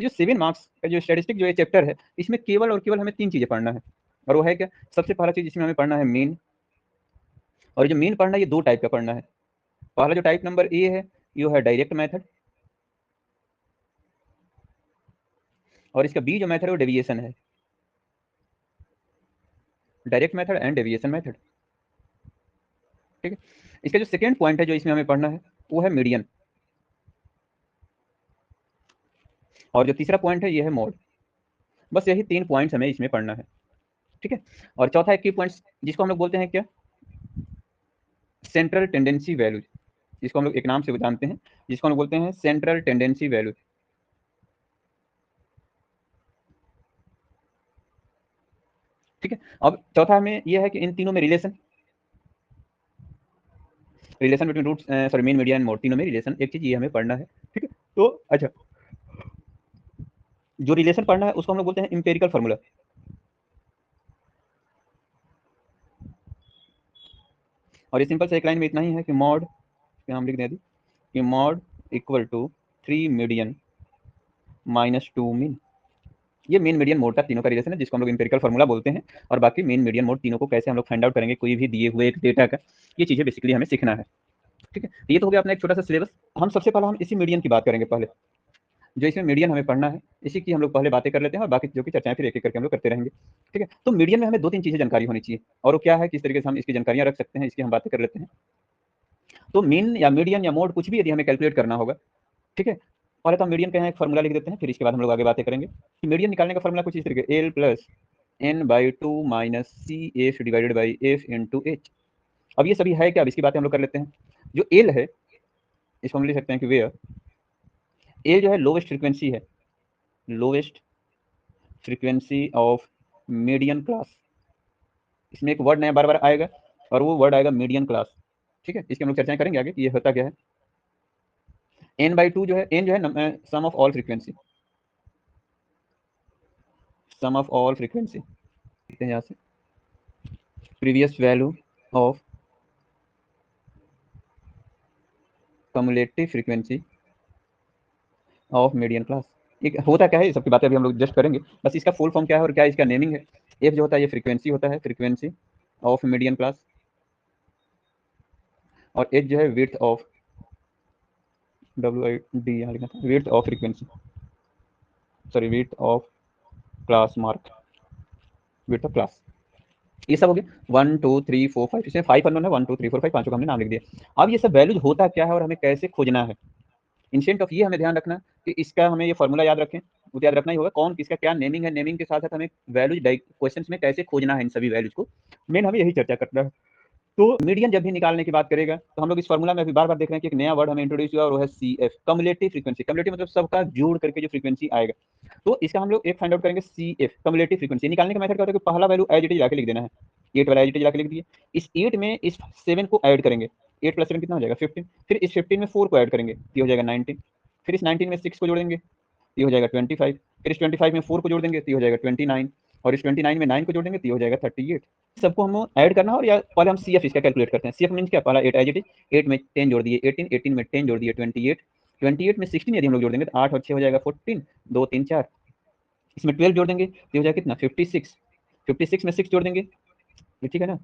जो 7 मार्क्स का जो स्टैटिस्टिक जो ये चैप्टर है, इसमें केवल और केवल हमें 3 चीज़ें पढ़ना है, और वो है क्या? सबसे पहला चीज़ इसमें हमें पढ़ना है मीन, और जो मीन पढ़ना है ये 2 टाइप का पढ़ना है। पहला जो टाइप नंबर ए है, ये है डायरेक्ट मेथड, और इसका बी जो मेथड है वो डेविएशन है। Direct method and deviation method, ठीक है। इसका जो सेकंड पॉइंट है जो इसमें हमें पढ़ना है वो है मीडियन, और जो तीसरा पॉइंट है ये है मोड। बस यही 3 पॉइंट्स हमें इसमें पढ़ना है, ठीक है। और चौथा एक की पॉइंट्स जिसको हम लोग बोलते हैं क्या? सेंट्रल टेंडेंसी वैल्यू, जिसको हम लोग एक नाम से जानते हैं, जिसको हम लोग बोलते हैं सेंट्रल टेंडेंसी वैल्यू, ठीक है। अब चौथा हमें यह है कि इन तीनों में relation between roots, sorry mean, median and mode, तीनों में रिलेशन, एक चीज ये हमें पढ़ना है, ठीक है। तो अच्छा, जो रिलेशन पढ़ना है उसको हम लोग बोलते हैं इंपेरिकल फार्मूला। और ये सिंपल से एक लाइन में इतना ही है कि मॉड, हम लिख दें यदि कि mode equal to 3 median minus 2 mean. ये मेन मीडियन मोड का तीनों का रिलेशन है, जिसको हम लोग इंपेरिकल फार्मूला बोलते हैं। और बाकी मेन मीडियन मोड तीनों को कैसे हम लोग फाइंड आउट करेंगे कोई भी दिए हुए एक डेटा का, ये चीजें बेसिकली हमें सीखना है, ठीक है। ये तो हो गया अपना एक छोटा सा सिलेबस। हम सबसे पहले हम इसी मीडियन की बात करेंगे पहले, जो इसमें मीडियन हमें पढ़ना है, इसी की हम लोग पहले बातें कर लेते हैं, और बाकी जो की चर्चाएं फिर एक एक करके हम लोग करते रहेंगे, ठीक है। तो मीडियन में हमें 2-3 चीजें जानकारी होनी चाहिए, और वो क्या है, किस तरीके से हम इसकी जानकारियां रख सकते हैं, इसकी हम बातें कर लेते हैं। तो मीन या मीडियन या मोड कुछ भी यदि हमें कैलकुलेट करना होगा, ठीक है, पहले तो हम मीडियन का यहाँ एक फार्मूला लिख देते हैं, फिर इसके बाद हम लोग आगे बातें करेंगे। मीडियन निकालने का फार्मूला कुछ इस तरीके, L plus n/2 minus C F divided by F into H. अब ये सभी है क्या, अब इसकी बातें हम लोग कर लेते हैं। जो एल है इसको हम लिख सकते हैं कि वेयर एल जो है लोवेस्ट फ्रीक्वेंसी है, lowest frequency of median class. इसमें एक वर्ड नया बार बार आएगा, और वो वर्ड आएगा मीडियन क्लास, ठीक है। इसकी हम लोग चर्चाएं करेंगे आगे कि ये होता क्या है। n/2 जो है, n जो है sum of all frequency, sum of all frequency लिखते हैं यहाँ से, previous value of cumulative frequency of median class. एक होता क्या है, सबकी बातें अभी हम लोग जस्ट करेंगे, बस इसका फुल फॉर्म क्या है और क्या इसका नेमिंग है। एफ जो होता है ये फ्रीक्वेंसी होता है, फ्रीक्वेंसी ऑफ मीडियन क्लास, और एच जो है विड्थ ऑफ, WID यहाँ लिखना था, width of frequency, sorry width of class mark, width of class. ये सब हो गया 1 2 3 4 5, इसमें 5 अननोन है, 1 2 3 4 5, पांचों का हमने नाम लिख दिया। अब ये सब वैल्यूज होता क्या है और हमें कैसे खोजना है, इंस्टेंट ऑफ ये हमें ध्यान रखना कि इसका हमें ये फॉर्मूला याद रखें, वो याद रखना ही होगा, कौन किसका क्या नेमिंग है, नेमिंग के साथ साथ हमें वैल्यूज क्वेश्चंस में कैसे खोजना है इन सभी वैल्यूज को, मेन हमें यही चर्चा करना है। तो मीडियन जब भी निकालने की बात करेगा तो हम लोग इस फॉर्मूला में अभी बार बार देख रहे हैं कि एक नया वर्ड हमें इंट्रोड्यूस हुआ, और वो है C F, cumulative frequency. Cumulative मतलब सबका जोड़ करके जो फ्रीक्वेंसी आएगा, तो इसका हम लोग एक फाइंड आउट करेंगे सी एफ, कम्युलेटिव फ्रीक्वेंसी। निकालने का मेथड क्या होता है कि पहला वैल्यू एज इट इज लाके लिख देना है, 8 वाला एज इट इज लाके लिख दिए, इस 8 में इस 7 को ऐड करेंगे, 8 प्लस 7 कितना हो जाएगा 15, फिर इस 15 में 4 को ऐड करेंगे, ये हो जाएगा 19, फिर इस 19 में 6 को जोड़ेंगे, ये हो जाएगा 25, फिर इस 25 में 4 को जोड़ देंगे तो ये हो जाएगा 29, और इस 29 में 9 को जोड़ देंगे तो ये हो जाएगा 38। सबको हम ऐड करना है, और या पहले हम सी एफ इसका कैलकुलेट करते हैं। सी एफ मीन क्या, पहला 8 एज इट इज, 8 में 10 जोड़ दिए 18, 18 में 10 जोड़ दिए 28, 28 में 16 यदि हम लोग जोड़ देंगे तो 8 और 6 हो जाएगा 14, 2 3 4, इसमें 12 जोड़ देंगे तो हो जाएगा कितना 56, 56 में 6 जोड़ देंगे, ठीक है ना,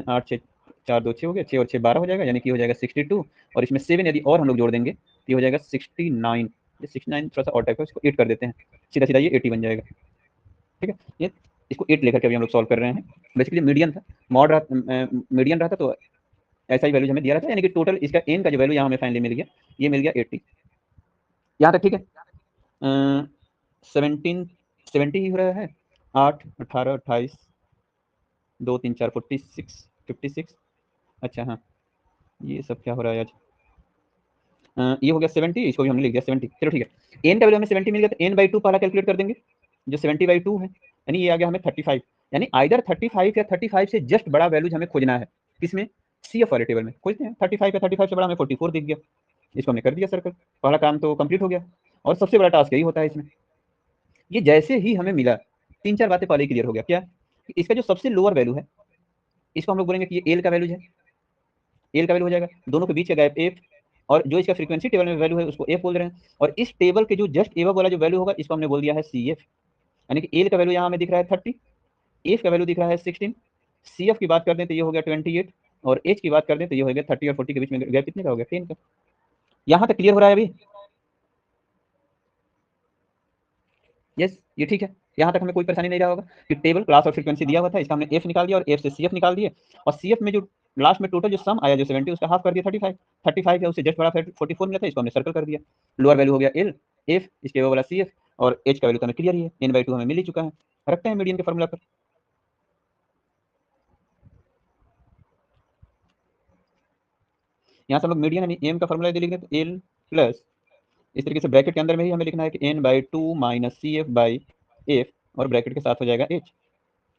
8 6 4 2 6 हो गया, 6 और 6 12 हो जाएगा, यानी कि हो जाएगा 62, और इसमें 7 यदि और हम लोग जोड़ देंगे तो हो जाएगा 69। ये 69 थोड़ा सा और टाइप है, इसको 8 कर देते हैं, सीधा सीधा ये 80 बन जाएगा, ठीक है। ये इसको 8 लेकर के अभी हम लोग सॉल्व कर रहे हैं। बेसिकली मीडियन था, मॉड मीडियन रहता तो ऐसा ही वैल्यूज हमें दिया रहता है, यानी कि टोटल इसका एन का जो वैल्यू यहाँ हमें फाइनली मिल गया, ये मिल गया 80, यहाँ तक ठीक है। 17 70 ही हो रहा है, 8 18 28 2 3 4 46 56, अच्छा हाँ, ये सब क्या हो रहा है आज, ये हो गया 70, इसको भी हमने लिख दिया 70, चलो ठीक है। एन का वैल्यू हमें 70 मिल गया, तो n/2 पहला कैलकुलेट कर देंगे, जो 70/2 है, यानी ये आ गया हमें 35, यानी आइदर 35 या 35 से जस्ट बड़ा वैल्यूज हमें खोजना है, किसमें, सी एफ वाले टेबल में खोजते हैं। 35 या 35 से बड़ा हमें 44 दिख गया, इसको हमने कर दिया सर्कल, पहला काम तो कंप्लीट हो गया। और सबसे बड़ा टास्क यही होता है इसमें, ये जैसे ही हमें मिला 3-4 बातें पहले क्लियर हो गया, क्या, इसका जो सबसे लोअर वैल्यू है इसको हम लोग बोलेंगे कि ये एल का वैल्यू है, एल का वैल्यू हो जाएगा, दोनों के बीच का गैप एफ, और जो इसका फ्रीक्वेंसी टेबल में वैल्यू है उसको एफ बोल रहे हैं, और इस टेबल के जो जस्ट एबव वाला जो वैल्यू होगा इसको हमने बोल दिया है सी एफ। यानी कि एल का वैल्यू यहाँ हमें दिख रहा है 30, एफ का वैल्यू दिख रहा है 16, सी एफ की बात कर दें तो ये हो गया 28, और एच की बात कर दें तो ये हो गया 30 और 40 के बीच में गैप कितने का हो गया 10 का। यहाँ तक क्लियर हो रहा है अभी? यस, ये ठीक है, यहाँ तक हमें कोई परेशानी नहीं रहा होगा कि टेबल क्लास और फ्रीक्वेंसी दिया हुआ था, इसका हमने एफ निकाल दिया और एफ से सी एफ निकाल दिए, और सी एफ में जो लास्ट में टोटल जो सम आया जो 70 उसका हाफ कर दिया 35, 35 है उससे जस्ट बड़ा 44 मिला था, इसको हमने सर्कल कर दिया। लोअर वैल्यू हो गया एल एफ, इसके वाला सी एफ, और एच का वैल्यू तो हमें क्लियर ही है, n/2 हमें मिल ही चुका है। रखते हैं मीडियन के फॉर्मूला पर। यहाँ से हम लोग मीडियन यानी एम का फॉर्मूला लिख दें तो एल प्लस, इस तरीके से ब्रैकेट के अंदर में ही हमें लिखना है कि n/2 minus C F by F, और ब्रैकेट के साथ हो जाएगा एच,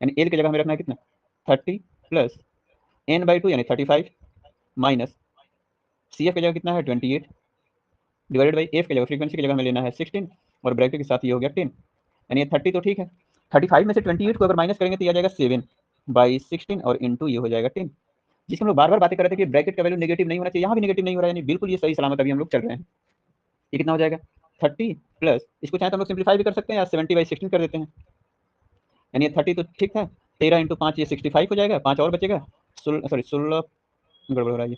यानी एल की जगह हमें रखना है कितना 30 प्लस n/2 यानी 35 माइनस सी एफ की जगह कितना है 28 डिवाइडेड बाई एफ की जगह फ्रीक्वेंसी की जगह हमें लेना है 16, और ब्रैकेट के साथ ये हो गया 10, यानी 30 तो ठीक है, 35 में से 28 को अगर माइनस करेंगे तो ये आ जाएगा 7/16 और इंटू ये हो जाएगा 10। जिसमें हम लोग बार बार बातें कर रहे थे कि ब्रैकेट का वैल्यू नेगेटिव नहीं होना चाहिए, यहाँ भी नेगेटिव नहीं हो रहा है, यानी बिल्कुल ये सही सलामत अभी हम लोग चल रहे हैं। ये कितना हो जाएगा 30 प्लस, इसको चाहे तो हम लोग सिंप्लीफाई भी कर सकते हैं या 70/16 कर देते हैं, यानी 30 तो ठीक था, 13 इंटू 5 ये 65 हो जाएगा, 5 और बचेगा 16, गड़बड़ हो रहा है,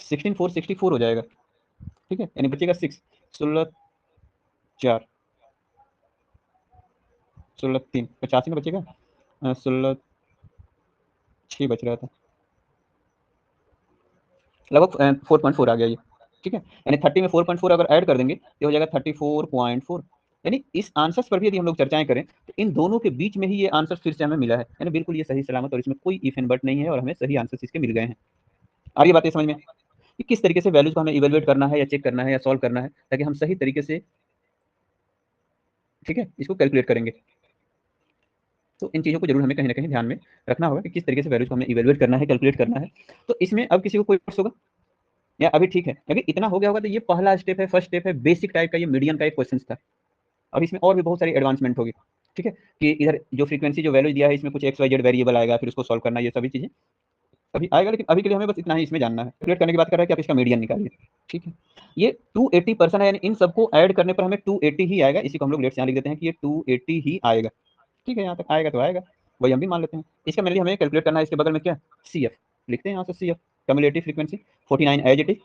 16 4 64 हो जाएगा, ठीक है, यानी बचेगा 6, 16 4 16 3 85 में बचेगा, 16 6 बच रहा था, लगभग 4.4 आ गया ये, ठीक है, यानी 30 में 4.4 अगर ऐड कर देंगे तो हो जाएगा 34.4, यानी इस आंसर्स पर भी यदि हम लोग चर्चाएं करें तो इन दोनों के बीच में ही ये आंसर फिर से हमें मिला है, यानी बिल्कुल ये सही सलामत और इसमें कोई इफ एंड बट नहीं है, और हमें सही आंसर्स इसके मिल गए हैं। आ रही है बातें समझ में कि किस तरीके से वैल्यूज को हमें इवेलुएट करना है या चेक करना है या सॉल्व करना है, ताकि हम सही तरीके से, ठीक है, इसको कैलकुलेट करेंगे। तो इन चीज़ों को जरूर हमें कहीं ना कहीं ध्यान में रखना होगा कि किस तरीके से वैल्यूज को हमें इवेलुएट करना है, कैलकुलेट करना है। तो इसमें अब किसी को कोई डाउट्स होगा या अभी ठीक है? अगर इतना हो गया होगा तो ये पहला स्टेप है, फर्स्ट स्टेप है, बेसिक टाइप का ये मीडियन का एक क्वेश्चन था। अब इसमें और भी बहुत सारी एडवांसमेंट होगी, ठीक है, कि इधर जो फ्रीक्वेंसी जो वैल्यू दिया है इसमें कुछ XYZ वेरिएबल आएगा, फिर उसको सॉल्व करना, ये सभी चीजें अभी आएगा, लेकिन अभी के लिए हमें बस इतना ही इसमें जानना है। कैलकुलेट करने की बात कर रहा है कि आप इसका मीडियन निकालिए, ठीक है। ये 280% है, यानी इन सबको ऐड करने पर हमें 280 ही आएगा, इसी को हम लोग लेट्स यहाँ लिख देते हैं कि ये 280 ही आएगा, ठीक है, यहाँ तक आएगा तो आएगा, वही हम भी मान लेते हैं। इसका मेनली हमें कैलकुलेट करना है, इसके बगल में क्या सी एफ लिखते हैं, यहाँ से C F cumulative frequency 49 as it is,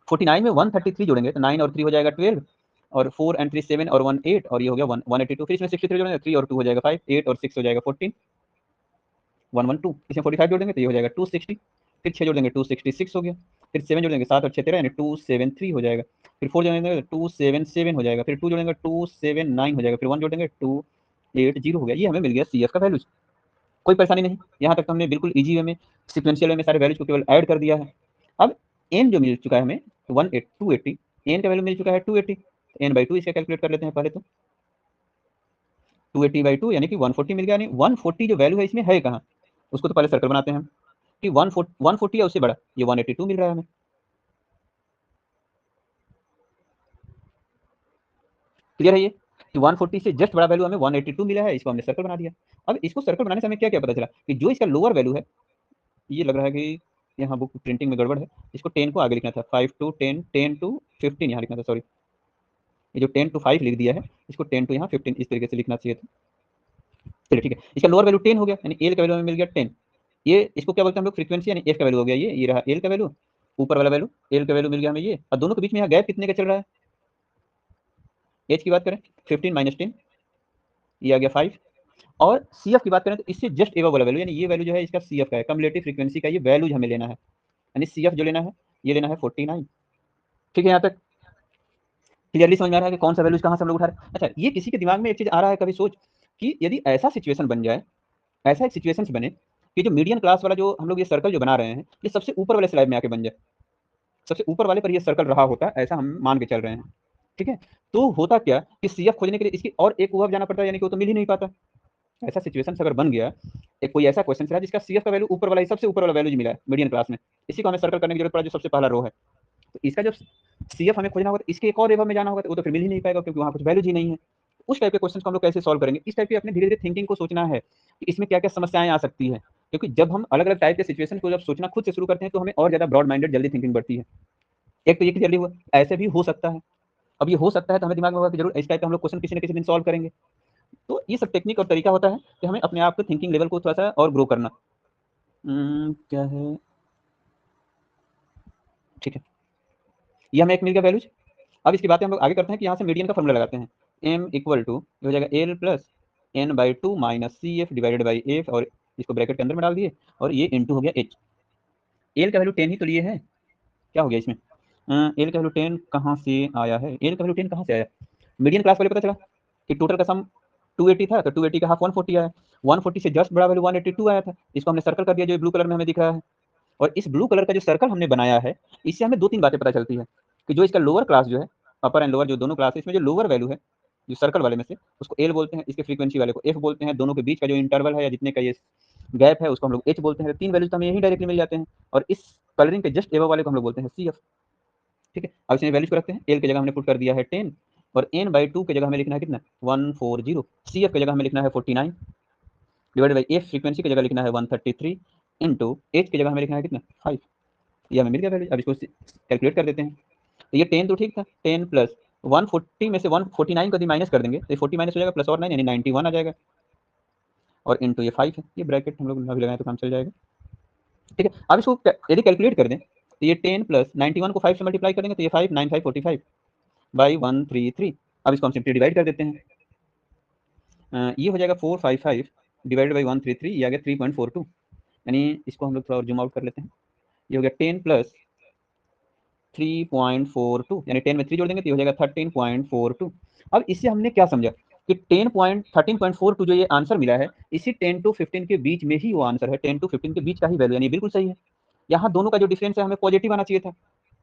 49 में 133 जोड़ेंगे तो 9 और 3 हो जाएगा 12, और 4 एंड 3 7 और 1 8, और ये हो गया 182, फिर इसमें 63 जोड़ेंगे 3 और 2 हो जाएगा 5, 8 और 6 हो जाएगा 14, 112, इसमें 45 जोड़ देंगे तो ये हो जाएगा 260, फिर 6 जोड़ देंगे 266 हो गया, फिर 7 जोड़ देंगे 7 और 6 13 यानी 273 हो जाएगा, फिर 4 जोड़ेंगे 277 हो जाएगा, फिर 2 जोड़ेंगे 279 हो जाएगा, फिर 1 जोड़ेंगे 280 हो गया। ये हमें मिल गया सी एफ का वैल्यूज, कोई परेशानी नहीं, यहाँ तक तो हमने बिल्कुल ईजी वे में सिक्वेंशियल वे में सारे वैल्यूज को केवल ऐड कर दिया है। अब एन जो मिल चुका है हमें 280, एन का वैल्यू मिल चुका है 280, n/2 इसका कैलकुलेट कर लेते हैं पहले तो, 280/2 यानी कि 140 मिल गया, यानी 140 जो वैल्यू है इसमें है कहाँ, उसको तो पहले सर्कल बनाते हैं हम कि 140 या उससे बड़ा, ये 182 मिल रहा है हमें, क्लियर है ये कि 140 से जस्ट बड़ा वैल्यू हमें 182 मिला है, इसको हमने सर्कल बना दिया। अब इसको सर्कल बनाने से हमें क्या क्या पता चला कि जो इसका लोअर वैल्यू है, ये लग रहा है कि यहाँ बुक प्रिंटिंग में गड़बड़ है, इसको 10 को आगे लिखना था, 5 to 10, 10 to 15 यहाँ लिखना था, सॉरी, ये जो 10 to 5 लिख दिया है इसको 10 to यहाँ 15 इस तरीके से लिखना चाहिए था। चलिए ठीक है, इसका लोअर वैल्यू 10 हो गया, यानी एल का वैल्यू हमें मिल गया 10, ये इसको क्या बोलते हैं हम लोग फ्रीक्वेंसी, यानी एफ का वैल्यू हो गया, ये रहा एल का वैल्यू, ऊपर वाला वैल्यू एल का वैल्यू मिल गया हमें ये, और दोनों के बीच में यहाँ गैप कितने का चल रहा है, एच की बात करें 15 माइनस 10, ये आ गया 5, और सी एफ की बात करें तो इससे जस्ट एबव वाला वैल्यू, यानी ये वैल्यू जो है इसका सी एफ का है, कम्युलेटिव फ्रीक्वेंसी का ये वैल्यू हमें लेना है, यानी सी एफ जो लेना है ये लेना है 49, ठीक है, यहाँ तक क्लियरली समझ में आ रहा है कि कौन सा वैल्यूज कहाँ से हम लोग उठा रहे हैं। अच्छा, ये किसी के दिमाग में एक चीज आ रहा है कभी सोच कि यदि ऐसा सिचुएशन बन जाए, ऐसा एक सिचुएशन बने कि जो मीडियन क्लास वाला जो हम लोग ये सर्कल जो बना रहे हैं ये सबसे ऊपर वाले स्लैब में आके बन जाए, सबसे ऊपर वाले पर ये सर्कल रहा होता, ऐसा हम मान के चल रहे हैं, ठीक है, तो होता क्या कि सी एफ खोजने के लिए इसकी और एक ओवर जाना पड़ता है, यानी कि वो तो मिल ही नहीं पाता। ऐसा सिचुएशन अगर बन गया, एक कोई ऐसा क्वेश्चन है जिसका सी एफ का वैल्यू ऊपर वाला सबसे ऊपर वाला वैल्यू मिला है मीडियन क्लास में, इसी को हमें सर्कल करने की जरूरत पड़ा जो सबसे पहला रो है, तो इसका जब सी एफ हमें खोजना होगा तो इसके एक और एबव में जाना होगा तो वो तो फिर मिल ही नहीं पाएगा क्योंकि वहाँ कुछ वैल्यूज ही नहीं है। उस टाइप के क्वेश्चन को हम लोग कैसे सॉल्व करेंगे, इस टाइप की अपने धीरे धीरे थिंकिंग को सोचना है कि इसमें क्या क्या समस्याएं आ सकती है, क्योंकि जब हम अलग अलग टाइप के सिचुएशन को जब सोचना खुद से शुरू करते हैं तो हमें और ज्यादा ब्रॉड माइंडेड जल्दी थिंकिंग बढ़ती है। एक तो ये कि जल्दी हुआ, ऐसे भी हो सकता है। अब ये हो सकता है तो हमें दिमाग में होगा कि जरूर इस टाइप का हम लोग क्वेश्चन किसी न किसी दिन सॉल्व करेंगे। तो ये सब टेक्निक और तरीका होता है कि हमें अपने आप के थिंकिंग लेवल को थोड़ा सा और ग्रो करना। क्या है, ठीक है, ये हमें एक मिल गया वैल्यूज। अब इसकी बातें हम लोग आगे करते हैं कि यहाँ से मीडियन का फॉर्मूला लगाते हैं। m इक्वल टू हो जाएगा L plus N by two minus C F divided by F, और इसको ब्रैकेट के अंदर में डाल दिए, और ये इंटू हो गया एच। एल का वैल्यू 10 ही तो लिए है, क्या हो गया इसमें, एल का वैल्यू 10 कहाँ से आया है, एल का वैल्यू 10 कहाँ से आया। मीडियन क्लास वाले पता चला कि टोटल का सम 280 था, तो 280 का हाफ 140 आया, 140 से जस्ट बड़ा वैल्यू 182 आया था। इसको हमने सर्कल कर दिया जो ब्लू कलर में हमें दिख रहा है। और इस ब्लू कलर का जो सर्कल हमने बनाया है, इससे हमें दो तीन बातें पता चलती है कि जो इसका लोअर क्लास जो है, अपर एंड लोअर जो दोनों क्लास है, इसमें जो लोअर वैल्यू है जो सर्कल वाले में से, उसको एल बोलते हैं, इसके फ्रीक्वेंसी वाले को एफ बोलते हैं, दोनों के बीच का जो इंटरवल है या जितने का ये गैप है उसको हम लोग एच बोलते हैं। तीन वैल्यूज तो हमें यही डायरेक्टली मिल जाते हैं, और इस कलरिंग के जस्ट एबव वाले को हम लोग बोलते हैं सी एफ। ठीक है, अब इसमें वैल्यूज को रखते हैं। एल की जगह हमने पुट कर दिया है 10, और एन बाई टू की जगह हमें लिखना है कितना 140, सी एफ की जगह हमें लिखना है 49, डिवाइडेड बाई एफ फ्रीक्वेंसी की जगह लिखना है 133, इंटू एच की जगह हमें लिखना है कितना 5। ये हमें मिल गया वैल्यू। अब इसको कैलकुलेट कर देते हैं। तो ये 10 तो ठीक था, 10 प्लस 140 में से 149 को यदि माइनस कर देंगे तो ये 40 माइनस हो जाएगा, प्लस और 9 यानी 91 आ जाएगा, और इंटू ये 5 है, ये ब्रैकेट हम लोग अभी लगाएं तो काम चल जाएगा। ठीक है, अब इसको यदि कैलकुलेट कर दें तो ये 10 प्लस 91 को 5 से मल्टीप्लाई करेंगे तो ये 5 9 5 45 बाई 133। अब इसको हम सिंपली डिवाइड कर देते हैं। ये हो जाएगा 455 डिवाइडेड बाई 133, ये आ गया 3.42, यानी इसको हम लोग थोड़ा और जूम आउट कर लेते हैं। ये हो गया 10 प्लस 3.42, यानी 10 में 3 जोड़ देंगे तो ये हो जाएगा 13.42। अब इससे हमने क्या समझा कि 13.42 जो ये आंसर मिला है, इसी 10 टू 15 के बीच में ही वो आंसर है, 10 टू 15 के बीच का ही वैल्यू, यानी बिल्कुल सही है। यहाँ दोनों का जो डिफरेंस है हमें पॉजिटिव आना चाहिए था,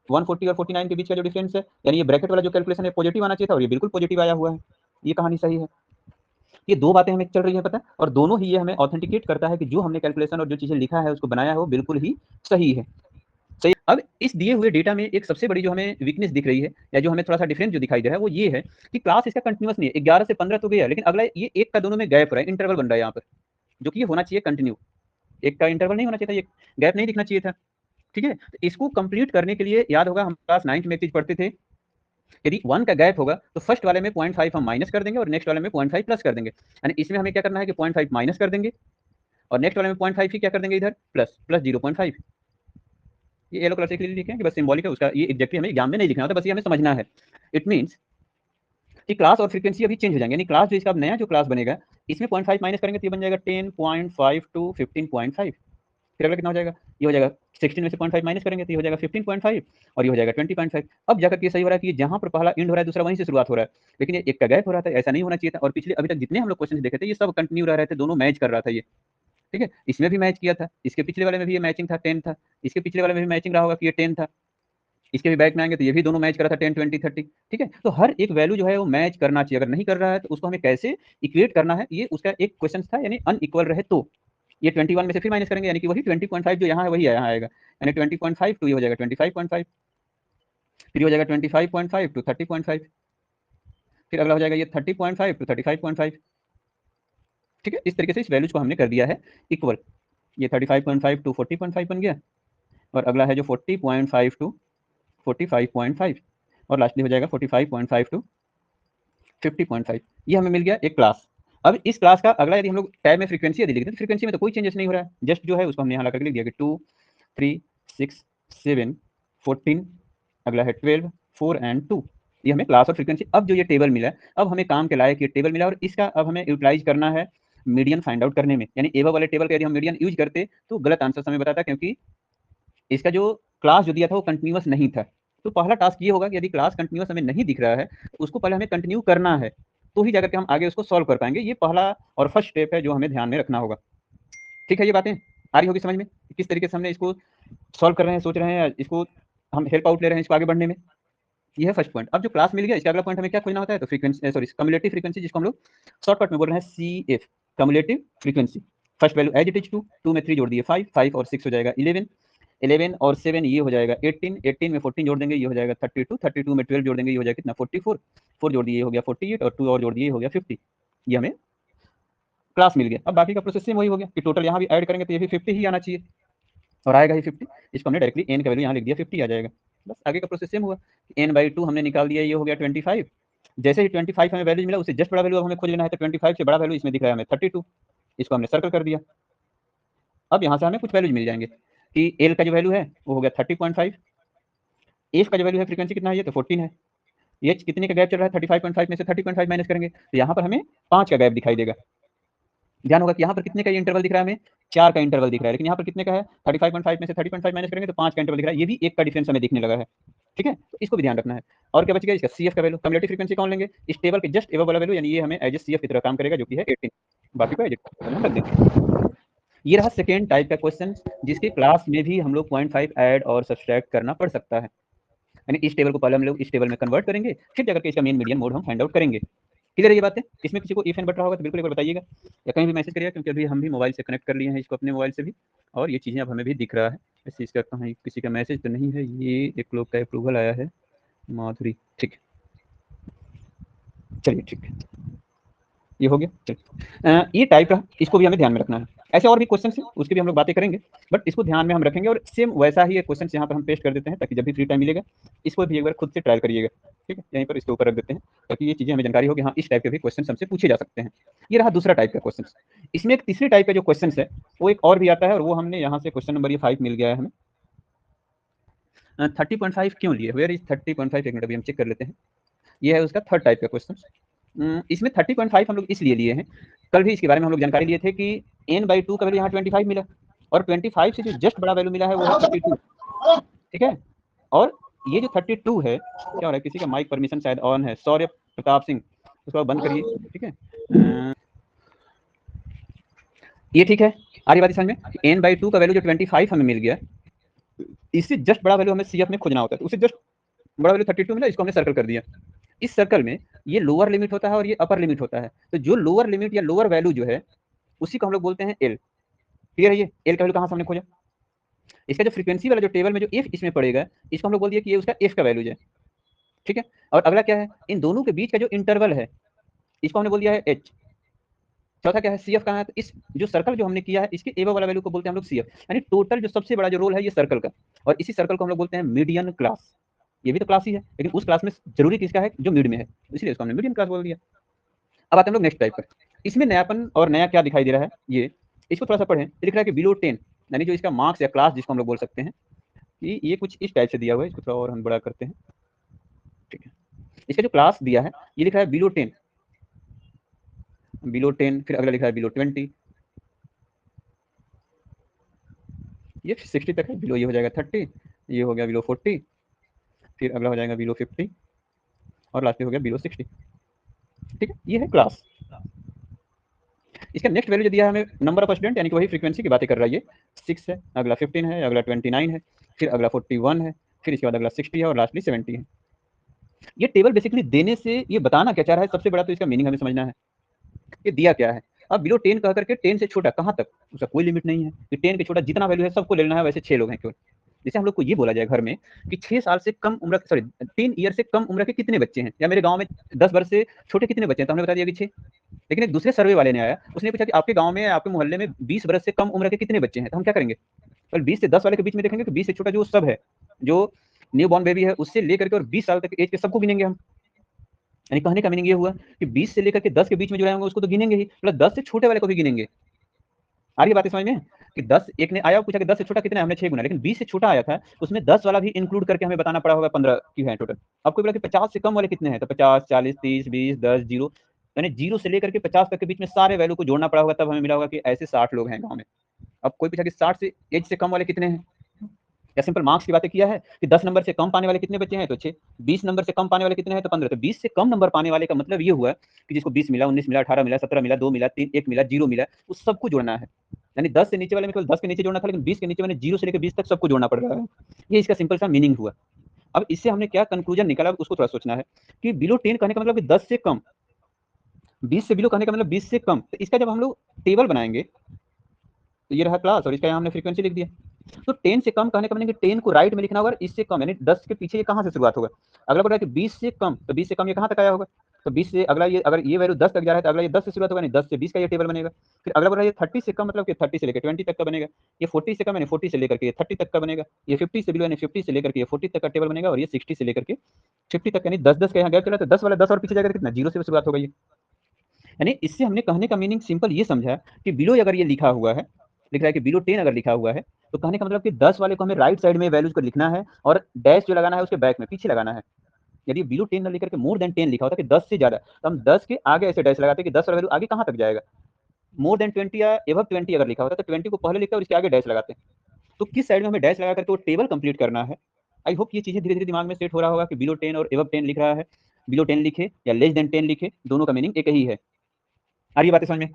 140 और 49 के बीच का जो डिफरेंस है, यानी ये ब्रैकेट वाला जो कैलकुलेशन है पॉजिटिव आना चाहिए था, और ये बिल्कुल पॉजिटिव आया हुआ है। ये कहानी सही है। ये दो बातें हमें चल रही है पता है, और दोनों ही ये हमें ऑथेंटिकेट करता है कि जो हमने कैलकुलेशन और जो चीजें लिखा है उसको बनाया है वो बिल्कुल ही सही है। सही। अब इस दिए हुए डेटा में एक सबसे बड़ी जो हमें वीकनेस दिख रही है, या जो हमें थोड़ा सा डिफरेंस जो दिखाई दे रहा है, वो ये है कि क्लास इसका कंटिन्यूअस नहीं है। 11 से 15 तो गया, लेकिन अगला ये एक का दोनों में गैप हो रहा है, इंटरवल बन रहा है यहाँ पर, जो कि ये होना चाहिए कंटिन्यू। एक का इंटरवल नहीं होना चाहिए था, ये गैप नहीं दिखना चाहिए था। ठीक है, तो इसको कंप्लीट करने के लिए याद होगा हम क्लास 9 में एक चीज पढ़ते थे, यदि 1 का गैप होगा तो फर्स्ट वाले में 0.5 हम माइनस कर देंगे और नेक्स्ट वाले में 0.5 प्लस कर देंगे। यानी इसमें हमें क्या करना है कि 0.5 माइनस कर देंगे, और नेक्स्ट वाले में 0.5 ही क्या कर देंगे इधर प्लस, प्लस 0.5। ये येलो कलर से इसलिए लिखे हैं कि बस सिंबॉलिक है, उसका ये एग्जैक्टली हमें एग्जाम में नहीं लिखना होता, बस ये हमें समझना है। इट मीन्स कि क्लास और फ्रीक्वेंसी अभी चेंज हो जाएंगे, यानी क्लास जो इसका अब नया जो क्लास बनेगा, इसमें 0.5 माइनस करेंगे तो ये बन जाएगा 10.5 टू 15.5। फिर अगला कितना हो जाएगा, ये हो जाएगा 16 में से 0.5 माइनस करेंगे तो ये हो जाएगा 15.5, और ये हो जाएगा 20.5। अब जाकर के सही हो रहा है कि जहां पर पहला एंड हो रहा है दूसरा वहीं से शुरुआत हो रहा है, लेकिन ये एक का गैप हो रहा था, ऐसा नहीं होना चाहिए था। और पिछले अभी तक जितने हम लोग क्वेश्चन देखे थे ये सब कंटिन्यू रह रहे थे, दोनों मैच कर रहा था ये। ठीक है, इसमें भी मैच किया था, इसके पिछले वाले में भी ये मैचिंग था 10 था, इसके पिछले वाले में भी मैचिंग रहा होगा कि ये 10 था, इसके भी बैक में आएंगे तो ये भी दोनों मैच कर रहा था 10 20 30। ठीक है, तो हर एक वैल्यू जो है वो मैच करना चाहिए, अगर नहीं कर रहा है तो उसको हमें कैसे इक्वेट करना है, ये उसका एक क्वेश्चन था। यानी अनइक्वल रहे तो ये 21 में से फिर माइनस करेंगे, यानी कि वही 20.5 जो यहाँ है वही यहाँ आएगा, यानी 20.5 टू ये हो जाएगा 25.5, फिर ये हो जाएगा 25.5 टू 30.5, फिर अगला हो जाएगा ये 30.5 टू 35.5। ठीक है, इस तरीके से इस वैल्यूज को हमने कर दिया है इक्वल। ये 35.5 टू 40.5 बन गया, और अगला है जो 40.5 टू 45.5, और लास्टली हो जाएगा 45.5 टू 50.5। ये हमें मिल गया एक क्लास। अब इस क्लास का अगला यदि हम लोग टैब में फ्रीक्वेंसी यदि लिखते हैं तो फ्रीक्वेंसी में तो कोई चेंजेस नहीं हो रहा है, जस्ट जो है उसको हमने यहाँ लगा के लिख दिया कि 2 3 6 7 14, अगला है 12 4 एंड 2। ये हमें क्लास और फ्रीक्वेंसी। अब जो ये टेबल मिला है, अब हमें काम के लायक ये टेबल मिला, और इसका अब हमें यूटिलाइज करना है मीडियन फाइंड आउट करने में। यानी एबव वाले टेबल का यदि हम मीडियन यूज करते तो गलत आंसर हमें बताता, क्योंकि इसका जो क्लास जो दिया था वो कंटिन्यूअस नहीं था। तो पहला टास्क ये होगा कि यदि क्लास कंटिन्यूअस हमें नहीं दिख रहा है तो उसको पहले हमें कंटिन्यू करना है, तो ही जाकर के हम आगे उसको सॉल्व कर पाएंगे। ये पहला और फर्स्ट स्टेप है जो हमें ध्यान में रखना होगा। ठीक है, ये बातें आ रही होगी समझ में, किस तरीके से हमने इसको सॉल्व कर रहे हैं, सोच रहे हैं, इसको हम हेल्प आउट ले रहे हैं इसको आगे बढ़ने में। ये है फर्स्ट पॉइंट। अब जो क्लास मिल गया, इसका अगला पॉइंट हमें क्या खोजना होता है, तो फ्रीक्वेंसी, सॉरी कम्युलेटिव फ्रीक्वेंसी, जिसको हम लोग शॉर्टकट में बोल रहे हैं C F, cumulative frequency. First value as it is 2 में 3 जोड़ दिए 5, 5 और 6 हो जाएगा 11, 11 और 7 ये हो जाएगा 18, 18 में 14 जोड़ देंगे ये हो जाएगा 32, 32 में 12 जोड़ देंगे ये हो जाएगा कितना 44, 4 जोड़ दिए ये हो गया 48, और 2 और जोड़ दिए ये हो गया 50। ये हमें क्लास मिल गया। अब बाकी का प्रोसेस सेम वही हो गया कि टोटल यहाँ भी ऐड करेंगे तो ये भी 50 ही आना चाहिए और आएगा ही 50। इसको हमने डायरेक्टली n का वैल्यू यहाँ लिख दिया 50 आ जाएगा। बस आगे का प्रोसेस सेम हुआ, n/2 हमने निकाल दिया, ये हो गया 25। जैसे ही 25 हमें वैल्यू मिला उससे जस्ट बड़ा वैल्यू अब हमें खोज लेना है, तो 25 से बड़ा वैल्यू इसमें दिख रहा है हमें 32, इसको हमने सर्कल कर दिया। अब यहाँ से हमें कुछ वैल्यूज मिल जाएंगे कि एल का जो वैल्यू है वो हो गया 30.5, एफ का जो वैल्यू है फ्रीक्वेंसी कितना है ये तो 14 है, एच कितने का गैप चल रहा है 35.5 में से 30.5 माइनस करेंगे तो यहाँ पर हमें 5 का गैप दिखाई देगा। ध्यान होगा कि यहाँ पर कितने का इंटरवल दिख रहा है हमें, 4 का इंटरवल दिख रहा है, लेकिन यहाँ पर कितने का है 35.5 में से 30.5 माइनस करेंगे तो 5 का इंटरवल दिख रहा है, ये भी 1 का डिफरेंस हमें दिखने लगा है। ठीक है, तो इसको भी ध्यान रखना है। और क्या बचेगा इसका सीएफ का वैल्यू, कम्युलेटिव फ्रीक्वेंसी कौन लेंगे, इस टेबल के जस्ट एबव वाला वैल्यू, यानी ये हमें एज ए सीएफ की तरह काम करेगा जो कि है 18, बाकी को एज रख देंगे। ये रहा सेकेंड टाइप का क्वेश्चन जिसके क्लास में भी हम लोग 0.5 ऐड और सब्सट्रैक्ट करना पड़ सकता है, यानी इस टेबल को पहले हम लोग इस टेबल में कन्वर्ट करेंगे, फिर जाकर के इसका मेन मीडियन मोड हम फाइंड आउट करेंगे। क्लियर है ये बातें? इसमें किसी को इफ एंड बट रहा होगा तो बिल्कुल एक बार बताइएगा या कहीं भी मैसेज करिएगा, क्योंकि अभी हम भी मोबाइल से कनेक्ट कर लिए हैं इसको अपने मोबाइल से भी, और ये चीज़ें अब हमें भी दिख रहा है। ऐसे इसका कहीं किसी का मैसेज तो नहीं है, ये एक लोग का अप्रूवल आया है, माधुरी, ठीक, चलिए ठीक है, ये हो गया। चलिए ये टाइप रहा, इसको भी हमें ध्यान में रखना है। ऐसे और भी क्वेश्चन हैं उसकी भी हम लोग बातें करेंगे, बट इसको ध्यान में हम रखेंगे और सेम वैसा ही एक क्वेश्चन यहाँ पर हम पेस्ट कर देते हैं ताकि जब भी फ्री टाइम मिलेगा इसको भी एक बार खुद से ट्राई करिएगा। ठीक है, यहीं पर इसके ऊपर रख देते हैं ताकि ये चीज़ें हमें जानकारी हो कि हाँ इस टाइप के भी क्वेश्चन हमसे पूछे जा सकते हैं। ये रहा दूसरा टाइप का क्वेश्चन। इसमें एक तीसरे टाइप का जो क्वेश्चन है वो एक और भी आता है, और वो हमने यहाँ से क्वेश्चन नंबर ये 5 मिल गया है हमें। 30.5 क्यों लिए, वेयर इज 30.5, एक मिनट अभी हम चेक कर लेते हैं। ये है उसका थर्ड टाइप का क्वेश्चन। इसमें 30.5 हम लोग इसलिए लिए हैं, कल भी इसके बारे में हम लोग जानकारी लिए थे कि n/2 का वैल्यू यहाँ 25 मिला, और 25 से जो जस्ट बड़ा वैल्यू मिला है वो है 32। ठीक है, और ये जो 32 है, क्या हो रहा है, किसी का माइक परमिशन शायद ऑन है, सौर्य प्रताप सिंह, उसको बंद करिए। ठीक है, ये ठीक है, आ रही बात समझ में? n/2 का वैल्यू जो 25 हमें मिल गया, इससे जस्ट बड़ा वैल्यू हमें सीएफ में खोजना होता है, तो उससे जस्ट बड़ा वैल्यू 32 मिला, इसको हमने सर्कल कर दिया। इस सर्कल में ये लोअर लिमिट होता है और ये अपर लिमिट होता है, तो जो लोअर लिमिट या लोअर वैल्यू जो है उसी को हम लोग बोलते हैं एल। क्लियर है? ये एल का वैल्यू कहाँ से हमने खोजा, इसका जो फ्रीक्वेंसी वाला जो टेबल में जो एफ इसमें पड़ेगा इसको हम लोग बोल दिया कि ये उसका एफ का वैल्यू है। ठीक है, और अगला क्या है, इन दोनों के बीच का जो इंटरवल है इसको हमने बोल दिया है एच। चौथा क्या है, सी एफ कहाँ है, तो इस जो सर्कल जो हमने किया है इसके एबव वाला वैल्यू को बोलते हैं हम लोग सी एफ, यानी टोटल जो सबसे बड़ा जो रोल है ये सर्कल का, और इसी सर्कल को हम लोग बोलते हैं मीडियन क्लास। ये भी तो क्लास ही है, लेकिन उस क्लास में जरूरी किसका है, जो मिड में है, इसलिए उसको हमने मीडियन क्लास बोल दिया। अब आते हैं हम लोग नेक्स्ट टाइप पर। इसमें नयापन और नया क्या दिखाई दे रहा है, ये इसको थोड़ा सा पढ़ें। लिख रहा है कि बिलो 10, यानी जो इसका मार्क्स या क्लास जिसको हम लोग बोल सकते हैं कि ये कुछ इस टाइप से दिया हुआ है, इसको थोड़ा और हम बड़ा करते हैं। ठीक है, इसका जो क्लास दिया है ये लिखा है बिलो 10, बिलो 10, फिर अगला लिखा है बिलो 20, ये 60 तक है, बिलो ये हो जाएगा 30, ये हो गया बिलो 40, फिर अगला हो जाएगा बिलो 50, और लास्ट हो गया बिलो 60। ठीक है, ये है क्लास। इसका नेक्स्ट वैल्यू जो दिया है हमें नंबर ऑफ स्टूडेंट, यानी कि वही फ्रीक्वेंसी की बातें कर रहा है, ये 6 है, अगला 15 है, अगला 29 है, फिर अगला 41 है, फिर इसके बाद अगला 60 है, और लास्टली 70 है। ये टेबल बेसिकली देने से ये बताना क्या चाह रहा है, सबसे बड़ा तो इसका मीनिंग हमें समझना है, ये दिया क्या है। अब बिलो 10 कह करके 10 से छोटा कहाँ तक, उसका कोई लिमिट नहीं है कि 10 के छोटा जितना वैल्यू है सबको ले लेना है, वैसे 6 लोग हैं केवल। जैसे हम लोग को ये बोला जाए घर में कि 6 साल से कम उम्र, सॉरी 3 ईयर से कम उम्र के कितने बच्चे हैं, या मेरे गांव में 10 वर्ष से छोटे कितने बच्चे हैं, तो हमने बता दिया कि 6। लेकिन एक दूसरे सर्वे वाले ने आया, उसने पूछा कि आपके गांव में, आपके मोहल्ले में 20 वर्ष से कम उम्र के कितने बच्चे हैं, तो हम क्या करेंगे, कल 20 से 10 वाले के बीच में देखेंगे कि 20 से छोटा जो सब है, जो न्यू बॉर्न बेबी है उससे लेकर के और 20 साल तक एज के सबको गिनेंगे हम। यानी कहने का मीनिंग ये हुआ कि 20 से लेकर के 10 के बीच में जो रहेंगे उसको तो गिनेंगे ही, प्लस 10 से छोटे वाले को भी गिनेंगे। आ रही बात समझ में कि 10, एक ने आया पूछा कि 10 से छोटा कितना है, हमने 6 गुना, लेकिन 20 से छोटा आया था उसमें 10 वाला भी इंक्लूड करके हमें बताना पड़ा होगा, 15 की है टोटल। अब कोई बोला कि 50 से कम वाले कितने हैं, तो 50, 40, 30, 20, 10, 0, यानी 0 से लेकर के 50 तक के बीच में सारे वैल्यू को जोड़ना पड़ा होगा, तब हमें मिला होगा कि ऐसे 60 लोग हैं गाँव में। अब कोई पूछा कि 60 से एज से कम वाले कितने हैं, या सिंपल मार्क्स की बातें किया है कि 10 नंबर से कम पाने वाले कितने बच्चे हैं, तो 6, 20 नंबर से कम पाने वाले कितने हैं, तो 15। तो 20 से कम नंबर पाने वाले का मतलब ये हुआ कि जिसको 20 मिला, 19 मिला, 18 मिला, 17 मिला, 2 मिला, 3, 1 मिला, 0 मिला, उस सबको जोड़ना है। यानी 10 से नीचे वाले में केवल 10 के नीचे जोड़ना था, लेकिन 20 के नीचे मैंने 0 से लेकर 20 तक सबको जोड़ना पड़ रहा है। ये इसका सिंपल सा मीनिंग हुआ। अब इससे हमने क्या कंक्लूजन निकाला, उसको थोड़ा सोचना है कि बिलो 10 कहने का मतलब कि 10 से कम, 20 से बिलो कहने का मतलब 20 से कम। तो इसका जब हम लोग टेबल बनाएंगे तो ये रहा क्लास, और इसका यहाँ हमने फ्रीक्वेंसी लिख दिया। तो 10 से कम कहने का मतलब 10 को राइट में लिखना होगा, इससे कम यानी 10 के पीछे ये कहाँ से शुरुआत होगा। अगला बोल रहा है कि 20 से कम, तो 20 से कम ये कहाँ तक आया होगा, तो 20 से अगला ये, अगर ये वैल्यू 10 तक जा रहा है तो अगला ये 10 से शुरुआत होगा, नहीं 10 से 20 का ये टेबल बनेगा। फिर अगला बोल रहा है ये 30 से कम, मतलब कि 30 से लेकर 20 तक का बनेगा। ये 40 से कम है, 40 से लेकर के ये 30 तक का बनेगा। ये 50 से बिलो है, 50 से लेकर के ये 40 तक का टेबल बनेगा। और ये 60 से लेकर के 50 तक, यानी 10 10 का यहाँ गैप चला तो 10 वाला 10 और पीछे जाएगा तो कितना, 0 से शुरुआत होगा ये। यानी इससे हमने कहने का मीनिंग सिंपल ये समझा कि बिलो अगर ये लिखा हुआ है, लिख रहा है कि बिलो 10 अगर लिखा हुआ है, तो कहने का मतलब कि 10 वाले को हमें राइट साइड में वैल्यूज को लिखना है और डैश जो लगाना है उसके बैक में पीछे लगाना है। यदि बिलो 10 न लिख करके मोर देन 10 लिखा होता कि 10 से ज्यादा, तो हम 10 के आगे ऐसे डैश लगाते कि 10 वाला वैल्यू आगे कहां तक जाएगा। मोर देन 20 या एबव 20 अगर लिखा होता तो 20 को पहले लिखते और इसके आगे डैश लगाते। तो किस साइड में हमें डैश लगा करके वो टेबल कंप्लीट करना है। आई होप ये चीजें धीरे धीरे दिमाग में सेट हो रहा होगा कि बिलो 10 और एबव 10 लिख रहा है, बिलो 10 लिखे या लेस देन 10 लिखे, दोनों का मीनिंग एक ही है। आ रही बातें समझ में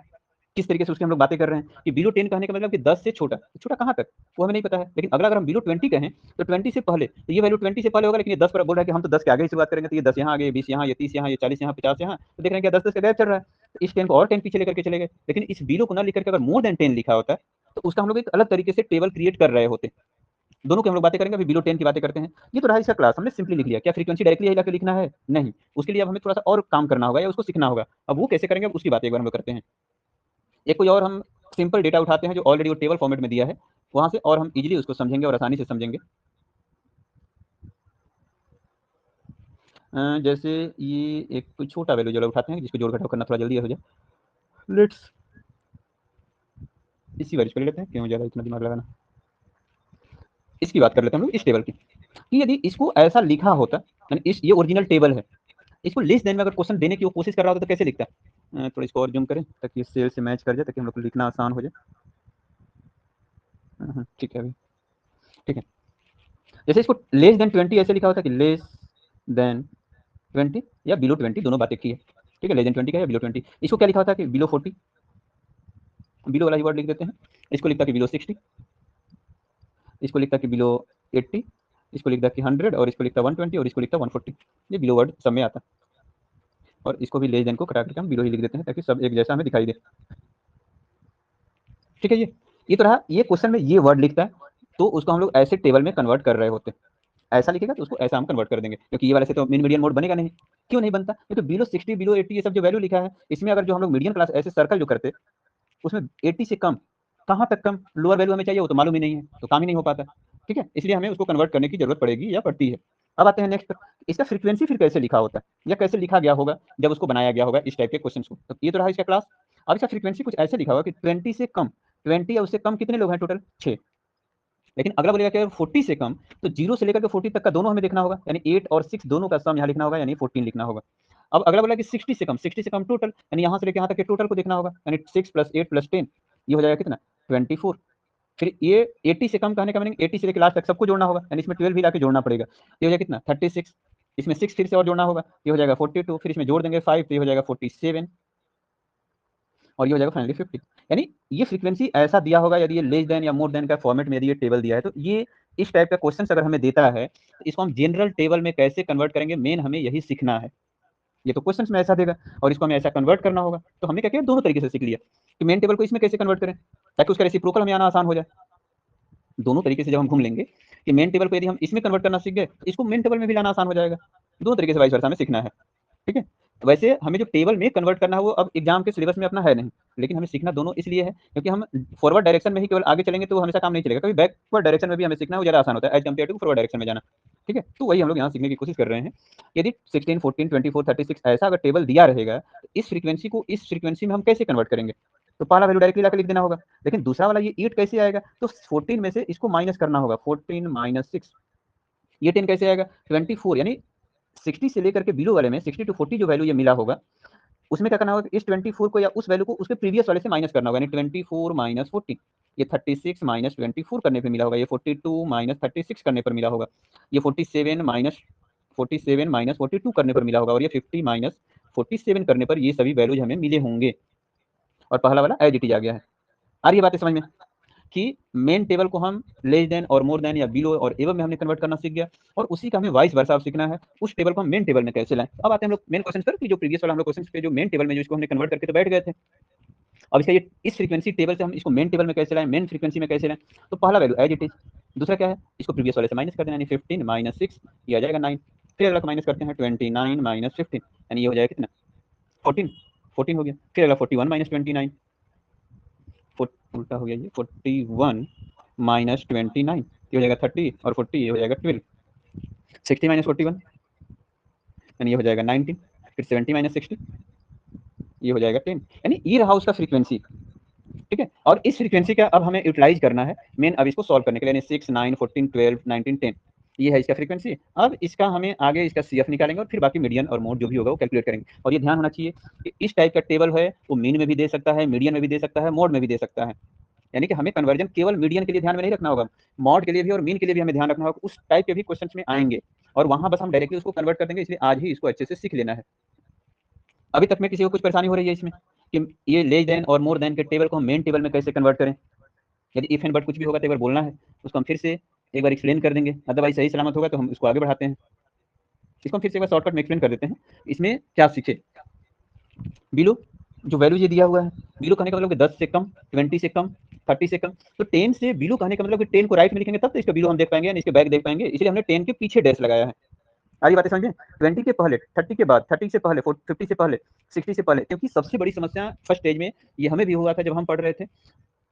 किस तरीके से उसकी हम लोग बातें कर रहे हैं कि बिलो 10 कहने का मतलब कि 10 से छोटा, तो छोटा कहां तक वो हमें नहीं पता है। लेकिन अगला अगर हम बिलो 20 कहें तो 20 से पहले, तो ये वैल्यू 20 से पहले होगा, लेकिन ये 10 पर बोल रहा है कि हम तो 10 के आगे ही शुरुआत करेंगे, तो ये 10 यहाँ आगे, 20 यहाँ, ये 30 यहाँ, ये 40 यहाँ, 50 यहाँ, तो देख रहे हैं कि 10 10 का गैप चल रहा है। तो इस 10 को और 10 पीछे लेकर के चले गए। लेकिन इस बिलो को ना लिख करके अगर मोर देन 10 लिखा होता है तो उसका हम लोग एक अलग तरीके से टेबल क्रिएट कर रहे होते। दोनों की हम लोग बातें करेंगे, अभी बिलो 10 की बातें करते हैं। ये तो रहा इसका क्लास, हमने सिंपली लिख लिया। क्या फ्रीक्वेंसी डायरेक्टली यही लाके लिखना है? नहीं, उसके लिए अब हमें थोड़ा सा और काम करना होगा या उसको सीखना होगा। अब वो कैसे करेंगे, अब उसकी बात एक बार हम लोग करते हैं। एक कोई और हम सिंपल डेटा उठाते हैं जो ऑलरेडी वो टेबल फॉर्मेट में दिया है वहां से, और हम इजीली उसको समझेंगे और आसानी से समझेंगे। जैसे ये एक कोई छोटा वैल्यू जो उठाते हैं जिसको जोड़ घटाव करना थोड़ा जल्दी हो जाए। लेट्स इसी वैल्यू को ले लेते हैं, क्यों ज़्यादा इतना दिमाग लगाना। इसकी बात कर लेते हैं हम लोग, इस टेबल की, कि यदि इसको ऐसा लिखा होता, यानी इस ये ओरिजिनल टेबल है, इसको लेस देन में अगर क्वेश्चन देने की वो कोशिश कर रहा होता तो कैसे लिखता है। थोड़ा इसको और जूम करें ताकि सेल से मैच कर जाए, ताकि हम लोग को लिखना आसान हो जाए। ठीक है अभी, ठीक है। जैसे इसको लेस देन 20 ऐसे लिखा होता कि लेस देन 20 या बिलो 20, दोनों बातें की है। ठीक है, लेस देन 20 का या बिलो 20। इसको क्या लिखा होता है कि बिलो 40, बिलो वाला ही वर्ड लिख देते हैं। इसको लिखता कि बिलो 60, इसको लिखता कि बिलो 80, इसको लिखता कि 100, और इसको लिखता 120, और इसको लिखता 140। ये बिलो वर्ड सब में आता। और इसको भी लेस देन को करा करके हम बिलो ही लिख देते हैं ताकि सब एक जैसा हमें दिखाई दे। ठीक है, ये तो रहा। ये क्वेश्चन में ये वर्ड लिखता है तो उसको हम लोग ऐसे टेबल में कन्वर्ट कर रहे होते हैं। ऐसा लिखेगा तो उसको ऐसा हम कन्वर्ट कर देंगे, क्योंकि ये वाले से तो मिन मीडियन मोड बनेगा नहीं। क्यों नहीं बनता, क्योंकि बिलो 60 बिलो 80 ये सब जो वैल्यू लिखा है, इसमें अगर जो हम लोग मीडियन क्लास ऐसे सर्कल जो करते, उसमें 80 से कम, कहाँ तक कम लोअर वैल्यू हमें चाहिए वो तो मालूम ही नहीं है, तो काम ही नहीं हो पाता। ठीक है, इसलिए हमें उसको कन्वर्ट करने की जरूरत पड़ेगी या पड़ती है। अब आते हैं नेक्स्ट पर, इसका फ्रीक्वेंसी फिर कैसे लिखा होता है या कैसे लिखा गया होगा जब उसको बनाया गया होगा इस टाइप के क्वेश्चन को। तो ये तो रहा इसका क्लास। अब इसका फ्रीक्वेंसी कुछ ऐसे लिखा होगा कि 20 से कम, 20 या उससे कम कितने लोग हैं टोटल, 6। लेकिन अगला बोलेगा कि 40 से कम, तो 0 से लेकर के 40 तक का दोनों हमें देखना होगा, यानी 8 और 6 दोनों का सम यहाँ लिखना होगा, यानी 14 लिखना होगा। अब अगला बोला कि 60 से कम, 60 से कम टोटल, यानी यहाँ से लेकर यहाँ तक के टोटल को देखना होगा, यानी 6 + 8 + 10 ये हो जाएगा कितना, 24। फिर ये 80 से कम कहने का मीनिंग 80 से लेकर लास्ट तक सबको जोड़ना होगा, यानी इसमें 12 भी लाके जोड़ना पड़ेगा। ये हो जाएगा कितना, 36। इसमें 6 फिर से और जोड़ना होगा, ये हो जाएगा 42। फिर इसमें जोड़ देंगे 5 तो ये हो जाएगा 47, और ये हो जाएगा फाइनली 50। यानी ये फ्रीक्वेंसी ऐसा दिया होगा, यदि ये लेस देन या मोर देन का फॉर्मेट में यदि ये टेबल दिया है, तो ये इस टाइप का क्वेश्चन अगर हमें देता है तो इसको हम जनरल टेबल में कैसे कन्वर्ट करेंगे, मेन हमें यही सीखना है। ये तो क्वेश्चन में ऐसा देगा और इसको हमें ऐसा कन्वर्ट करना होगा। तो हमने क्या किया, दोनों तरीके से सीख लिया कि मेन टेबल को इसमें कैसे कन्वर्ट करें ताकि उसका रेसिप्रोकल हमें आना आसान हो जाए। दोनों तरीके से जब हम घूम लेंगे कि मेन टेबल को यदि हम इसमें कन्वर्ट करना सीख गए तो इसको मेन टेबल में भी लाना आसान हो जाएगा। दोनों तरीके से वाइस वर्सा हमें सीखना है। ठीक है, वैसे हमें जो टेबल में कन्वर्ट करना है वो अब एग्जाम के सिलेबस में अपना है नहीं, लेकिन हमें सीखना दोनों इसलिए है क्योंकि हम फॉरवर्ड डायरेक्शन में ही केवल आगे चलेंगे तो वो हमेशा काम नहीं चलेगा, कभी बैकवर्ड डायरेक्शन में भी हमें सीखना वो ज़्यादा आसान होता है as compare to forward direction में जाना। ठीक है, तो वही हम लोग यहाँ सीखने की कोशिश कर रहे हैं। यदि 16, 14, 24, 36 ऐसा अगर टेबल दिया रहेगा तो इस फ्रीक्वेंसी को इस फ्रीक्वेंसी में हम कैसे कन्वर्ट करेंगे। तो पहला वैल्यू डायरेक्टली लाकर लिख देना होगा, लेकिन दूसरा वाला ये 8 कैसे आएगा, तो 14 में से इसको माइनस करना होगा, 14 - 6। ये 10 कैसे आएगा, 24, यानी 60 से लेकर के बिलो वाले में 60 to 40 जो वैल्यू ये मिला होगा उसमें क्या करना होगा, इस 24 को या उस वैल्यू को उसके प्रीवियस वाले से माइनस करना होगा, यानी 24 - 40। ये 36 - 24 करने पे मिला होगा, ये 42 - 36 करने पर मिला होगा, ये 47 - 42 करने पर मिला होगा, और ये 50 - 47 करने पर ये सभी वैल्यूज हमें मिले होंगे। और पहला वाला एज इट इज आ गया है। आ रही है बातें समझ में कि मेन टेबल को हम लेस देन और मोर देन या बिलो और एवं में हमने कन्वर्ट करना सीख गया, और उसी का हमें वाइस वर्सा सीखना है, उस टेबल को हम मेन टेबल में कैसे लाएं। अब आते हैं हम लोग मेन क्वेश्चन पर कि जो प्रीवियस वाला हम लोग क्वेश्चन पे जो मेन टेबल में जो इसको हमने कन्वर्ट करके तो बैठ गए थे। अब इसका ये इस फ्रीक्वेंसी टेबल से हम इसको मेन टेबल में कैसे लाएं, मेन फ्रीक्वेंसी में कैसे लाएं। तो पहला वैल्यू एज इट इज, दूसरा क्या है, इसको प्रीवियस वाले से माइनस कर देना, यानी 15 - 6 ये आ जाएगा 9। फिर अगला माइनस करते हैं 29 माइनस 15, यानी ये हो जाएगा कितना 14 हो गया। फिर अगला 41 माइनस 29, उल्टा हो गया ये, 41 माइनस 29 ये हो जाएगा 30 और 40 ये हो जाएगा 12, 60 माइनस 41 यानी ये हो जाएगा 19, फिर 70 माइनस 60 ये हो जाएगा 10, यानी ये रहा उसका फ्रीक्वेंसी। ठीक है, और इस फ्रीक्वेंसी का अब हमें यूटिलाइज करना है मेन, अब इसको सॉल्व करने के लिए 6 9 14 12 19 10 ये है इसका फ्रीक्वेंसी। अब इसका हमें आगे इसका CF निकालेंगे और फिर बाकी मीडियन और मोड जो भी होगा वो कैलकुलेट करेंगे। और ये ध्यान होना चाहिए कि इस टाइप का टेबल है वो मीन में भी दे सकता है, मीडियन में भी दे सकता है, मोड में भी दे सकता है। यानी कि हमें कन्वर्जन केवल मीडियन के लिए ध्यान में नहीं रखना होगा, मॉड के लिए भी और मीन के लिए भी हमें ध्यान रखना होगा। उस टाइप के भी क्वेश्चंस में आएंगे और वहां बस हम डायरेक्टली उसको कन्वर्ट कर देंगे, इसलिए आज ही इसको अच्छे से सीख लेना है। अभी तक में किसी को कुछ परेशानी हो रही है इसमें कि ये लेस देन और मोर देन के टेबल को हम मेन टेबल में कैसे कन्वर्ट करें? यदि इफ एंड बट कुछ भी होगा तो एक बार बोलना है, उसको हम फिर से एक बार एक्सप्लेन कर देंगे, अदरवाइज सही सलामत होगा तो हम इसको आगे बढ़ाते हैं। इसको हम फिर से एक बार शॉर्टकट में एक्सप्लेन कर देते हैं, इसमें क्या सीखे। बिलो जो वैल्यू ये दिया हुआ है, बिलो कहने का मतलब कि 10 से कम, 20 से कम, 30 से कम, तो 10 से बिलो कहने का मतलब कि 10 को राइट में लिखेंगे तब तो इसका बिलो हम देख पाएंगे, यानी इसके बैक देख पाएंगे, इसलिए हमने 10 के पीछे डैश लगाया है। आगे बातें समझे, 20 के पहले, 30 के बाद, 30 से पहले, 50 से पहले, 60 से पहले, क्योंकि सबसे बड़ी समस्या फर्स्ट स्टेज में ये हमें भी हुआ था जब हम पढ़ रहे थे,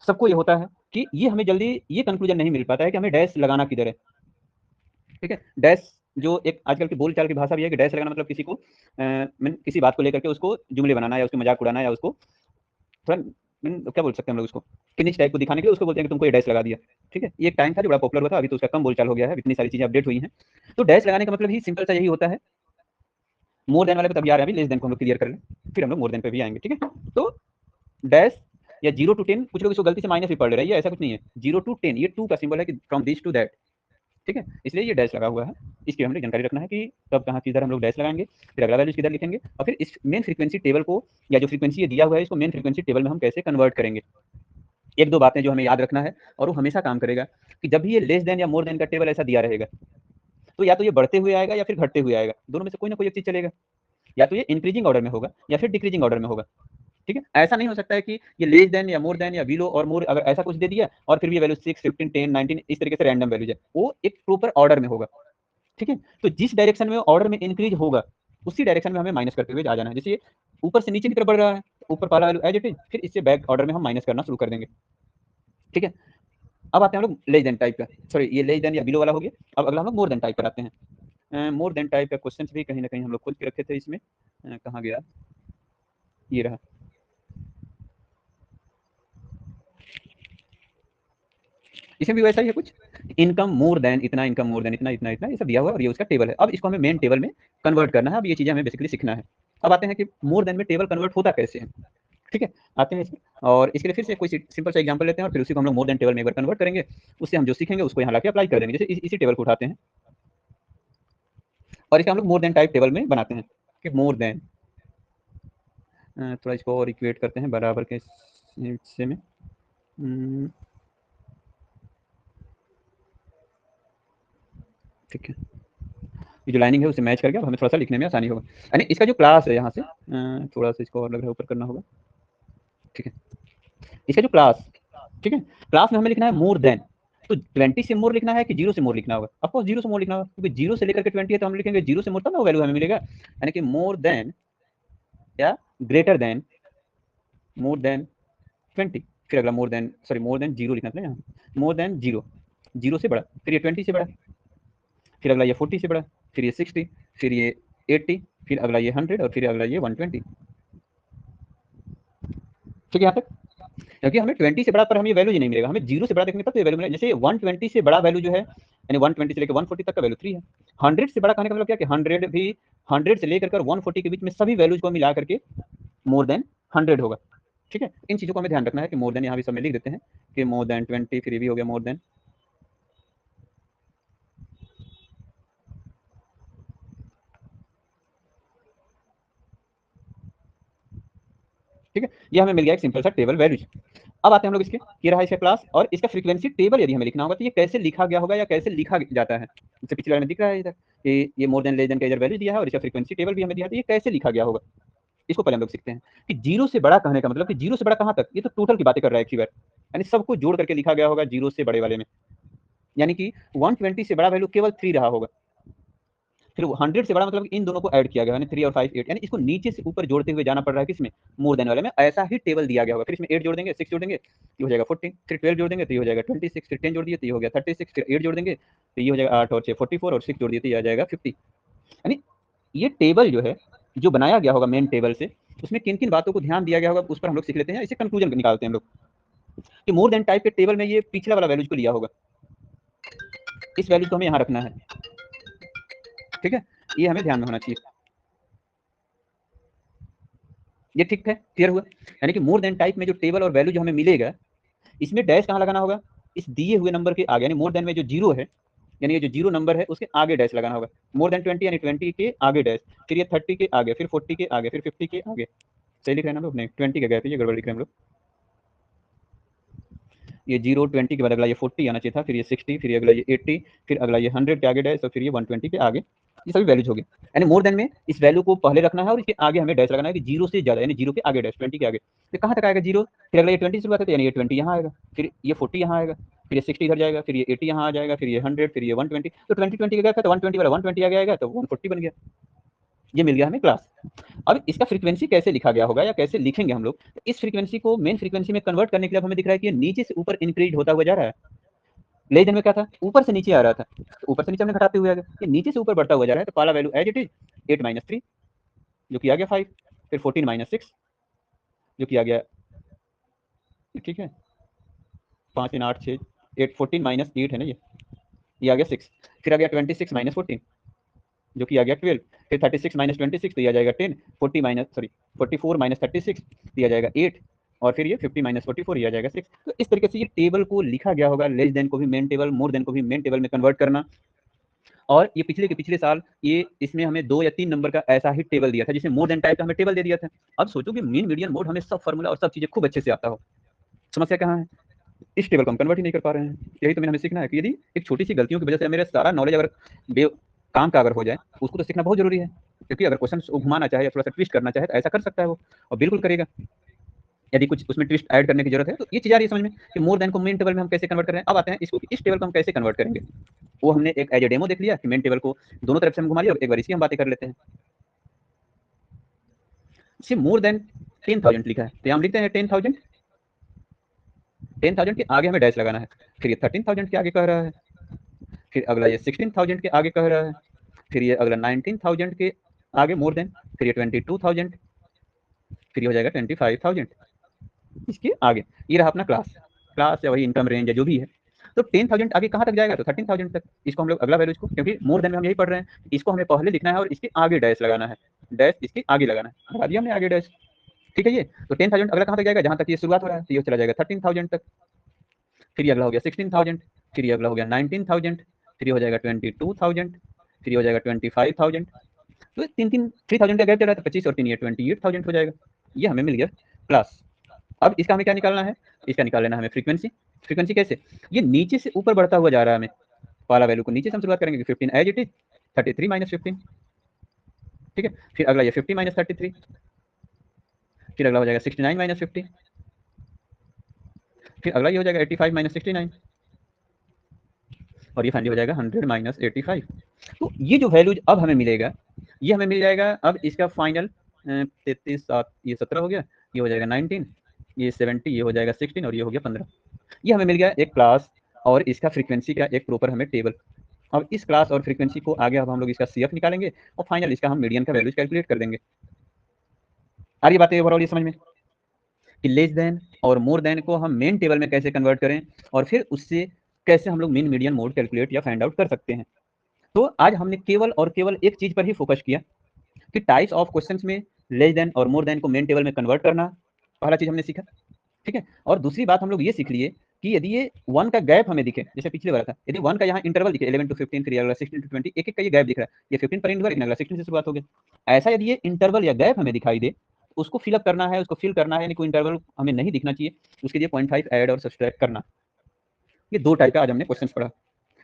सबको ये होता है कि ये हमें जल्दी ये कंक्लूजन नहीं मिल पाता है कि हमें डैश लगाना किधर है। ठीक है, डैश जो एक आजकल की बोलचाल की भाषा भी है कि डैश लगाना मतलब किसी को किसी बात को लेकर के उसको जुमले बनाना या उसको मजाक उड़ाना या उसको थोड़ा क्या बोल सकते हैं हम लोग उसको फिनिश टाइप को दिखाने के लिए उसको बोलते हैं कि तुमको ये डैश लगा दिया। ठीक है, ये एक टाइम था जो बड़ा पॉपुलर हुआ था, अभी तो उसका कम बोलचाल हो गया है, इतनी सारी चीजें अपडेट हुई हैं। तो डैश लगाने का मतलब ही सिंपल सा यही होता है। मोर देन वाले पे तभी आ रहे हैं, अभी लेस देन को हम लोग क्लियर कर लें, फिर हम लोग मोर देन पे भी आएंगे। ठीक है, तो डैश या 0 to 10, कुछ लोग इसको गलती से माइनस भी पढ़ ले रहे हैं, ऐसा कुछ नहीं है। 0 to 10 ये 2 का सिंबल है कि फ्रॉम दिस टू दैट। ठीक है, इसलिए ये डैश लगा हुआ है, इसकी हमें जानकारी रखना है कि कब कहाँ किधर हम लोग डैश लगाएंगे, फिर अगला वैल्यू किधर लिखेंगे, और फिर इस मेन फ्रीक्वेंसी टेबल को या जो फ्रीक्वेंसी ये दिया हुआ है इसको मेन फ्रीक्वेंसी टेबल में हम कैसे कन्वर्ट करेंगे। एक दो बातें जो हमें याद रखना है और वो हमेशा काम करेगा कि जब भी ये लेस देन या मोर देन का टेबल ऐसा दिया रहेगा तो या तो ये बढ़ते हुए आएगा या फिर घटते हुए आएगा, दोनों में से कोई ना कोई एक चीज चलेगा, या तो ये इंक्रीजिंग ऑर्डर में होगा या फिर डिक्रीजिंग ऑर्डर में होगा। ठीक है, ऐसा नहीं हो सकता है कि ये लेस देन या मोर देन या बिलो और मोर अगर ऐसा कुछ दे दिया और फिर भी वैल्यू 6 15 10 19 इस तरीके से रैंडम वैल्यू है, वो एक प्रॉपर ऑर्डर में होगा। ठीक है, तो जिस डायरेक्शन में ऑर्डर में इंक्रीज होगा उसी डायरेक्शन में हमें माइनस करते हुए आ जाना है। जैसे ये ऊपर से नीचे की तरफ बढ़ रहा है, ऊपर वाला वैल्यू एज इट इज, फिर इससे बैक ऑर्डर में हम माइनस करना शुरू कर देंगे। ठीक है, अब आते हैं हम लोग लेस देन टाइप का, सॉरी ये लेस देन या बिलो वाला हो गया। अब अगला हम लोग मोर देन टाइप पर आते हैं। मोर देन टाइप का क्वेश्चन भी कहीं ना कहीं हम लोग खोल के रखे थे, इसमें कहाँ गया, ये रहा। इसमें भी वैसा ही है कुछ, इनकम मोर देन इतना, इनकम मोर देन इतना, इतना इतना, ये सब दिया हुआ है और ये उसका टेबल है। अब इसको हमें मेन टेबल में कन्वर्ट करना है, अब ये चीजें हमें बेसिकली सीखना है। अब आते हैं कि मोर देन में टेबल कन्वर्ट होता कैसे है। ठीक है, आते हैं इसमें, और इसके लिए फिर से कोई सिंपल सा एग्जांपल लेते हैं और फिर उसी को हम लोग मोर देन टेबल में एक बार कन्वर्ट करेंगे, उससे हम जो सीखेंगे उसको यहाँ लाके अप्लाई कर देंगे। जैसे इसी टेबल को उठाते हैं और इसे हम लोग मोर देन टाइप टेबल में बनाते हैं कि मोर देन, थोड़ा इसको और इक्वेट करते हैं बराबर के हिस्से में। ठीक है, ये जो लाइनिंग है उसे मैच करके अब हमें थोड़ा सा लिखने में आसानी होगा। यानी इसका जो क्लास है यहाँ से थोड़ा सा इसको और लग रहा है ऊपर करना होगा। ठीक है, इसका जो क्लास, ठीक है, क्लास में हमें लिखना है मोर देन, तो 20 से मोर लिखना है कि 0 से मोर लिखना होगा? ऑफ कोर्स 0 से मोर लिखना होगा, क्योंकि 0 से लेकर के 20 है तो हम लिखेंगे 0 से मोर, तब ना वो वैल्यू हमें मिलेगा। यानी कि मोर देन या ग्रेटर देन, मोर देन 20, फिर अगला more than, sorry more than 0 लिखना था यहाँ, मोर देन 0, 0 से बड़ा, फिर ये 20 से बड़ा, फिर अगला ये 40 से बड़ा, फिर ये 60, फिर ये 80, फिर अगला ये 100 और फिर अगला ये 120। ठीक है यहाँ तक, क्योंकि हमें 20 से बड़ा पर हमें वैल्यू ही नहीं मिलेगा, हमें 0 से बड़ा देखेंगे तब तो ये वैल्यू मिलेगा। जैसे 120 से बड़ा वैल्यू जो है, यानी 120 से लेकर 140 तक का वैल्यू 3 है। 100 से बड़ा कहने का मतलब क्या कि 100 भी, 100 से लेकर 140 के बीच में सभी वैल्यूज को मिला करके मोर देन 100 होगा। ठीक है, इन चीजों को हमें ध्यान रखना है कि मोर देन यहाँ भी सब में लिख देते हैं कि मोर देन 20, फिर ये भी हो गया मोर देन। ठीक है, ये हमें मिल गया एक सिंपल सा टेबल वैल्यूज। अब आते हैं हम लोग इसके, ये रहा इसका क्लास, और इसका फ्रीक्वेंसी टेबल यदि हमें लिखना होगा तो ये कैसे लिखा गया होगा या कैसे लिखा जाता है। जैसे पिछले वाले में दिख रहा है इधर कि ये मोर देन लेस देन का इधर वैल्यू दिया है और इसका फ्रीक्वेंसी टेबल भी हमें दिया है, तो ये कैसे लिखा गया होगा इसको पहले हम लोग सीखते हैं। कि 0 से बड़ा कहने का मतलब कि 0 से बड़ा कहाँ तक, ये तो टोटल की बातें कर रहा है एक ही बार, यानी सबको जोड़ करके लिखा गया होगा 0 से बड़े वाले में। यानी कि 120 से बड़ा वैल्यू केवल 3 रहा होगा, फिर 100 से बड़ा मतलब इन दोनों को ऐड किया गया, यानी 3 और 5 8, यानी इसको नीचे से ऊपर जोड़ते हुए जाना पड़ रहा है किसमें, मोर देन वाले में। ऐसा ही टेबल दिया गया होगा, फिर इसमें 8 जोड़ देंगे, 6 जोड़ देंगे, ये हो जाएगा 14, फिर 12 जोड़ देंगे तो ये हो जाएगा 26, फिर 10 जोड़ दिए तो ये हो गया 36, फिर 8 जोड़ देंगे तो ये हो जाएगा 8 और 6 44, और 6 जोड़ दिए तो ये आ जाएगा 50। यानी ये टेबल जो है, जो बनाया गया होगा मेन टेबल से, उसमें किन किन बातों को ध्यान दिया गया होगा उस पर हम लोग सीख लेते हैं। इसे कंक्लूजन निकालते हैं हम लोग कि मोर देन टाइप के टेबल में ये पिछला वाला वैल्यूज को लिया होगा, इस वैल्यूज को हमें यहाँ रखना है, ठीक है, ये हमें ध्यान में होना चाहिए। ये ठीक है, क्लियर हुआ। यानी कि मोर देन टाइप में जो टेबल और वैल्यू जो हमें मिलेगा, इसमें डैश कहाँ लगाना होगा, इस दिए हुए नंबर के आगे, यानी मोर देन में जो जीरो है, यानी ये जो जीरो नंबर है उसके आगे डैश लगाना होगा। मोर देन 20 यानी 20 के आगे डैश, फिर ये 30 के आगे, फिर 40 के आगे, फिर 50 के आगे। सही लिख रहे हैं ना लोग? नहीं, 20 के गए थे, ये गड़बड़ लिख रहे हैं हम लोग। ये 0 20 के बाद अगला ये 40 आना चाहिए था, फिर ये 60, फिर ये अगला ये 80, फिर अगला ये 100 के आगे डैश, और फिर ये 120 के आगे। ये सभी वैल्यूज होगी। यानी मोर देन में इस वैल्यू को पहले रखना है और इसके आगे हमें डैश लगाना है कि जीरो से ज्यादा, यानी जीरो के आगे डैश, 20 के आगे। तो कहाँ तक आएगा जीरो, फिर अगला ये 20 से शुरुआत है तो यानी ये 20 यहाँ आएगा, फिर ये 40 यहाँ आएगा, फिर ये 60 इधर जाएगा, फिर ये 80 यहाँ आ जाएगा, फिर ये 100, फिर ये 120। तो 20 20 गया था तो 120 वाला 120 आगे आएगा तो 140 बन गया। ये मिल गया हमें क्लास। अब इसका फ्रीक्वेंसी कैसे लिखा गया होगा या कैसे लिखेंगे हम लोग, तो इस फ्रीक्वेंसी को मेन फ्रीक्वेंसी में कन्वर्ट करने के लिए हमें दिख रहा है कि ये नीचे से ऊपर इंक्रीज होता हुआ जा रहा है। लेस देन में क्या था, ऊपर से नीचे आ रहा था, तो ऊपर से नीचे हमने घटाते हुए आ गया, ये नीचे से ऊपर बढ़ता हुआ जा रहा है, तो पहला value as it is 8 minus 3 जो कि आ गया 5, फिर 14 माइनस 6 जो कि आ गया, ठीक है, 5 3 8 6 8, 14 माइनस 8 है ना, ये आ गया 6, फिर आ गया 26 माइनस 14 जो कि आ गया 12, फिर 36 माइनस 26 तो ये आ जाएगा 10, 40 माइनस सॉरी 44 माइनस 36 तो ये आ जाएगा 8, और फिर ये 50 माइनस 44 ये आ जाएगा 6। तो इस तरीके से ये टेबल को लिखा गया होगा, लेस देन को भी मेन टेबल, मोर देन को भी मेन टेबल में कन्वर्ट करना। और ये पिछले के पिछले साल ये इसमें हमें 2 या 3 नंबर का ऐसा ही टेबल दिया था, जिसमें मोर देन टाइप का हमें टेबल दे दिया था। अब सोचो कि मीन मीडियन मोड हमें सब फार्मूला और सब चीजें खूब अच्छे से आता हो, समस्या कहाँ है, इस टेबल को हम कन्वर्ट ही नहीं कर पा रहे हैं। यही तो हमें सीखना है कि यदि एक छोटी सी गलतियों की वजह से मेरा सारा नॉलेज अगर काम का अगर हो जाए, उसको तो सीखना बहुत जरूरी है, क्योंकि अगर क्वेश्चन को घुमाना चाहे या थोड़ा सा ट्विस्ट करना चाहे तो ऐसा कर सकता है वो, और बिल्कुल करेगा। यदि कुछ उसमें ट्विस्ट ऐड करने की जरूरत है तो ये चीज आ रही है समझ में कि मोर देन को मेन टेबल में हम कैसे कन्वर्ट कर रहे हैं। अब आते हैं इसको कि इस टेबल को हम कैसे कन्वर्ट करेंगे। वो हमने एक एज ए डेमो देख लिया कि मेन टेबल को दोनों तरफ से हम घुमा लिया, और एक बार इसकी हम बातें कर लेते हैं। से मोर देन 10,000 लिखा है तो हम लिखते हैं 10,000, 10,000 के आगे हमें डैश लगाना है, फिर ये 13,000 के आगे कह रहा है, फिर अगला ये 16,000 के आगे कह रहा है, फिर ये अगला 19,000 के आगे मोर देन, फिर ये 22,000, फिर ये हो जाएगा 25,000 इसके आगे। ये रहा अपना क्लास, क्लास या वही इनकम रेंज या जो भी है। तो 10,000 आगे कहाँ तक जाएगा, तो 13,000 तक। इसको हम लोग अगला वैल्यू इसको, क्योंकि मोर देन में हम यही पढ़ रहे हैं, इसको हमें पहले लिखना है और इसके आगे डैश लगाना है, डैश इसके आगे लगाना है, लगा दिया हमने आगे डैश, ठीक है। ये तो 10,000 अगला कहाँ तक जाएगा, जहाँ तक ये शुरुआत हो रहा है, तो ये चला जाएगा 13,000 तक, फिर ये अगला हो गया 16,000, फिर ये अगला हो गया 19,000, फिर ये हो जाएगा 22,000, फिर ये हो जाएगा 25,000। तो तीन तीन 3,000 का गैप चल रहा है, तो 25 और 3 ये 28,000 हो जाएगा। ये हमें मिल गया क्लास। अब इसका हमें क्या निकालना है, इसका निकाल लेना हमें फ्रीक्वेंसी। फ्रीक्वेंसी कैसे, ये नीचे से ऊपर बढ़ता हुआ जा रहा है, हमें पहला वैल्यू को नीचे से हम शुरुआत करेंगे 15 एज इट इज 33 माइनस 15, ठीक है, फिर अगला ये 50 माइनस 33, फिर अगला हो जाएगा 69 माइनस 50, फिर अगला ये हो जाएगा 85 माइनस 69, और ये फाइनली हो जाएगा 100 माइनस 85। तो ये जो वैल्यूज अब हमें मिलेगा, ये हमें मिल जाएगा। अब इसका फाइनल 33 7 ये 17 हो गया, ये हो जाएगा 19, ये 70, ये हो जाएगा 16, और ये हो गया 15। ये हमें मिल गया एक क्लास और इसका फ्रीक्वेंसी का एक प्रॉपर हमें टेबल। अब इस क्लास और फ्रीक्वेंसी को आगे अब हम लोग इसका सीएफ निकालेंगे और फाइनल इसका हम मीडियन का वैल्यूज कैलकुलेट कर देंगे। आ रही बातें ओवरऑल ये समझ में कि लेस देन और मोर देन को हम मेन टेबल में कैसे कन्वर्ट करें, और फिर उससे कैसे हम लोग मीन मीडियन मोड कैलकुलेट या फाइंड आउट कर सकते हैं। तो आज हमने केवल और केवल एक चीज पर ही फोकस किया कि टाइप्स ऑफ क्वेश्चंस में लेस देन और मोर देन को मेन टेबल में कन्वर्ट करना, पहला चीज हमने सीखा, ठीक है। और दूसरी बात हम लोग ये सीख लिए कि यदि ये 1 का गैप हमें दिखे, जैसे पिछले वाला था, यदि 1 का यहाँ इंटरवल दिखे 11 to 15, फिर अगला 16 to 20, एक एक का ये गैप दिख रहा है, ये 15 पर इंटरवल, अगला 16 से शुरुआत हो गया। ऐसा यदि ये इंटरवल या गैप हमें दिखाई दे, उसको फिलअप करना है, उसको फिल करना है, यानी कोई इंटरवल हमें नहीं दिखना चाहिए, उसके लिए 0.5 ऐड और सब्सट्रैक्ट करना। ये 2 टाइप का आज हमने क्वेश्चन पढ़ा।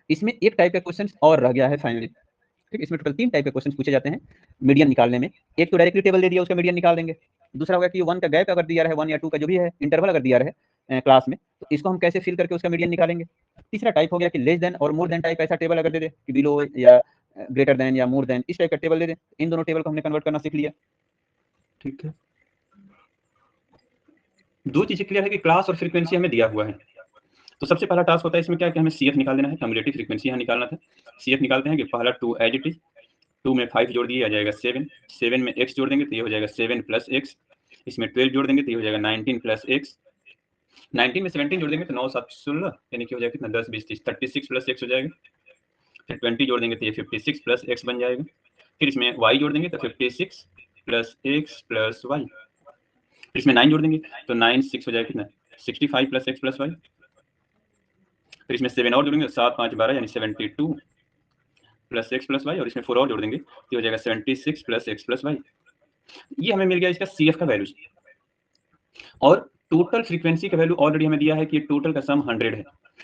इसमें एक टाइप का क्वेश्चन और रह गया है फाइनली, ठीक है। इसमें टोटल 3 टाइप के क्वेश्चन पूछे जाते हैं मीडियन निकालने में। एक तो डायरेक्टली टेबल दे दिया, उसका मीडियन निकाल देंगे। दूसरा होगा कि 1 का गैप अगर दिया रहे, 1 या 2 का जो भी है इंटरवल अगर दिया रहे क्लास में, तो इसको हम कैसे फिल करके उसका मीडियन निकालेंगे। तीसरा टाइप हो गया कि लेस देन और मोर देन टाइप ऐसा टेबल अगर दे दे कि बिलो या ग्रेटर देन या मोर देन, इस टाइप का टेबल दे दें। इन दोनों टेबल को हमने कन्वर्ट करना सीख लिया। ठीक है, दो चीजें क्लियर है कि क्लास और फ्रीक्वेंसी हमें दिया हुआ है। तो सबसे पहला टास्क होता है इसमें क्या कि हमें CF निकाल देना है, कम्युलेटिव फ्रीक्वेंसी यहाँ निकालना था। CF निकालते हैं कि पहला 2 एज इट इज, 2 में 5 जोड़ दिए आ जाएगा 7, 7 में x जोड़ देंगे तो ये हो जाएगा 7 प्लस x, इसमें 12 जोड़ देंगे तो ये हो जाएगा 19 प्लस x, 19 में 17 जोड़ देंगे तो 9 7 16, यानी कि हो जाएगा कितना 10 20 30, 36 प्लस x हो जाएगा। फिर 20 जोड़ देंगे तो ये 56 प्लस x बन जाएगा। फिर इसमें y जोड़ देंगे तो 56 प्लस x प्लस y, फिर इसमें 9 जोड़ देंगे तो 9 6 हो जाएगा कितना 65 प्लस x प्लस y। फिर इसमें 7 और जोड़ेंगे 7 5 12 यानी 72 प्लस x प्लस y, और इसमें 4 और जोड़ देंगे तो हो जाएगा 76 प्लस x प्लस y। ये हमें मिल गया इसका CF का वैल्यू। और टोटल फ्रीक्वेंसी का वैल्यू ऑलरेडी हमें दिया है कि टोटल का सम 100 है,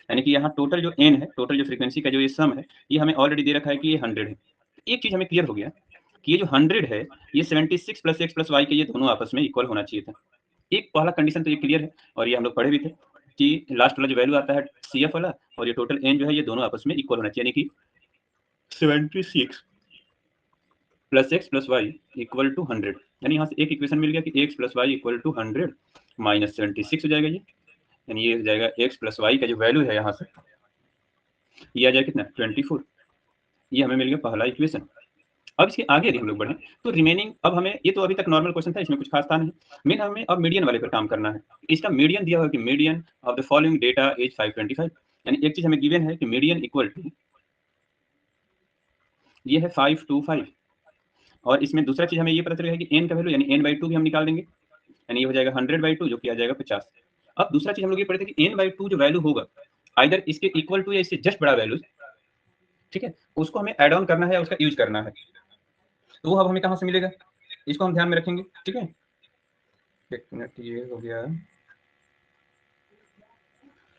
यानी कि यहाँ टोटल जो n है, टोटल जो फ्रीक्वेंसी का जो ये सम है, ये हमें ऑलरेडी दे रखा है कि ये 100 है। एक चीज हमें क्लियर हो गया कि ये जो 100 है ये 76 प्लस x प्लस y के ये दोनों आपस में इक्वल होना चाहिए था। एक पहला कंडीशन तो ये क्लियर है, और ये हम लोग पढ़े भी थे कि लास्ट वाला जो वैल्यू आता है CF वाला और ये टोटल n जो है ये दोनों आपस में इक्वल होना चाहिए, यानी कि 76 plus x plus y equal to 100, यानी यहाँ से एक इक्वेशन मिल गया कि x plus Y equal to 100 minus 76 हो जाएगा ये, यानी ये हो जाएगा x प्लस वाई का जो वैल्यू है यहाँ से ये आ जाएगा कितना 24। ये हमें मिल गया पहला इक्वेशन। अब इसके आगे यदि हम लोग बढ़ें तो रिमेनिंग, अब हमें ये तो अभी तक नॉर्मल क्वेश्चन था, इसमें कुछ खास था नहीं, मेन हमें अब मीडियन वाले पर काम करना है। इसका मीडियन दिया हुआ है कि median of the following data is 525, यानी एक चीज हमें गिवन है कि मीडियन इक्वल टू ये है 525, और इसमें दूसरा चीज हमें ये पता चलेगा कि n का वैल्यू यानी n/2 भी हम निकाल देंगे, यानी ये हो जाएगा 100/2 जो कि आ जाएगा 50। अब दूसरा चीज हम लोग ये पढ़े थे कि n/2 जो वैल्यू होगा आइदर इसके इक्वल टू या इससे जस्ट बड़ा वैल्यू, ठीक है, उसको हमें ऐड ऑन करना है, उसका यूज करना है। तो वो अब हमें कहाँ से मिलेगा, इसको हम ध्यान में रखेंगे। ठीक है, एक मिनट, ये हो गया।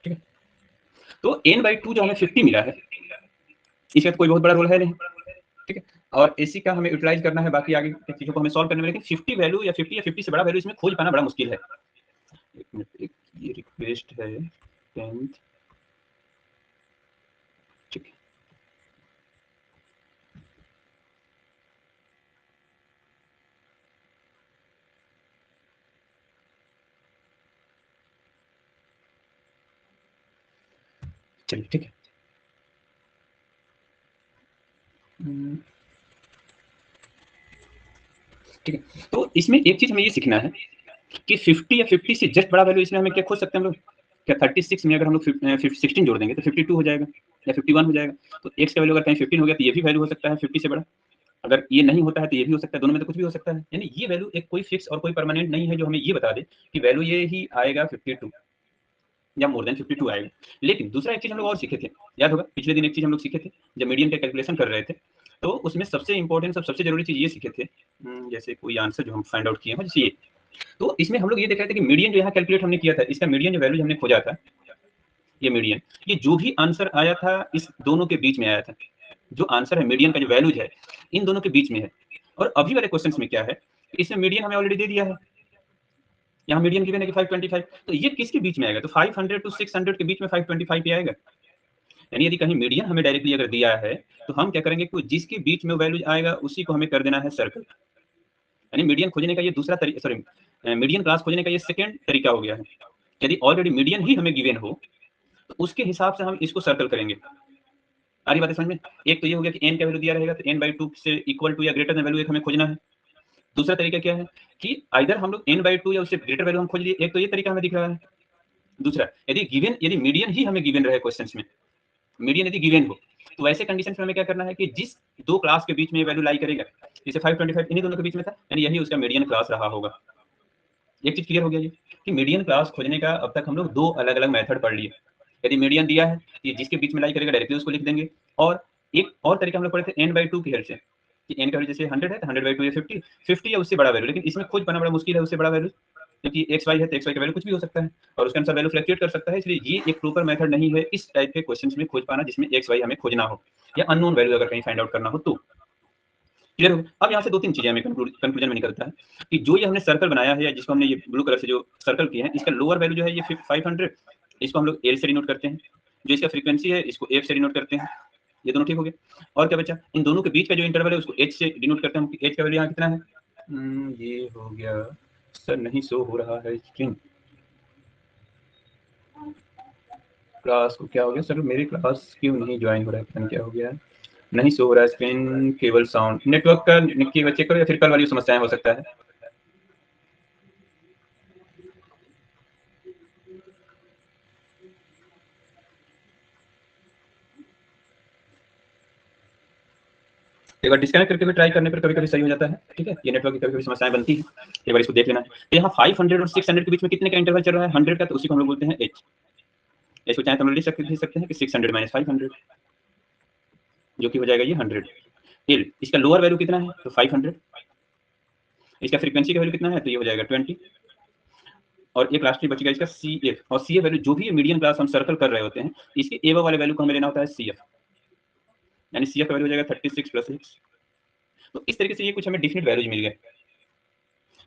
ठीक है, तो n/2 जो हमें 50 मिला है इसका तो कोई बहुत बड़ा रोल है नहीं। ठीक है, और इसी का हमें यूटिलाइज करना है बाकी आगे की चीजों को हमें सॉल्व करने में, लेकिन 50 वैल्यू या 50 से बड़ा वैल्यू इसमें खोज पाना बड़ा मुश्किल है। एक मिनट, एक ये रिक्वेस्ट है 10th। ठीक है, चलिए ठीक है। ठीक है, तो इसमें एक चीज हमें ये सीखना है कि 50 या 50 से जस्ट बड़ा वैल्यू इसमें हमें क्या खोज सकते हैं हम लोग। क्या 36 में अगर हम लोग 16 जोड़ देंगे तो 52 हो जाएगा या 51 हो जाएगा। तो x का वैल्यू अगर कहीं 15 हो गया तो ये भी वैल्यू हो सकता है 50 से बड़ा। अगर ये नहीं होता है तो ये भी हो सकता है, दोनों में तो कुछ भी हो सकता है। यानी ये वैल्यू एक कोई फिक्स और कोई परमानेंट नहीं है जो हमें ये बता दे कि वैल्यू ये ही आएगा 52 या मोर देन 52 आएगा। लेकिन दूसरा एक चीज हम लोग और सीखे थे, याद होगा पिछले दिन एक चीज हम लोग सीखे थे जब मीडियन का कैलकुलेशन कर रहे थे, तो उसमें सबसे इंपॉर्टेंट सबसे जरूरी चीज ये सीखे थे, जैसे कोई आंसर जो हम फाइंड आउट किए हैं जैसे ये, तो इसमें हम लोग ये देख रहे थे कि मीडियन जो यहाँ कैलकुलेट हमने किया था, इसका मीडियन जो वैल्यू हमने खोजा था, ये मीडियन, ये जो भी आंसर आया था इस दोनों के बीच में आया था। जो आंसर है मीडियन का जो वैल्यूज है इन दोनों के बीच में है। और अभी वाले क्वेश्चंस में क्या है, इसमें मीडियन हमें ऑलरेडी दे दिया है, यहाँ मीडियन गिवन है कि 525, तो ये किसके बीच में आएगा, तो 500 टू 600 के बीच में 525 पे आएगा। यानी यदि कहीं मीडियन हमें डायरेक्टली अगर दिया है तो हम क्या करेंगे कि जिसके बीच में वैल्यू आएगा उसी को हमें कर देना है सर्कल। यानी मीडियन खोजने का ये दूसरा तरीका, सॉरी मीडियन क्लास खोजने का ये सेकंड तरीका हो गया है। यदि ऑलरेडी मीडियन ही हमें गिवन हो तो उसके हिसाब से हम इसको सर्कल करेंगे। आ रही बात है समझ में। एक तो ये हो गया कि n का वैल्यू दिया रहेगा तो n/2 से इक्वल टू या ग्रेटर देन वैल्यू एक हमें खोजना है। दूसरा तरीका क्या है कि आइदर हम लोग n/2 या उससे ग्रेटर वैल्यू हम खोज लिए, एक तो ये तरीका हमें दिख रहा है। दूसरा, यदि मीडियन ही हमें गिवन रहे क्वेश्चंस में, मीडियन यदि गिवन हो तो वैसे कंडीशन में हमें क्या करना है कि जिस दो क्लास के बीच में वैल्यू लाई करेगा, जैसे 525 इन्हीं दोनों के बीच में था, यानी यही उसका मीडियन क्लास रहा होगा। एक चीज क्लियर हो गया ये कि मीडियन क्लास खोजने का अब तक हम लोग दो अलग अलग मेथड पढ़ लिए। यदि मीडियन दिया है कि जिसके बीच में लाई करेगा डायरेक्टली उसको लिख देंगे, और एक और तरीका हम लोग पढ़े थे n/2 की हेल्प से कि n का वैल्यू जैसे 100 है तो 100/2 या 50 या उससे बड़ा वैल्यू, लेकिन इसमें खोज पाना बड़ा मुश्किल है उससे बड़ा वैल्यू, क्योंकि xy है तो xy का वैल्यू कुछ भी हो सकता है और उसके अनुसार वैल्यू फ्लक्चुएट कर सकता है। इसलिए ये एक प्रॉपर मेथड नहीं है इस टाइप के क्वेश्चंस में खोज पाना जिसमें xy हमें खोजना हो या अननोन वैल्यू अगर कहीं फाइंड आउट करना हो तो। क्लियर हो। अब यहाँ से दो तीन चीजें हमें कंक्लूजन में निकलता है कि जो ये हमने सर्कल बनाया है या जिसको हमने ये ब्लू कलर से जो सर्कल किए हैं, इसका लोअर वैल्यू जो है ये 500, इसको हम लोग एल से डिनोट करते हैं। जो इसका फ्रीक्वेंसी है इसको एफ से डिनोट करते हैं। ये दोनों ठीक हो गए। और क्या बचा, इन दोनों के बीच का जो इंटरवल है उसको h से डिनोट करते हैं हम। h का वैल्यू यहाँ कितना है, ये हो गया सर, नहीं शो हो रहा है स्क्रीन। क्लास को क्या हो गया सर, मेरी क्लास क्यों नहीं ज्वाइन हो रहा है, पता नहीं क्या हो गया है, नहीं शो हो रहा है स्क्रीन, केवल साउंड, नेटवर्क का चेक करो या फिर कल वाली समस्याएं हो सकता है। एक बार डिस्कनेक्ट करके भी ट्राई करने पर कभी कभी सही हो जाता है, ठीक है, ये नेटवर्क की कभी कभी समस्याएं बनती है, एक बार इसको देख लेना है। तो यहाँ 500 और 600 के बीच में कितने का इंटरवल चल रहा है, 100 का, तो उसी को हम लोग बोलते हैं h। इसको चाहे तो हम लिख सकते हैं कि 600 माइनस 500, जो कि हो जाएगा ये 100। एल इसका लोअर वैल्यू कितना है, तो 500। इसका फ्रीक्वेंसी का वैल्यू कितना है, तो ये हो जाएगा 20। और एक लास्ट में बचेगा इसका सी एफ, और सी एफ वैल्यू जो भी मीडियम क्लास हम सर्कल कर रहे होते हैं, इसके एव वाले वैल्यू को हमें लेना होता है सी एफ, यानी सी एफ का वैल्यू हो जाएगा 36 + 6। तो इस तरीके से ये कुछ हमें डिफिनिट वैल्यूज मिल गए।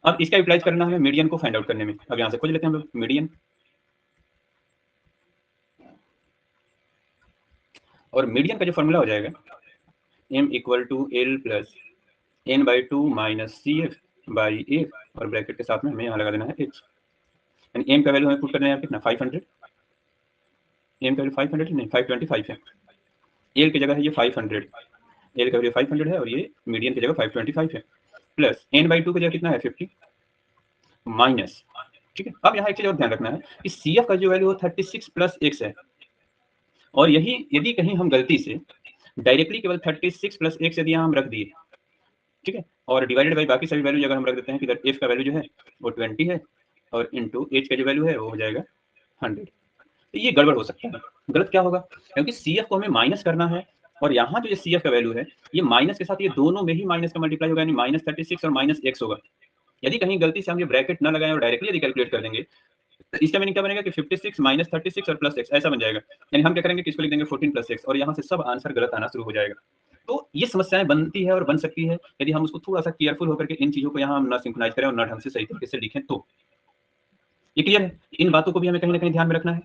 अब इसका यूटिलाइज करना है मीडियन को फाइंड आउट करने में। अब यहाँ से खोज लेते हैं हम लोग मीडियन, और मीडियन का जो फॉर्मूला हो जाएगा m = l + n/2 - cf/a, और ब्रैकेट के साथ में हमें यहाँ लगा देना है h, यानी m का वैल्यू हमें पुट करना है कितना, 500। m का वैल्यू 500 नहीं 525 है, l की जगह है ये 500, l का वैल्यू 500 है, और ये मीडियन की जगह 525 है, प्लस n/2 की जगह कितना है 50 माइनस, ठीक है। अब यहाँ एक चीज और ध्यान रखना है कि CF का जो वैल्यू 36 + x है, और यही यदि कहीं हम गलती से डायरेक्टली केवल 36 + x यदि यहाँ हम रख दिए, ठीक है, और डिवाइडेड बाई बाकी सभी वैल्यू अगर हम रख देते हैं कि इधर f का वैल्यू जो है वो 20 है, और इनटू h का जो वैल्यू है वो हो जाएगा 100, तो ये गड़बड़ हो सकता है। गलत क्या होगा, क्योंकि CF को हमें माइनस करना है, और यहाँ जो ये CF का वैल्यू है ये माइनस के साथ ये दोनों में ही माइनस का मल्टीप्लाई होगा, यानी -36 और -x होगा। यदि कहीं गलती से हम ये ब्रैकेट ना लगाएं और डायरेक्टली यदि कैलकुलेट कर देंगे, तो इसका मीनिंग क्या बनेगा कि 56 - 36 और +x ऐसा बन जाएगा, यानी हम क्या करेंगे कि इसको लिख देंगे 14 + x, और यहाँ से सब आंसर गलत आना शुरू हो जाएगा। तो ये समस्याएं बनती है और बन सकती है यदि हम उसको थोड़ा सा केयरफुल होकर के इन चीजों को यहाँ हम ना सिंक्रोनाइज करें और ना ढंग से सही तरीके से लिखें। तो ये क्लियर है, इन बातों को भी हमें कहीं ना कहीं ध्यान में रखना है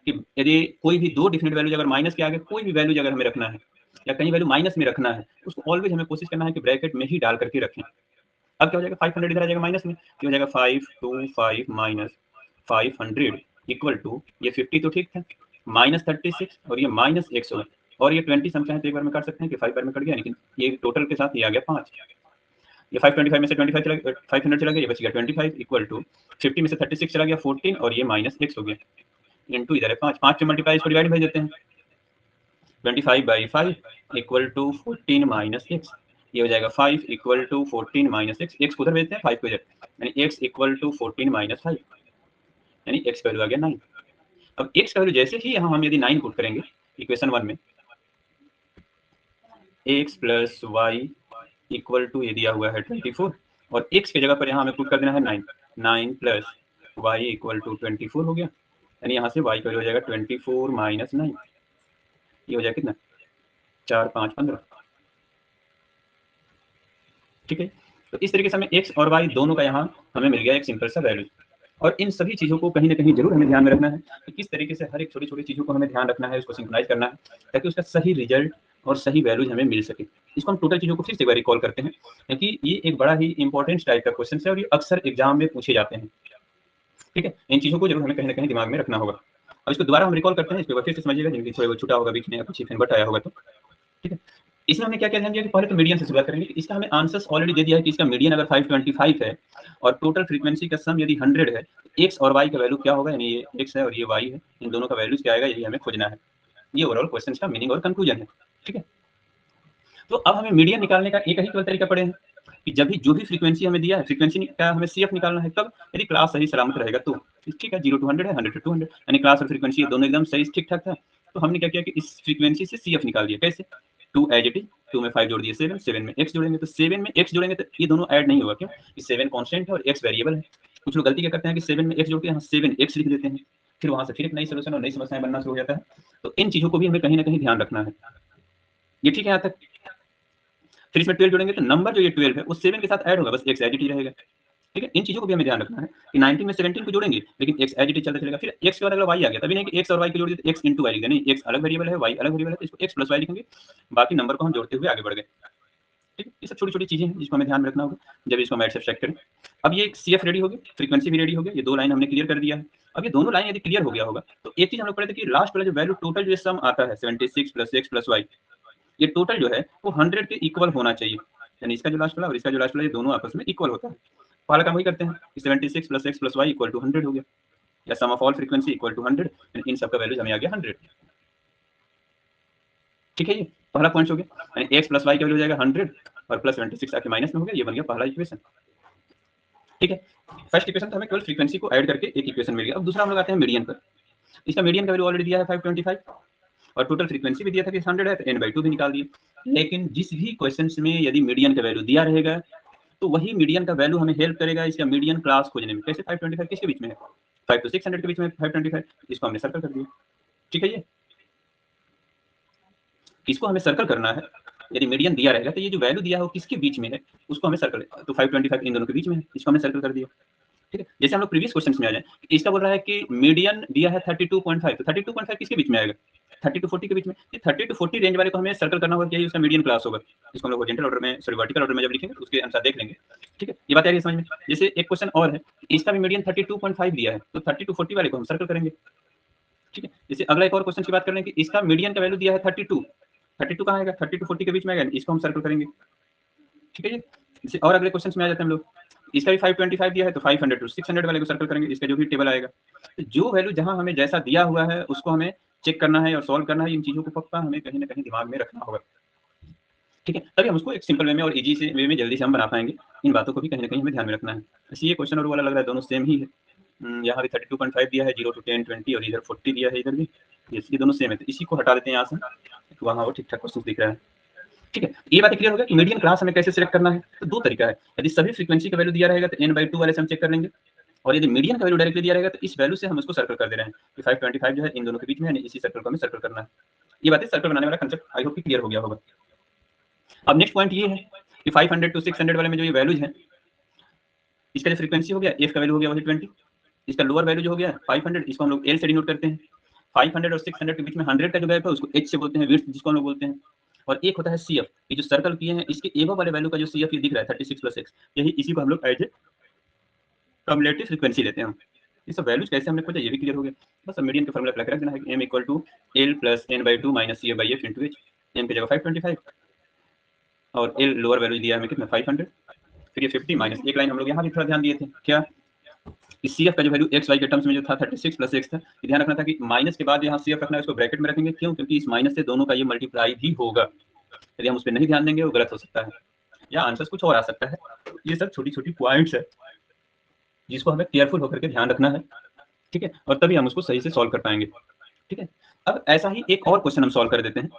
कि यदि कोई भी दो डिफिनेट वैल्यूज अगर माइनस के आगे कोई भी वैल्यूज अगर हमें रखना है या कहीं वैल्यू माइनस में रखना है, उसको ऑलवेज हमें कोशिश करना है कि ब्रैकेट में ही डाल करके रखें। अब क्या हो जाएगा, 500 इधर आ जाएगा माइनस में, ये हो जाएगा 525 माइनस 500 इक्वल टू, ये 50 तो ठीक था, -36 और ये -100 होगा, और ये 20 सम चाहे तो एक बार में काट सकते हैं कि 5 बार में कट गया, लेकिन ये टोटल के साथ ये आ गया 5। ये 525 में से 25 चला गया, 500 चला गया, ये बच गया 25 इक्वल टू 50 में से 36 चला गया 14, और ये -x हो गया, इनटू इधर है 5, 5 से मल्टीप्लाई इसको डिवाइड भेज देते हैं, 25/5 इक्वल टू 14 - x, ये हो जाएगा 5 इक्वल टू 14 - x, x को उधर भेजते हैं 5 को इधर, यानी x इक्वल टू 14 - 5, यानी x का वैल्यू आ गया 9। अब x का वैल्यू जैसे ही यहाँ हम यदि 9 पुट करेंगे इक्वेशन 1 में, x + y इक्वल टू ये दिया हुआ है 24, और x की जगह पर यहाँ हमें पुट कर देना है 9, 9 + y इक्वल टू 24 हो गया, यानी यहाँ से y का वैल्यू हो जाएगा 24 - 9, ये हो जाएगा कितना 4 5 15, ठीक है। तो इस तरीके से हमें x और y दोनों का यहाँ हमें मिल गया एक सिंपल सा वैल्यू। और इन सभी चीज़ों को कहीं ना कहीं जरूर हमें ध्यान में रखना है कि किस तरीके से हर एक छोटी छोटी चीज़ों को हमें ध्यान रखना है, उसको सिंक्रोनाइज करना है, ताकि उसका सही रिजल्ट और सही वैल्यूज हमें मिल सके। इसको हम टोटल चीज़ों को फिर से एक बार रिकॉल करते हैं, क्योंकि ये एक बड़ा ही इंपॉर्टेंट टाइप का क्वेश्चन है और ये अक्सर एग्जाम में पूछे जाते हैं, ठीक है। इन चीज़ों को जरूर हमें कहीं ना कहीं दिमाग में रखना होगा। अब इसको दोबारा हम रिकॉल करते हैं, इसको फिर से समझिएगा, जिनकी थोड़ा बहुत छूटा होगा बीच में या कुछ बट आया होगा तो, ठीक है। इसमें हमने क्या क्या ध्यान दिया कि पहले तो मीडियन से शुरुआत करेंगे। इसका हमें आंसर्स ऑलरेडी दे दिया है कि इसका मीडियन अगर 525 है और टोटल फ्रीक्वेंसी का सम यदि 100 है, एक्स और वाई का वैल्यू क्या होगा, यानी ये एक्स है और ये वाई है, इन दोनों का वैल्यूज क्या आएगा, यही हमें खोजना है। ये ओवरऑल क्वेश्चन का मीनिंग और कंक्लूजन है, ठीक है। तो अब हमें मीडियन निकालने का एक ही केवल तरीका पड़े हैं कि जब भी जो भी फ्रीक्वेंसी हमें दिया है, फ्रीक्वेंसी का हमें सीएफ निकालना है, तब यदि क्लास सही सलामत रहेगा तो ठीक है, 0 to 100 है, 100 to 200, यानी क्लास और फ्रीक्वेंसी दोनों एकदम सही ठीक ठाक था। तो हमने क्या किया कि इस फ्रीक्वेंसी से सीएफ निकाल दिया। कैसे, 2 एज इट इज, 2 में 5 जोड़ दिए 7, 7 में x जोड़ेंगे, तो 7 में x जोड़ेंगे तो ये दोनों ऐड नहीं होगा, क्यों, 7 कांस्टेंट है और x वेरिएबल है। कुछ लोग गलती क्या करते हैं कि 7 में x जोड़ के यहाँ 7x लिख देते हैं, फिर वहां से फिर एक नई सोल्यूशन और नई समस्याएं बनना शुरू हो जाता है। तो इन चीजों को भी हमें कहीं ना कहीं ध्यान रखना है। ये ठीक है यहाँ तक। फिर इसमें 12 जोड़ेंगे तो नंबर जो ये 12 है वो 7 के साथ ऐड होगा, बस x एज इट इज रहेगा। ठीक है, इन चीजों को भी हमें ध्यान रखना है कि 19 में 17 को जोड़ेंगे लेकिन x एज इट इज चलता चलेगा, फिर x के बाद अगला y आ गया, तभी नहीं कि x और y को जोड़ दिए तो x इंटू y लिख दिया, नहीं, x अलग वेरिएबल है, y अलग वेरिएबल है, तो इसको x प्लस y लिखेंगे, बाकी नंबर को हम जोड़ते हुए आगे बढ़ गए। ठीक है, ये सब छोटी छोटी चीजें हैं जिसको हमें ध्यान में रखना होगा जब इसको हम एड सब्सट्रैक्ट करें। अब ये CF रेडी हो गया, फ्रीक्वेंसी भी रेडी हो गया, ये दो लाइन हमने क्लियर कर दिया है। अब ये दोनों लाइन यदि क्लियर हो गया होगा तो एक चीज हम लोग पढ़े थे कि लास्ट वाला जो वैल्यू टोटल जो सम आता है 76 प्लस x प्लस y, ये टोटल जो है वो 100 के इक्वल होना चाहिए, यानी इसका जो लास्ट वाला और इसका जो लास्ट वाला ये दोनों आपस में इक्वल होता है। पहला काम वही करते हैं कि 76 plus x plus y equal to 100 हो गया, या sum of all frequency equal to 100, इन सब का वैल्यूज हमें आ गया 100। ठीक है, ये पहला पॉइंट हो गया, यानी x प्लस y का वैल्यू हो जाएगा 100 और प्लस 76 आके माइनस में हो गया, ये बन गया पहला इक्वेशन। ठीक है, फर्स्ट इक्वेशन तो हमें केवल फ्रीक्वेंसी को ऐड करके एक इक्वेशन मिल गया। अब दूसरा हम लोग आते हैं मीडियन पर। इसका मीडियन का वैल्यू ऑलरेडी दिया है 525 और टोटल फ्रीक्वेंसी भी दिया था कि 100 है, तो n/2 भी निकाल दिए। लेकिन जिस भी क्वेश्चंस में यदि मीडियन का वैल्यू दिया रहेगा तो वही मीडियन का वैल्यू हमें हेल्प करेगा इसका मीडियन क्लास खोजने में। कैसे? 525 किसके बीच में है? 5 to 600 के बीच में 525, इसको हमने सर्कल कर दिया। ठीक है, ये इसको हमें सर्कल करना है। यदि मीडियन दिया रहेगा तो ये जो वैल्यू दिया है वो किसके बीच में है उसको हमें सर्कल, तो 525 इन दोनों के बीच में है, इसको हमने सर्कल कर दिया। ठीक है, जैसे हम लोग प्रीवियस क्वेश्चन में आ जाए, इसका बोल रहा है कि मीडियन दिया है 32.5, तो 32.5 किसके बीच में आएगा? 30 to 40 के बीच में। ये 30 to 40 रेंज वाले को हमें सर्कल करना होगा कि यही उसका मीडियन क्लास होगा। इसको हम लोग हॉरिजॉन्टल ऑर्डर में, सॉरी वर्टिकल ऑर्डर में जब लिखेंगे तो उसके अनुसार देख लेंगे। ठीक है, ये बात आ रही है समझ में? जैसे एक क्वेश्चन और है, इसका भी मीडियन 32.5 दिया है, तो 30 to 40 वाले को हम सर्कल करेंगे। ठीक है, जैसे अगला एक और क्वेश्चन की बात कर रहे हैं कि इसका मीडियन का वैल्यू दिया है 32, 32 कहाँ आएगा? 30 to 40 के बीच में आएगा, इसको हम सर्कल करेंगे। ठीक है जी, जैसे और अगले क्वेश्चन में आ जाते हैं हम लोग, इसका भी 525 दिया है तो 500 to 600 वाले को सर्कल करेंगे, इसका जो भी टेबल आएगा। तो जो वैल्यू जहां हमें जैसा दिया हुआ है उसको हमें चेक करना है और सॉल्व करना है, इन चीजों को पक्का हमें कहीं ना कहीं दिमाग में रखना होगा। ठीक है, तभी हम उसको एक सिंपल वे में और इजी से वे में जल्दी से हम बना पाएंगे। इन बातों को भी कहीं ना कहीं हमें ध्यान में रखना है। ऐसे ये क्वेश्चन और वाला लग रहा है दोनों सेम ही है। यहाँ भी 32.5 दिया है, 0 to 10 20 और इधर 40 दिया है, इधर भी ये दोनों सेम है, तो इसी को हटा देते हैं यहाँ से, तो वहाँ वो ठीक ठाक क्वेश्चन दिख रहा है। ठीक है, ये बात क्लियर हो गया कि मीडियन क्लास हमें कैसे सिलेक्ट करना है। तो दो तरीका है, यदि सभी फ्रीक्वेंसी का वैल्यू दिया रहेगा तो n/2 वाले से हम चेक कर लेंगे, और यदि मीडियन का वैल्यू डायरेक्टली दिया रहेगा तो इस वैल्यू से हम उसको सर्कल कर दे रहे हैं कि 525 जो है इन दोनों के बीच में है, इसी सर्कल को हमें सर्कल करना है। ये बातें सर्कल बनाने वाला कंसेप्ट आई होप क्लियर हो गया होगा। अब नेक्स्ट पॉइंट ये है कि 500 to 600 वाले में जो ये वैल्यूज हैं, इसका जो फ्रीक्वेंसी हो गया, f का वैल्यू हो गया वही 20, इसका लोअर वैल्यू जो हो गया 500, इसको हम लोग l से डिनोट करते हैं। 500 और 600 के बीच में 100 का जो गैप है उसको h से बोलते हैं, विड्थ जिसको हम लोग बोलते हैं। और एक होता है CF, ये जो सर्कल किए हैं इसके एबव वाले वैल्यू का जो CF ये दिख रहा है 36 प्लस x, यही इसी को हम लोग एज ए कम्युलेटिव फ्रीक्वेंसी लेते हैं हम। ये सब वैल्यूज कैसे हमने खोजा ये भी क्लियर हो गया। बस अब मीडियन का फार्मूला अप्लाई कर रखना है कि m equal to l plus n/2 minus CF/f into h। m की जगह 525 और l लोअर वैल्यू दिया हमें कितना 500, फिर ये 50 माइनस एक लाइन हम लोग यहाँ भी थोड़ा ध्यान दिए थे, क्या इस CF का जो वैल्यू x y के टर्म्स में जो था 36 प्लस x था, ये ध्यान रखना था कि माइनस के बाद यहाँ CF रखना है, उसको ब्रैकेट में रखेंगे। क्यों? क्योंकि इस माइनस से दोनों का ये मल्टीप्लाई भी होगा। यदि हम उस पर नहीं ध्यान देंगे वो गलत हो सकता है या आंसर कुछ और आ सकता है। ये सब छोटी छोटी पॉइंट्स है जिसको हमें केयरफुल होकर के ध्यान रखना है। ठीक है, और तभी हम उसको सही से सॉल्व कर पाएंगे। ठीक है, अब ऐसा ही एक और क्वेश्चन हम सॉल्व कर देते हैं।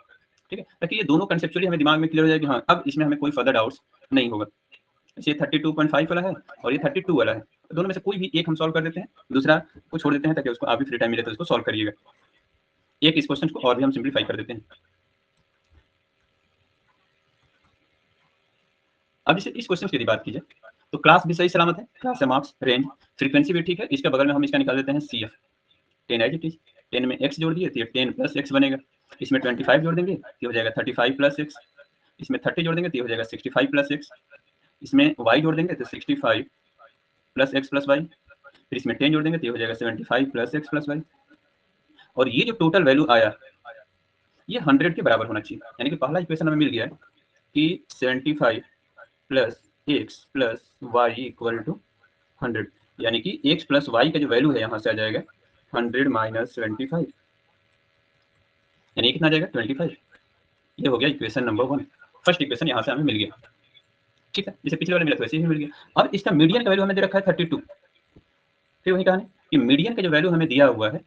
ठीक है, ताकि ये दोनों कंसेप्चुअली हमें दिमाग में क्लियर हो जाए कि हाँ अब इसमें हमें कोई फर्दर डाउट्स नहीं होगा। ये 32.5 वाला है और ये 32 वाला है, तो दोनों में से कोई भी एक हम सॉल्व कर देते हैं, दूसरा को छोड़ देते हैं ताकि उसको आप भी फ्री टाइम मिले तो उसको सॉल्व करिएगा। एक इस क्वेश्चन को और भी हम सिंप्लीफाई कर देते हैं। अब इस क्वेश्चन की यदि बात की जाए तो क्लास भी सही सलामत है, क्लास है मार्क्स रेंज, फ्रीक्वेंसी भी ठीक है। इसके बगल में हम इसका निकाल देते हैं CF 10 एज इट इज, 10 में x जोड़ दिए तो ये 10 प्लस x बनेगा, इसमें 25 जोड़ देंगे तो हो जाएगा 35 प्लस x, इसमें 30 जोड़ देंगे तो हो जाएगा 65 प्लस x, इसमें y जोड़ देंगे तो 65 प्लस x प्लस y, फिर इसमें 10 जोड़ देंगे तो हो जाएगा 75 प्लस x प्लस y। और ये जो टोटल वैल्यू आया ये 100 के बराबर होना चाहिए, यानी कि पहला इक्वेशन हमें मिल गया है कि 75 plus x plus y equal to 100, यानी कि x प्लस y का जो वैल्यू है यहाँ से आ जाएगा 100 माइनस 75, यानी कितना आ जाएगा 25। ये हो गया इक्वेशन नंबर 1, फर्स्ट इक्वेशन यहाँ से हमें मिल गया। ठीक है, जैसे पिछले वाले मिला था वैसे ही मिल गया। अब इसका मीडियन का वैल्यू हमें दे रखा है 32, फिर वही कहानी कि मीडियन का जो वैल्यू हमें दिया हुआ है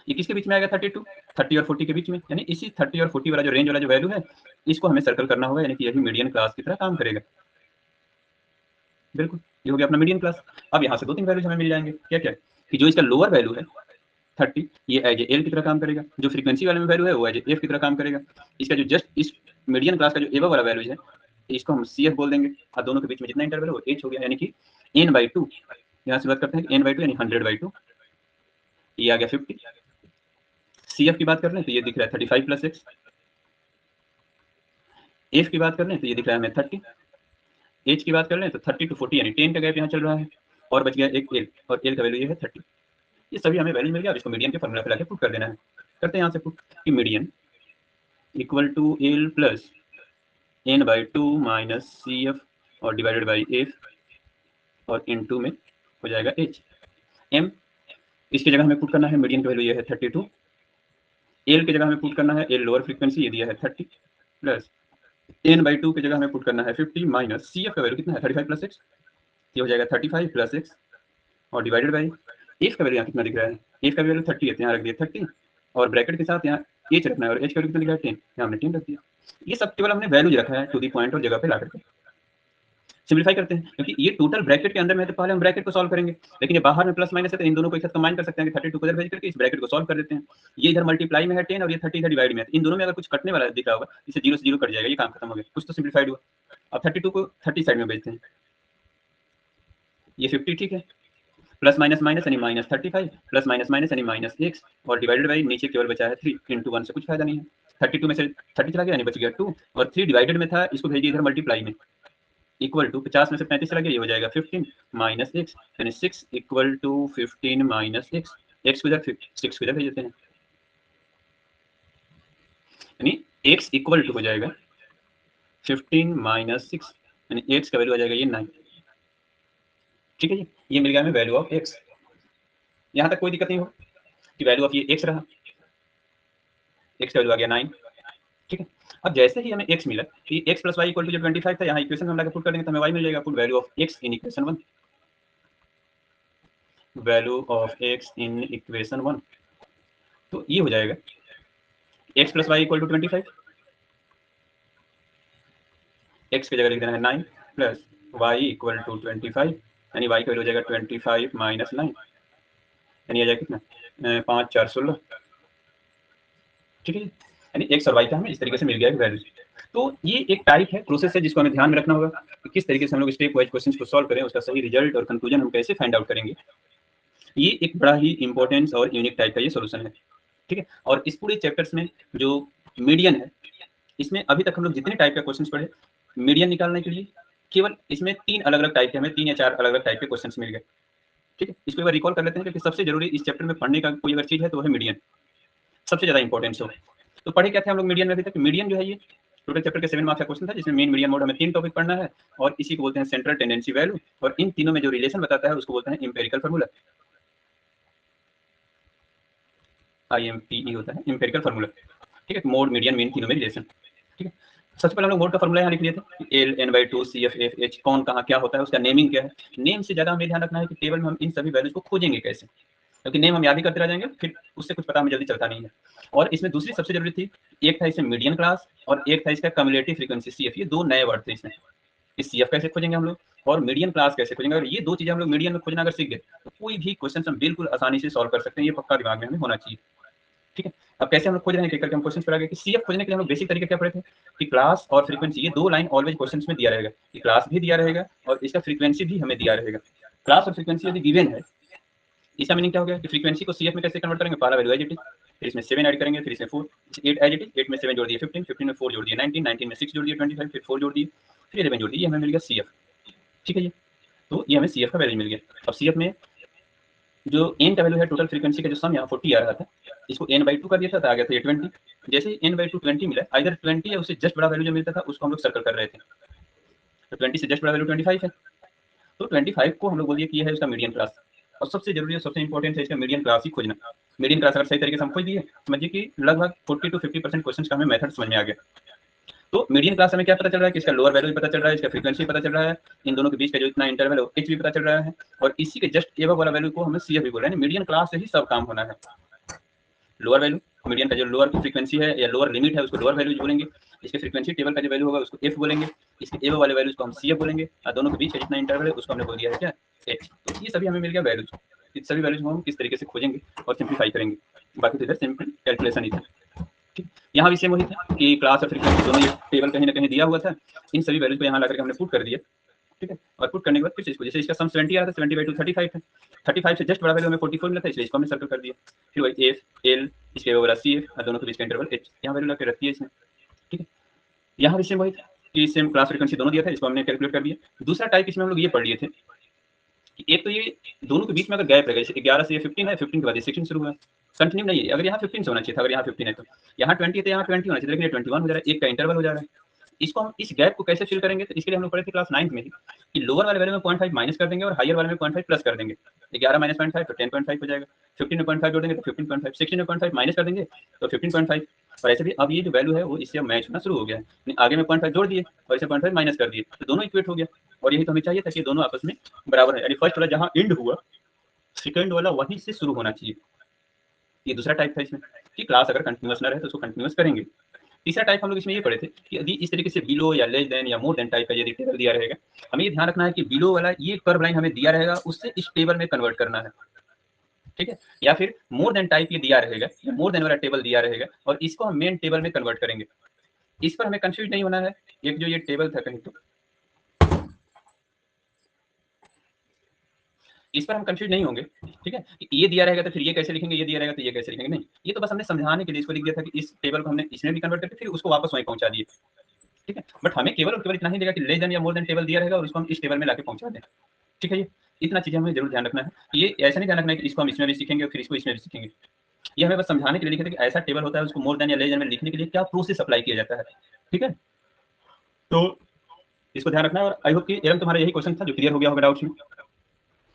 ये किसके बीच में आएगा 32, 30 और 40 के बीच में, यानी इसी 30 और 40 वाला जो रेंज वाला जो वैल्यू है इसको हमें सर्कल करना होगा, यानी कि यही मीडियन क्लास की तरह काम करेगा। बिल्कुल, ये हो गया अपना मीडियन क्लास। अब यहाँ से दो तीन वैल्यूज हमें मिल जाएंगे, क्या क्या कि जो इसका लोअर वैल्यू है 30 ये एज एल की तरह काम करेगा, जो फ्रीक्वेंसी वाले में वैल्यू है वो एज एफ की तरह काम करेगा। इसका जो जस्ट इस मीडियन क्लास का जो एबव वाला वैल्यू है इसको हम सी एफ बोल देंगे और दोनों के बीच में जितना इंटरवल है वो एच हो गया, यानी कि n/2। यहाँ से बात करते हैं कि n/2 यानी 100/2, ये आ गया 50। सी एफ की बात कर रहे हैं तो ये दिख रहा है 35 + x। एफ की बात कर रहे हैं तो ये दिख रहा है हमें 30। एच की बात कर रहे हैं तो 30 to 40 यानी 10 का गैप यहाँ चल रहा है, और बच गया एक एल, और एल का वैल्यू ये है 30। ये सभी हमें वैल्यू मिल गया। अब इसको मीडियन के फॉर्मूला पे लाके पुट कर देना है। करते हैं यहाँ से पुट कि median equal to L plus n/2 minus C F और डिवाइडेड बाई एफ, और इन टू में हो जाएगा एच। एम इसकी जगह हमें पुट करना है, मीडियन की वैल्यू ये है 32। एल की जगह हमें पुट करना है, एल लोअर फ्रीक्वेंसी ये दिया है 30, प्लस n/2 की जगह हमें पुट करना है 50 माइनस सी एफ का वैल्यू कितना है 35 + x, ये हो जाएगा 35 + x और डिवाइडेड बाई एफ का वैल्यू यहाँ कितना दिख रहा है, एफ का वैल्यू 30 है तो यहाँ रख दिया 30, और ब्रैकेट के साथ यहाँ एच रखना है, और एच का वैल्यू कितना दिख रहा है 10, यहाँ हमने 10 रख दिया। ये सब केवल हमने वैल्यू रखा है टू दी पॉइंट और जगह पे ला करके। सिंप्लीफाई करते हैं क्योंकि ये टोटल ब्रैकेट के अंदर में है तो पहले हम ब्रैकेट को सॉल्व करेंगे, लेकिन ये बाहर में प्लस माइनस है तो इन दोनों को एक साथ कंबाइन कर सकते हैं कि 32 को इधर भेज करके इस ब्रैकेट को सॉल्व कर देते हैं। ये इधर मल्टीप्लाई में है 10 और ये 30 इधर डिवाइड में है, इन दोनों में अगर कुछ कटने वाला दिख रहा होगा इसे 0 से 0 कट जाएगा, ये काम खत्म हो गया, कुछ तो सिंप्लीफाइड हुआ। अब 32 को 30 साइड में भेजते हैं, ये 50 ठीक है, प्लस माइनस माइनस यानी माइनस 35, प्लस माइनस माइनस यानी माइनस x, और डिवाइडेड बाई नीचे केवल बचा है 3, इंटू 1 से कुछ फायदा नहीं है। 32 में से 30 चला गया यानी बच गया 2, और 3 डिवाइडेड में था इसको भेज दिया इधर मल्टीप्लाई में, इक्वल टू 50 में से 35 चला गया, ये हो जाएगा 15 माइनस x, यानी 6 equal to 15 minus x, x को इधर 6 को इधर भेज देते हैं, यानी x इक्वल टू हो जाएगा 15 माइनस 6, यानी x का वैल्यू आ जाएगा ये 9। ठीक है जी, ये मिल गया हमें वैल्यू ऑफ x। यहाँ तक कोई दिक्कत नहीं हो कि वैल्यू ऑफ ये x रहा, x का वैल्यू आ गया 9। ठीक है, अब जैसे ही हमें x मिला तो ये x + y = जो 25 था, यहाँ इक्वेशन में हम लाके पुट कर देंगे तो हमें y मिल जाएगा। Put value of x in equation 1, value of x in equation 1, तो ये हो जाएगा x + y = 25, x की जगह लिख देना है 9 प्लस y = 25, यानी y का वैल्यू हो जाएगा 25 माइनस 9, यानी आ जाएगा कितना 5 4 16। ठीक है, यानी x और y का हमें इस तरीके से मिल गया है वैल्यू। तो ये एक टाइप है, प्रोसेस है जिसको हमें ध्यान में रखना होगा कि किस तरीके से हम लोग स्टेप वाइज क्वेश्चंस को सॉल्व करें, उसका सही रिजल्ट और कंक्लूजन हम कैसे फाइंड आउट करेंगे। ये एक बड़ा ही इंपॉर्टेंट और यूनिक टाइप का ये सॉल्यूशन है। ठीक है, और इस पूरे चैप्टर्स में जो मीडियन है, इसमें अभी तक हम लोग जितने टाइप के क्वेश्चंस पढ़े, मीडियन निकालने के लिए केवल इसमें 3 अलग-अलग टाइप के, हमें 3 या 4 अलग-अलग टाइप के क्वेश्चंस मिल गए। ठीक है, इसको एक बार रिकॉल कर लेते हैं क्योंकि सबसे जरूरी इस चैप्टर में पढ़ने का कोई अगर चीज है तो वो है मीडियन, सबसे ज्यादा इंपॉर्टेंट हो। तो पढ़े क्या थे हम लोग मीडियन में अभी तक? मीडियन जो है ये टोटल चैप्टर के 7 मार्क्स का क्वेश्चन था, जिसमें मेन मीडियन मोड हमें 3 टॉपिक पढ़ना है, और इसी को बोलते हैं सेंट्रल टेंडेंसी वैल्यू, और इन तीनों में जो रिलेशन बताता है उसको बोलते हैं एम्पिरिकल फार्मूला, IMPE होता है एम्पिरिकल फार्मूला। ठीक है, मोड मीडियन मीन तीनों में रिलेशन। ठीक है, सबसे पहले हम लोग मोड का फार्मूला यहाँ लिख लिए थे, L n/2 CF F H, कौन कहाँ क्या होता है, उसका नेमिंग क्या है। नेम से ज्यादा हमें ध्यान रखना है कि टेबल में हम इन सभी वैल्यूज को खोजेंगे कैसे, क्योंकि नेम हम याद ही करते रह जाएंगे, फिर उससे कुछ पता हमें जल्दी चलता नहीं है। और इसमें दूसरी सबसे जरूरी थी, एक था इसमें मीडियन क्लास और एक था इसका कम्युलेटिव फ्रीक्वेंसी CF, ये दो नए वर्ड थे इसमें। इस CF कैसे खोजेंगे हम लोग, और मीडियन क्लास कैसे खोजेंगे, अगर ये दो चीजें हम लोग मीडियन में खोजना अगर सीख गए तो कोई भी क्वेश्चन हम बिल्कुल आसानी से सॉल्व कर सकते हैं, ये पक्का दिमाग में हमें होना चाहिए। ठीक है, अब कैसे हम लोग खोज रहे हैं कि करके हम क्वेश्चन पर आ गए कि CF खोजने के लिए हम लोग बेसिक तरीके क्या पढ़े थे कि क्लास और फ्रीक्वेंसी, ये दो लाइन ऑलवेज क्वेश्चन में दिया रहेगा कि क्लास भी दिया रहेगा और इसका फ्रीक्वेंसी भी हमें दिया रहेगा। क्लास और फ्रीक्वेंसी यदि गिवन है, इसका मीनिंग क्या हो गया कि फ्रीक्वेंसी को CF में कैसे कन्वर्ट करेंगे, पहला वैल्यू एज इट इज, फिर इसमें 7 ऐड करेंगे, फिर इसमें 4, 8 एज इट इज, 8 में 7 जोड़ दिए 15, 15 में 4 जोड़ दिए 19, 19 में 6 जोड़ दिए 25, फिर 4 जोड़ दिए, फिर 11 जोड़ दिए, ये हमें मिल गया CF। ठीक है जी, तो ये हमें CF का वैल्यू मिल गया। अब CF में जो n का वैल्यू है टोटल फ्रीक्वेंसी का जो सम यहाँ 40 आ रहा था, इसको n/2 कर दिया था तो आ गया था ये 20। जैसे ही n/2 20 मिला, इधर 20 या उससे जस्ट बड़ा वैल्यू जो मिलता था उसको हम लोग सर्कल कर रहे थे, तो 20 से जस्ट बड़ा वैल्यू 25 है, तो 25 को हम लोग बोलिए कि ये है उसका मीडियन क्लास। और सबसे जरूरी और सबसे इंपॉर्टेंट है इसका मीडियन क्लास ही खोजना। मीडियन क्लास अगर सही तरीके से हम खोज दिए, समझिए कि लगभग 40 to 50% क्वेश्चन का हमें मेथड समझ में आ गया। तो मीडियन क्लास हमें क्या पता चल रहा है कि इसका लोअर वैल्यू भी पता चल रहा है, इसका फ्रीक्वेंसी पता चल रहा है, इन दोनों के बीच का जो इतना इंटरवल है एच भी पता चल रहा है, और इसी के जस्ट एबव वाला वैल्यू को हमें CF भी बोल रहे हैं। मीडियन क्लास से ही सब काम होना है। लोअर वैल्यू, मीडियन का जो लोअर फ्रीक्वेंसी है या लोअर लिमिट है उसको लोअर वैल्यू बोलेंगे, इसके फ्रीक्वेंसी टेबल का जो वैल्यू होगा उसको F बोलेंगे, इसके एबव वाले वैल्यूज को हम CF बोलेंगे, और दोनों के बीच का जितना इंटरवल है उसको हमने बोल दिया है क्या, H। तो ये सभी हमें मिल गया वैल्यूज। इस सभी वैल्यूज को हम किस तरीके से खोजेंगे और सिंप्लीफाई करेंगे, बाकी तो इधर सिंपल कैलकुलेशन ही था। ठीक, यहाँ भी सेम वही था कि क्लास और फ्रीक्वेंसी दोनों ये टेबल कहीं ना कहीं दिया हुआ था, इन सभी वैल्यूज को यहाँ ला करके हमने पुट कर दिया, ठीक है। और पुट करने के बाद फिर इसको, जैसे इसका सम 70 आ रहा था, 70/2 35 है, 35 से जस्ट बड़ा वैल्यू हमें 44 मिला था, इसलिए इसको हमने सर्कल कर दिया। फिर वही एफ एल, इसके ओवर सी एफ, दोनों के बीच का इंटरवल एच, यहाँ वैल्यू ला के रखी है इसने, ठीक है। यहाँ भी सेम वही था कि सेम क्लास फ्रीक्वेंसी दोनों दिया था, इसको हमने कैलकुलेट कर दिया। दूसरा टाइप इसमें हम लोग ये पढ़ लिए थे कि एक तो ये दोनों के बीच में अगर गैप रहेगा, जैसे 11 से ये 15 है, 15 के बाद ये 16 शुरू हुआ, कंटिन्यू नहीं है। अगर यहाँ 15 से होना चाहिए था, अगर यहाँ 15 है तो यहाँ 20 है तो यहाँ 20 होना चाहिए, लेकिन ये 21 हो जा रहा है, एक का इंटरवल हो जा रहा है। इसको हम इस गैप को कैसे फिल करेंगे, तो इसके लिए हम लोग पढ़े थे क्लास 9th में ही कि लोअर वाले वैल्यू में 0.5 माइनस कर देंगे और हायर वाले में 0.5 प्लस कर देंगे। 11 माइनस 0.5 तो 10.5 हो जाएगा, 15 में 0.5 जोड़ देंगे तो 15.5, 16 में 0.5 माइनस कर देंगे तो 15.5। और ऐसे भी अब ये जो वैल्यू है वो इससे मैच होना शुरू हो गया है, आगे में 0.5 जोड़ दिए और इसे 0.5 माइनस कर दिए, तो दोनों इक्वेट हो गया। और यही तो हमें चाहिए था कि दोनों आपस में बराबर है, यानी फर्स्ट वाला जहाँ एंड हुआ सेकंड वाला वहीं से शुरू होना चाहिए। ये दूसरा टाइप था इसमें कि क्लास अगर कंटिन्यूअस ना रहे तो उसको कंटिन्यूअस करेंगे। तीसरा टाइप हम लोग इसमें ये पढ़े थे कि यदि इस तरीके से बिलो या लेस देन या मोर देन टाइप का यदि टेबल दिया रहेगा, हमें ये ध्यान रखना है कि बिलो वाला ये कर्व लाइन हमें दिया रहेगा, उससे इस टेबल में कन्वर्ट करना है, ठीक है। या फिर मोर देन टाइप ये दिया रहेगा, मोर देन वाला टेबल दिया रहेगा और इसको हम मेन टेबल में कन्वर्ट करेंगे। इस पर हमें कंफ्यूज नहीं होना है। एक जो ये टेबल था कहीं तो इस पर हम कंफ्यूज नहीं होंगे, ठीक है। ये दिया रहेगा तो फिर ये कैसे लिखेंगे, ये दिया रहेगा तो ये कैसे लिखेंगे, नहीं, ये तो बस हमने समझाने के लिए इसको लिख दिया था कि इस टेबल को हमने इसमें भी कन्वर्ट करके फिर उसको वापस वहीं पहुंचा दिए, ठीक है। बट हमें केवल और केवल इतना ही देगा कि लेस देन या मोर देन टेबल दिया रहेगा और उसको हम इस टेबल में लाके पहुंचा दें, ठीक है। ये इतना चीजें हमें जरूर ध्यान रखना है। ये ऐसा नहीं ध्यान रखना है कि इसको हम इसमें भी सीखेंगे और फिर इसको इसमें भी सीखेंगे। ये हमें बस समझाने के लिए लिखे थे कि ऐसा टेबल होता है, उसको मोर देन या लेस देन में लिखने के लिए क्या प्रोसेस अप्लाई किया जाता है, ठीक है। तो इसको ध्यान रखना है। और आई होप कि एरम तुम्हारा यही क्वेश्चन था जो क्लियर हो गया होगा डाउट्स में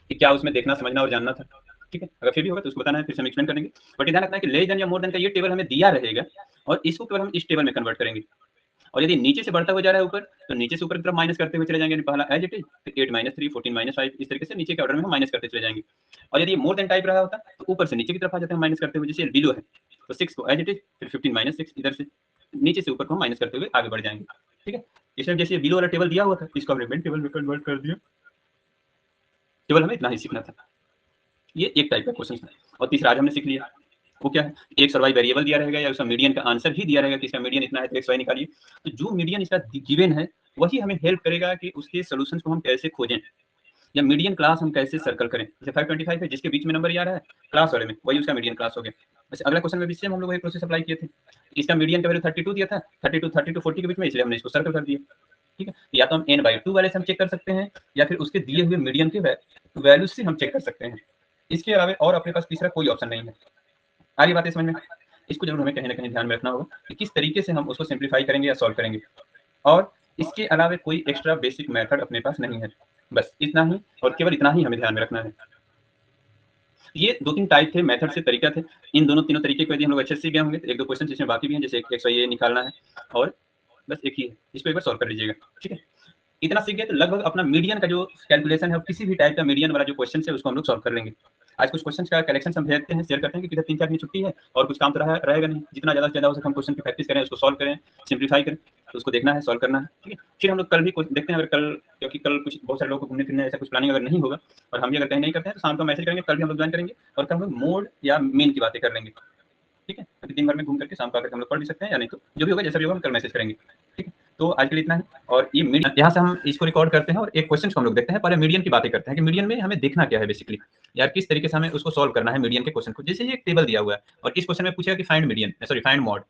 कि क्या उसमें देखना समझना और जानना था, ठीक है। अगर फिर भी होगा तो उसको बताना है, फिर से हम एक्सप्लेन करेंगे। बट ध्यान रखना है कि लेस देन या मोर देन का ये टेबल हमें दिया रहेगा और इसको केवल हम इस टेबल में कन्वर्ट करेंगे। और यदि नीचे से बढ़ता हुआ जा रहा है ऊपर, तो नीचे से ऊपर की तरफ माइनस करते हुए चले जाएंगे, पहला एज इट इज, फिर 8 - 3 14 - 5, इस तरीके से नीचे के ऑर्डर में हम माइनस करते चले जाएंगे। और यदि मोर देन टाइप रहा होता तो ऊपर से नीचे की तरफ आ जाते हैं माइनस करते हुए, जैसे बिलो है तो 6 को एज इट इज, फिर 15 - 6 इधर से नीचे से ऊपर को हम माइनस करते हुए आगे बढ़ जाएंगे, ठीक है। इसमें जैसे बिलो वाला टेबल दिया हुआ था, इसको हमने मेन टेबल में कन्वर्ट कर दिया। केवल हमें इतना ही सीखना था। ये एक टाइप का क्वेश्चन था। और तीसरा आज हमने सीख लिया, वो क्या है, एक सर्वाई वेरिएबल दिया रहेगा या उसका मीडियन का आंसर ही दिया रहेगा कि इसका मीडियन इतना है तो एक्स वाई निकालिए। तो जो मीडियन इसका गिवन है वही हमें हेल्प करेगा कि उसके सॉल्यूशन को हम कैसे खोजें या मीडियन क्लास हम कैसे सर्कल करें। जैसे 525 है, जिसके बीच में नंबर आ रहा है क्लास वाले में, वही उसका मीडियन क्लास हो गया। वैसे अगला क्वेश्चन में भी सेम हम लोग वही प्रोसेस अप्लाई किए थे। इसका मीडियन का वैल्यू 32 दिया था, 32 to 40 के बीच में, इसलिए हमने इसको सर्कल कर दिया, ठीक है। या तो हम n/2 वाले से हम चेक कर सकते हैं या फिर उसके दिए हुए मीडियन के वैल्यू से हम चेक कर सकते हैं। इसके अलावा और अपने पास तीसरा कोई ऑप्शन नहीं है। आ रही बात है समझ में? इसको जरूर हमें कहीं ना कहीं ध्यान में रखना होगा कि किस तरीके से हम उसको सिंप्लीफाई करेंगे या सॉल्व करेंगे। और इसके अलावा कोई एक्स्ट्रा बेसिक मेथड अपने पास नहीं है, बस इतना ही और केवल इतना ही हमें ध्यान में रखना है। ये 2-3 टाइप थे, मेथड से तरीका थे। इन दोनों तीनों तरीके को यदि हम लोग अच्छे से सीख गए होंगे तो एक दो क्वेश्चन इसमें बाकी भी हैं, जैसे एक्स वाई ये निकालना है और बस एक ही है, इसको एक बार सॉल्व कर लीजिएगा, ठीक है। इतना सीख गए तो लगभग अपना मीडियन का जो कैलकुलेशन है, किसी भी टाइप का मीडियन वाला जो क्वेश्चन है उसको हम लोग सॉल्व कर लेंगे। आज कुछ क्वेश्चन का कलेक्शन हम भेजते हैं, शेयर करते हैं, क्योंकि 3-4 दिन छुट्टी है और कुछ काम तो रहेगा नहीं। जितना ज़्यादा से ज़्यादा हो सके हम क्वेश्चन की प्रैक्टिस करें, उसको सॉल्व करें, सिंप्लीफाई करें, तो उसको देखना है, सॉल्व करना है, ठीक है। फिर हम लोग कल भी देखते हैं, अगर कल, क्योंकि कल कुछ बहुत सारे लोगों को घूमने फिरने ऐसा कुछ प्लानिंग अगर नहीं होगा और हम भी अगर कहीं नहीं करते हैं तो शाम को मैसेज करेंगे, कल भी हम लोग ज्वाइन करेंगे और कल हम लोग मोड या मेन की बातें कर लेंगे, ठीक है। क्योंकि दिन भर में घूम करके शाम को आकर हम लोग पढ़ भी सकते हैं, या नहीं तो जो भी होगा जैसा भी होगा हम कल मैसेज करेंगे, ठीक है। तो आज के लिए इतना है। और ये मीडियन यहाँ से हम इसको रिकॉर्ड करते हैं और एक क्वेश्चन को हम लोग देखते हैं। पहले मीडियन की बातें करते हैं कि मीडियन में हमें देखना क्या है बेसिकली, यार किस तरीके से हमें उसको सॉल्व करना है मीडियन के क्वेश्चन को। जैसे ये एक टेबल दिया हुआ है और इस क्वेश्चन में पूछेगा कि find median, sorry find mod,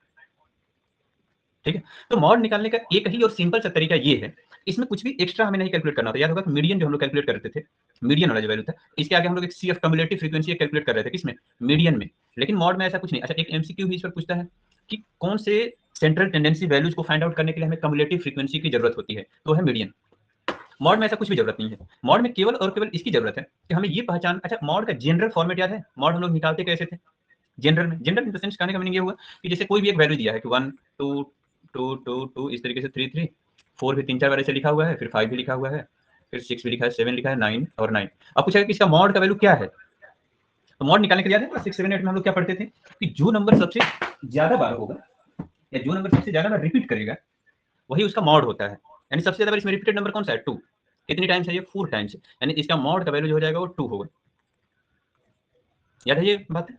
ठीक है। तो मॉड निकालने का एक ही और सिंपल सा तरीका ये है, इसमें कुछ भी एक्स्ट्रा हमें नहीं कैलकुलेट करना होता। याद होगा कि मीडियन जो हम लोग कैलकुलेट करते थे, मीडियन वाला जो वैल्यू था, इसके आगे हम लोग एक सी ऑफ कम्युलेटिव फ्रीक्वेंसी कैलकुलेट कर रहे थे, किसमें, मीडियन में। लेकिन मॉड में ऐसा कुछ नहीं। अच्छा, एक एमसीक्यू भी इस पर पूछता है कि कौन से सेंट्रल टेंडेंसी वैल्यूज को फाइंड आउट करने के लिए हमें कम्युलेटिव फ्रीक्वेंसी की जरूरत होती है, तो है मीडियन। मॉड में ऐसा कुछ भी जरूरत नहीं है। मॉड में केवल और केवल इसकी जरूरत है कि हमें ये पहचान, अच्छा मॉड का जनरल फॉर्मेट याद है, मॉड हम लोग निकालते कैसे थे जनरल में। जनरल इन द सेंस कहने का मीनिंग ये हुआ कि जैसे कोई भी एक वैल्यू दिया है कि 1 2 2 2 2 इस तरीके से 3 3 4 भी 3-4 बार ऐसे लिखा हुआ है, फिर 5 भी लिखा हुआ है, फिर 6 भी लिखा है, 7 लिखा है, 9 और 9। अब पूछा कि इसका मॉड का वैल्यू क्या है, तो मॉड निकालने के लिए याद है 6 7 8 में हम लोग क्या पढ़ते थे कि जो नंबर सबसे ज्यादा बार होगा या जो नंबर सबसे ज्यादा बार रिपीट करेगा वही उसका मॉड होता है। यानी सबसे ज्यादा बार इसमें रिपीटेड नंबर कौन सा है, 2। कितनी टाइम्स है ये, 4 टाइम्स। यानी इसका मॉड का वैल्यू जो हो जाएगा वो 2 होगा। याद है ये बात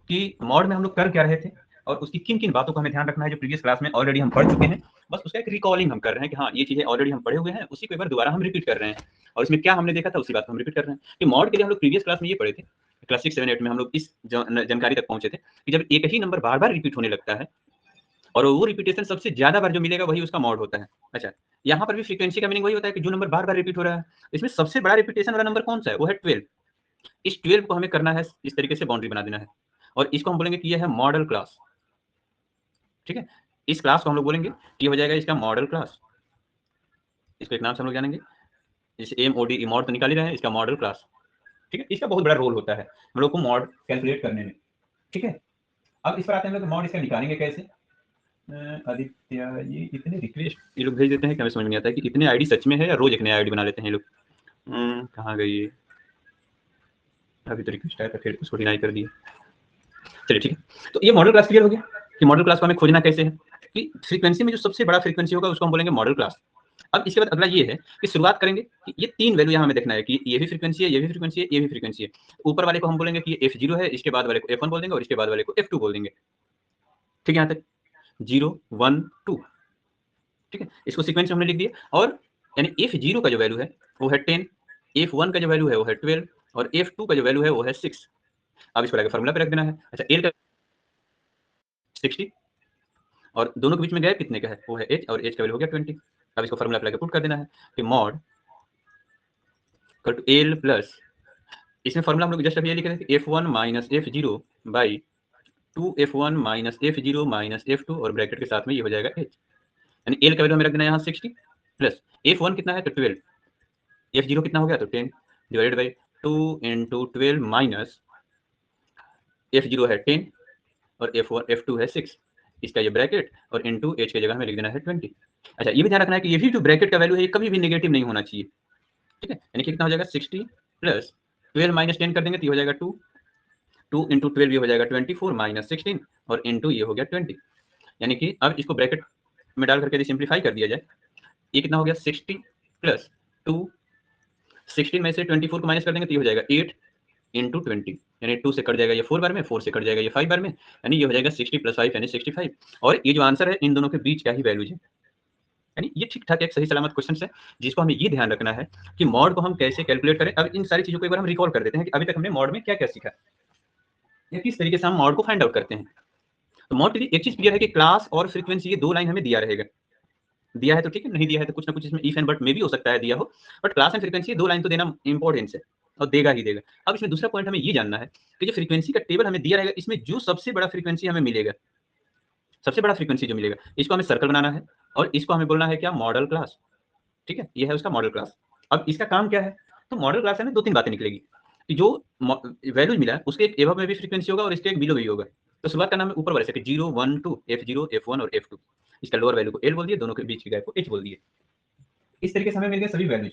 कि मॉड में हम लोग कर क्या रहे थे, और उसकी किन किन बातों को हमें ध्यान रखना है जो प्रीवियस क्लास में ऑलरेडी हम पढ़ चुके हैं, बस उसका एक रिकॉलिंग हम कर रहे हैं कि हाँ ये चीजें ऑलरेडी हम पढ़े हुए हैं, उसी को एक बार दोबारा हम रिपीट कर रहे हैं और इसमें क्या हमने देखा था उसी बात को हम रिपीट कर रहे हैं। कि मॉड के लिए हम लोग प्रीवियस क्लास में ये पढ़े थे, क्लास 6, 7, 8 में हम लोग इस जानकारी तक पहुंचे थे कि जब एक ही नंबर बार बार रिपीट होने लगता है और वो रिपीटेशन सबसे ज्यादा बार जो मिलेगा वही उसका मॉड होता है। अच्छा, यहाँ पर भी फ्रीक्वेंसी का मीनिंग वही होता है कि जो नंबर बार बार रिपीट हो रहा है, इसमें सबसे बड़ा रिपीटेशन वाला नंबर कौन सा है, वो है 12। इस 12 को हमें करना है इस तरीके से बाउंड्री बना देना है और इसको हम बोलेंगे कि ये है मॉडल क्लास। ठीक है, इस क्लास को हम लोग बोलेंगे कि हो जाएगा इसका मॉडल क्लास, इसको एक नाम से हम लोग जानेंगे, जैसे MOD मॉड तो निकाल ही रहे हैं, इसका मॉडल क्लास। ठीक है, इसका बहुत बड़ा रोल होता है हम लोग को मॉड कैलकुलेट करने में। ठीक है, अब इस पर आते हैं हम लोग मॉड इसका निकालेंगे कैसे। आदित्य, ये इतने रिक्वेस्ट ये लोग भेज देते हैं कि हमें समझ में नहीं आता है कि इतने आईडी सच में है या रोज एक नया आईडी बना लेते हैं ये लोग। कहाँ गई ये, अभी तो रिक्वेस्ट आया था फिर उसको डिनाई कर दिया। चलिए ठीक है, तो ये मॉडल क्लास क्लियर हो गया कि मॉडल क्लास को हमें खोजना कैसे है, कि फ्रीक्वेंसी में जो सबसे बड़ा फ्रीक्वेंसी होगा उसको हम बोलेंगे मॉडल क्लास। अब इसके बाद अगला ये है कि शुरुआत करेंगे कि ये 3 वैल्यू यहाँ हमें देखना है कि ये भी फ्रीक्वेंसी है, ये भी फ्रीक्वेंसी है, ये भी फ्रीक्वेंसी है। ऊपर वाले को हम बोलेंगे कि ये F0 है, इसके बाद वाले को F1 बोल देंगे और इसके बाद वाले को F2 बोल देंगे। ठीक है, यहाँ तक 0 1 2। ठीक है, इसको सीक्वेंस में हमने लिख दिया और यानी F0 का जो वैल्यू है वो है 10, F1 का जो वैल्यू है वो है 12 और F2 का जो वैल्यू है वो है 6। अब इसको लाके फार्मूला पे रख देना है। अच्छा, L का 60 और दोनों के बीच में गैप कितने का है, वो है H और H का वैल्यू हो गया 20। अब इसको फार्मूला पे लाके पुट कर देना है कि mode equal to L plus, इसमें फार्मूला हम लोग जस्ट अभी ये लिखे थे F1 minus F0 by 2F1 minus F0 minus F2 और ब्रैकेट के साथ में ये हो जाएगा H। यानी L का वैल्यू हमें रख देना है यहाँ 60 प्लस F1 कितना है तो 12, F0 कितना हो गया तो 10 divided by 2 into 12 minus F0 है 10 और F2 है 6, इसका ये ब्रैकेट और इनटू H की जगह हमें लिख देना है 20। अच्छा, ये भी ध्यान रखना है कि ये भी जो ब्रैकेट का वैल्यू है ये कभी भी नेगेटिव नहीं होना चाहिए। ठीक है, यानी कि कितना हो जाएगा 60 प्लस 12 माइनस 10 कर देंगे तो ये हो जाएगा 2, 2 इंटू 12 ये हो जाएगा 24 माइनस 16 और इंटू ये हो गया 20। यानी कि अब इसको ब्रैकेट में डाल करके यदि सिंप्लीफाई कर दिया जाए, ये कितना हो गया 60 प्लस 2, 16 में से 24 को माइनस कर देंगे तो ये हो जाएगा 8 इंटू 20, यानी 2 से कट जाएगा ये 4 बार में, 4 से कट जाएगा ये 5 बार में, यानी ये हो जाएगा 60 प्लस 5 यानी 65। और ये जो आंसर है इन दोनों के बीच का ही वैल्यूज है, यानी ये ठीक ठाक एक सही सलामत क्वेश्चन है जिसको हमें ये ध्यान रखना है कि मॉड को हम कैसे कैलकुलेट करें। अब इन सारी चीजों को एक बार हम रिकॉल कर देते हैं कि अभी तक हमने मॉड में क्या क्या सीखा या किस तरीके से हम मॉड को फाइंड आउट करते हैं। तो मॉड के लिए एक चीज क्लियर है कि क्लास और फ्रीक्वेंसी ये 2 लाइन हमें दिया रहेगा, दिया है तो ठीक है, नहीं दिया है तो कुछ ना कुछ इसमें इफ एंड बट में भी हो सकता है दिया हो, but class and frequency 2 line तो देना इंपॉर्टेंस है और देगा ही देगा। अब इसमें दूसरा पॉइंट हमें ये जानना है कि जो फ्रीक्वेंसी का टेबल हमें दिया रहेगा इसमें जो सबसे बड़ा फ्रीक्वेंसी हमें मिलेगा, सबसे बड़ा फ्रीक्वेंसी जो मिलेगा इसको हमें सर्कल बनाना है और इसको हमें बोलना है क्या, मॉडल क्लास। ठीक है, ये है उसका मॉडल क्लास। अब इसका काम क्या है, तो मॉडल क्लास में 2-3 बातें निकलेगी कि जो वैल्यू मिला है उसके एक एबव में भी फ्रीक्वेंसी होगा और इसके एक बिलो भी होगा। तो शुरुआत करना है ऊपर वाले से 0 1 2 F0 F1 और F2, इसका लोअर वैल्यू को L बोल दिए, दोनों के बीच की गैप को H बोल दिए। इस तरीके से हमें मिल गए सभी वैल्यूज।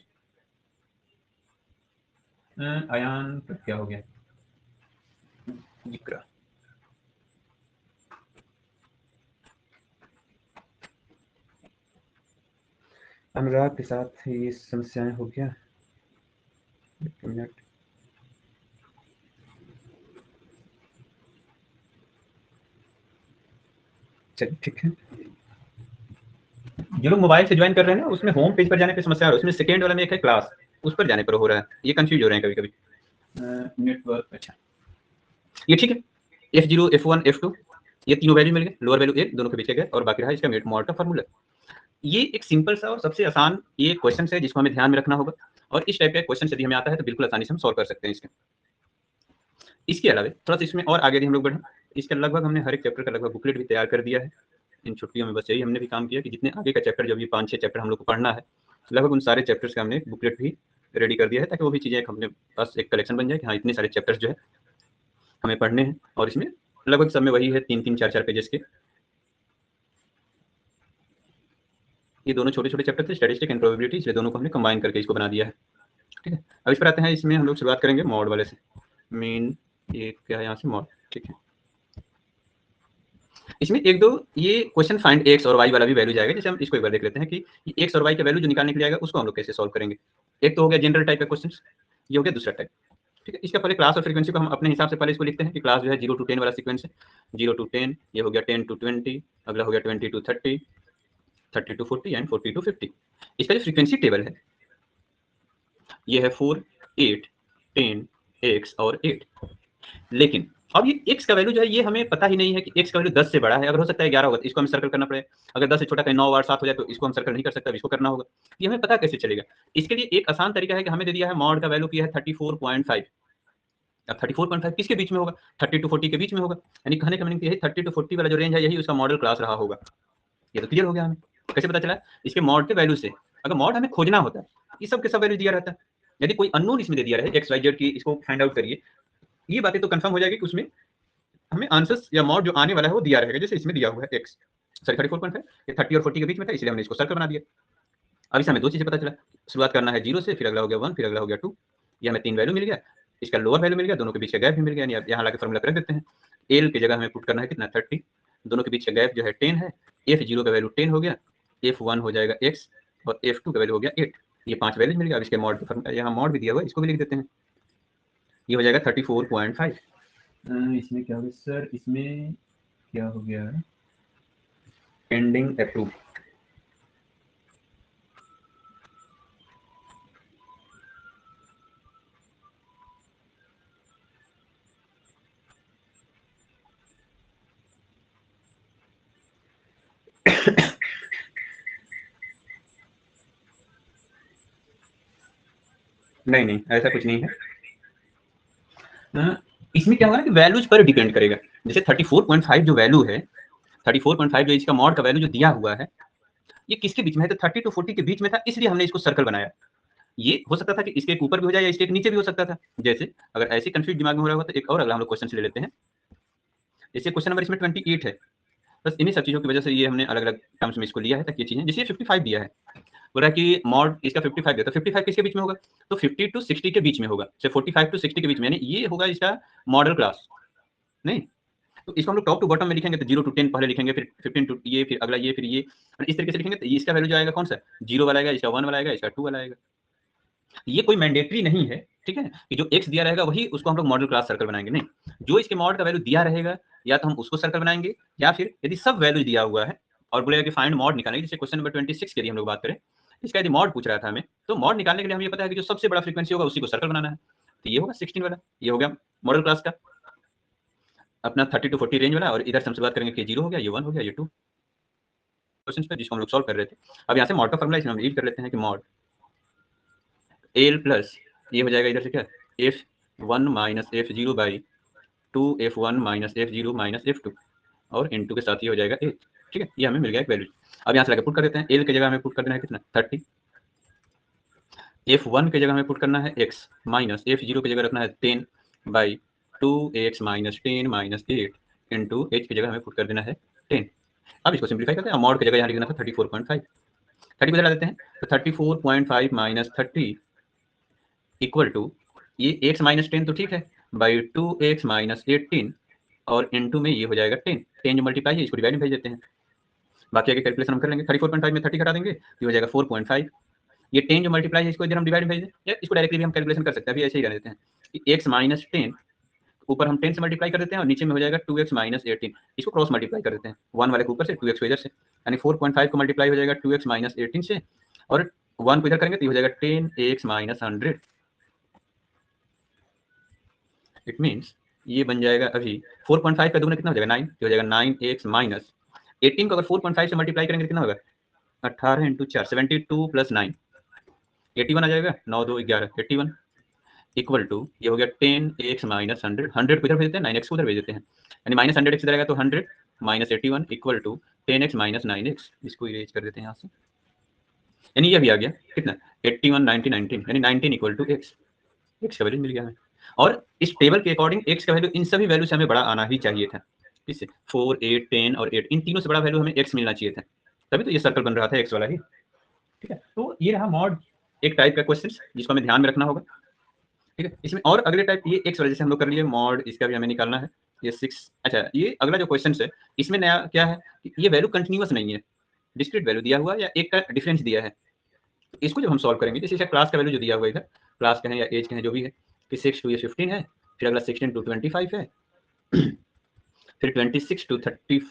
अयान क्या हो गया, जिक्रा अनुराग के साथ ये समस्याएं हो गया। एक मिनट, चलिए ठीक है। जो लोग मोबाइल से ज्वाइन कर रहे हैं ना उसमें होम पेज पर जाने पे समस्या आ रही है, उसमें सेकेंड वाला में एक है क्लास, उस पर जाने पर हो रहा है, ये कंफ्यूज हो रहे हैं कभी कभी। नेटवर्क, अच्छा ये ठीक है, F0 F1 F2 ये तीनों वैल्यू मिल गए, लोअर वैल्यू 1 दोनों के बीच गए और बाकी रहा इसका मॉड का फार्मूला। ये एक सिंपल सा और सबसे आसान ये क्वेश्चन है जिसको हमें ध्यान में रखना होगा और इस टाइप का क्वेश्चन यदि हमें आता है तो बिल्कुल आसानी से हम सॉल्व कर सकते हैं इसके। इसके अलावा थोड़ा सा इसमें और आगे यदि हम लोग बढ़ें, इसका लगभग हमने हर एक चैप्टर का लगभग बुकलेट भी तैयार कर दिया है इन छुट्टियों में। बस यही हमने भी काम किया कि जितने आगे का चैप्टर जो भी 5-6 चैप्टर हम लोग को पढ़ना है लगभग उन सारे चैप्टर्स का हमने बुकलेट भी रेडी कर दिया है ताकि वो भी चीज़ें अपने पास एक कलेक्शन बन जाए कि हाँ इतने सारे चैप्टर्स जो है हमें पढ़ने हैं और इसमें लगभग सब में वही है 3-3 4-4 पेजेस के। ये दोनों छोटे छोटे चैप्टर थे, स्टैटिस्टिक एंड प्रोबेबिलिटी, इसलिए दोनों को हमने कंबाइन करके इसको बना दिया है। ठीक है, अब इस पर आते हैं, इसमें हम लोग शुरुआत करेंगे मॉड वाले से। मीन ये क्या है यहाँ से मॉड, ठीक है। इसमें एक दो ये क्वेश्चन फाइंड एक्स और वाई वाला भी वैल्यू जाएगा, जैसे हम इसको एक बार देख लेते हैं कि एक्स और वाई का वैल्यू जो निकालने के लिए आएगा उसको हम लोग कैसे सॉल्व करेंगे। एक तो हो गया जनरल टाइप का क्वेश्चन, ये हो गया दूसरा टाइप। ठीक है, इसका पहले क्लास और फ्रीक्वेंसी को हम अपने हिसाब से पहले इसको लिखते हैं कि क्लास जो है 0 to 10 वाला सीक्वेंस है। 0 to 10 ये हो गया, 10 to 20 अगला हो गया, 20 to 30, 30 to 40 एंड 40 to 50। इसका जो फ्रीक्वेंसी टेबल है ये है 4, 8, 10, x और 8। लेकिन अब ये x का वैल्यू जो है ये हमें पता ही नहीं है कि x का वैल्यू 10 से बड़ा है, अगर हो सकता है 11 होगा तो इसको हमें सर्कल करना पड़ेगा, अगर 10 से छोटा कहीं 9 और 7 हो जाए तो इसको हम सर्कल नहीं कर सकते, इसको करना होगा। ये हमें पता कैसे चलेगा? इसके लिए एक आसान तरीका है कि हमें दे दिया है मॉड का वैल्यू किया है 34.5। अब 34.5 किसके बीच में होगा? 30 to 40 के बीच में होगा, यानी कहने का मीनिंग यही 30 to 40 वाला जो रेंज है यही उसका मॉडल क्लास रहा होगा। ये तो क्लियर हो गया हमें। कैसे पता चला? इसके मॉड के वैल्यू से। अगर मॉड हमें खोजना होता है, ये सब के सब वैल्यू दिया रहता है। यदि कोई अननोन इसमें दे दिया रहे एक्स वाई जेड की, इसको फाइंड आउट करिए, ये बातें तो कंफर्म हो जाएगी कि उसमें हमें आंसर्स या मॉड जो आने वाला है वो दिया रहेगा, जैसे इसमें दिया हुआ है एक्स, सॉरी 34.5, ये 30 और 40 के बीच में था, इसलिए हमने इसको सर्कल बना दिया। अब इसे हमें दो चीजें पता चला, शुरुआत करना है 0 से, फिर अगला हो गया 1, फिर अगला हो गया 2, ये हमें 3 वैल्यू मिल गया, इसका लोअर वैल्यू मिल गया, दोनों के बीच का गैप भी मिल गया, यानी यहाँ लाके फॉर्मूला रख देते हैं। एल की जगह हमें पुट करना है कितना? 30, दोनों के बीच का गैप जो है 10 है, f0 का वैल्यू 10 हो गया, f1 हो जाएगा x और f2 का वैल्यू हो गया 8। ये 5 वैल्यूज मिल गया। अब इसके मॉड का फॉर्मूला यहाँ मॉड भी दिया हुआ है, इसको भी लिख देते हैं, ये हो जाएगा 34.5। इसमें क्या होगा सर? इसमें क्या हो गया? Ending approve. नहीं नहीं, ऐसा कुछ नहीं है। इसमें क्या होगा ना कि वैल्यूज पर डिपेंड करेगा। जैसे 34.5 जो वैल्यू है, 34.5 जो इसका मॉड का वैल्यू जो दिया हुआ है, ये किसके बीच में है? तो 30 to 40 के बीच में था, इसलिए हमने इसको सर्कल बनाया। ये हो सकता था कि इसके ऊपर भी हो जाए या इसके नीचे भी हो सकता था। जैसे अगर ऐसे कंफ्यूज दिमाग में हो रहा होगा तो एक और अगला हम लोग क्वेश्चन ले लेते हैं। जैसे क्वेश्चन नंबर इसमें 28 है, बस इन्हीं सब चीजों की वजह से ये हमने अलग अलग टर्म्स में इसको लिया है ताकि ये चीजें, जैसे 55 दिया है, बोल रहा है कि मॉड इसका 55 दिया, तो 55 किसके बीच में होगा? तो 50 to 60 के बीच में होगा, से 45 to 60 के बीच में, यानी ये होगा इसका मॉडल क्लास। नहीं, तो इसको हम लोग टॉप टू बॉटम में लिखेंगे, तो 0 to 10 पहले लिखेंगे, फिर 15 to ये, फिर अगला ये, फिर ये, और इस तरीके से लिखेंगे। तो इसका वैल्यू जो आएगा कौन सा? 0 वाला आएगा, इसका 1 वाला आएगा, इसका 2 वाला आएगा। ये कोई मैंडेटरी नहीं है, ठीक है, कि जो x दिया रहेगा वही उसको हम लोग मॉडल क्लास सर्कल बनाएंगे। नहीं, जो इसके मॉड का वैल्यू दिया रहेगा या तो हम उसको सर्कल बनाएंगे, या फिर यदि सब वैल्यू दिया हुआ है और बोलेगा कि फाइंड मॉड निकालेंगे, जैसे क्वेश्चन नंबर 26 के लिए हम लोग बात करें, इसका यदि मॉड पूछ रहा था हमें, तो मॉड निकालने के लिए हमें ये पता है कि जो सबसे बड़ा फ्रीक्वेंसी होगा उसी को सर्कल बनाना है। तो ये होगा 16 वाला, ये हो गया मॉडल क्लास का अपना 30 to 40 रेंज वाला, और इधर से हम शुरुआत करेंगे कि 0 हो गया, ये 1 हो गया, ये 2 क्वेश्चन पे जिसको हम लोग सॉल्व कर रहे थे। अब यहाँ से मॉड का फॉर्मूला इसमें हम रीड कर लेते हैं कि मॉड एल प्लस ये हो जाएगा इधर से क्या, f1 minus f0 by 2f1 minus f0 minus f2, और इन टू के साथ ये हो जाएगा 8। ठीक है, ये हमें मिल गया एक वैल्यू। अब यहाँ से लगा पुट कर देते हैं, एल की जगह हमें पुट कर देना है कितना? 30, f1 की जगह हमें पुट करना है x माइनस f0 की जगह रखना है 10 by 2x minus 10 minus 8 into h की जगह हमें पुट कर देना है 10। अब इसको सिंप्लीफाई करते हैं, मॉड की जगह यहाँ लिखना था 34.5, 30 को चला देते हैं, तो 34.5 माइनस 30 इक्वल टू ये x माइनस 10 तो ठीक है, बाई 2x माइनस 18, और इनटू में ये हो जाएगा 10, 10 जो मल्टीप्लाई है इसको डिवाइड में भेज देते हैं, बाकी आगे कैलकुलेशन हम कर लेंगे। 34.5 में 30 घटा देंगे, ये हो जाएगा 4.5, ये 10 जो मल्टीप्लाई है इसको इधर हम डिवाइड में भेज दें, या इसको डायरेक्टली भी हम कैलकुलेशन कर सकते हैं, अभी ऐसे ही रहने देते हैं कि x माइनस 10 ऊपर हम 10 से मल्टीप्लाई कर देते हैं और नीचे में हो जाएगा 2x माइनस 18, इसको क्रॉस मल्टीप्लाई कर देते हैं, 1 वाले को ऊपर से 2x को इधर से, यानी 4.5 को मल्टीप्लाई हो जाएगा 2x माइनस 18 से, और 1 को इधर करेंगे तो ये हो जाएगा 10x माइनस 100। इट मीन्स ये बन जाएगा अभी 4.5 का दूना कितना हो जाएगा 9, ये हो जाएगा 9x माइनस 18 को अगर 4.5 से मल्टीप्लाई करेंगे तो कितना होगा 18 इंटू 4 72 प्लस 9 81 आ जाएगा, 9 2 11 81 इक्वल टू ये हो गया 10x माइनस 100, 100 को इधर भेज देते हैं, 9x को उधर भेज देते हैं, यानी माइनस 100x इधर आएगा तो 100 minus 81 equal to 10x minus 9x, इसको इरेज कर देते हैं यहाँ से, यानी ये भी आ गया कितना 81 90 19, यानी 19 इक्वल टू x, x का वैल्यू मिल गया हमें। और इस टेबल के अकॉर्डिंग x का वैल्यू इन सभी वैल्यू से हमें बड़ा आना ही चाहिए था, इससे 4 8 10 और 8 इन तीनों से बड़ा वैल्यू हमें x मिलना चाहिए था, तभी तो ये सर्कल बन रहा था x वाला ही। ठीक है, तो ये रहा मॉड एक टाइप का क्वेश्चन जिसको हमें ध्यान में रखना होगा। ठीक है, इसमें और अगले टाइप ये x वाले जैसे हम लोग कर लिए मॉड, इसका भी हमें निकालना है, ये 6। अच्छा, ये अगला जो क्वेश्चन है इसमें नया क्या है कि ये वैल्यू कंटिन्यूअस नहीं है, डिस्क्रीट वैल्यू दिया हुआ है या एक का डिफरेंस दिया है, इसको जब हम सॉल्व करेंगे, जैसे क्लास का वैल्यू जो दिया हुआ है इधर, क्लास कहें या एज कहें जो भी है, फिर 6 टू ये 15 है, फिर अगला 16 टू 25 है, फिर 26 टू 30,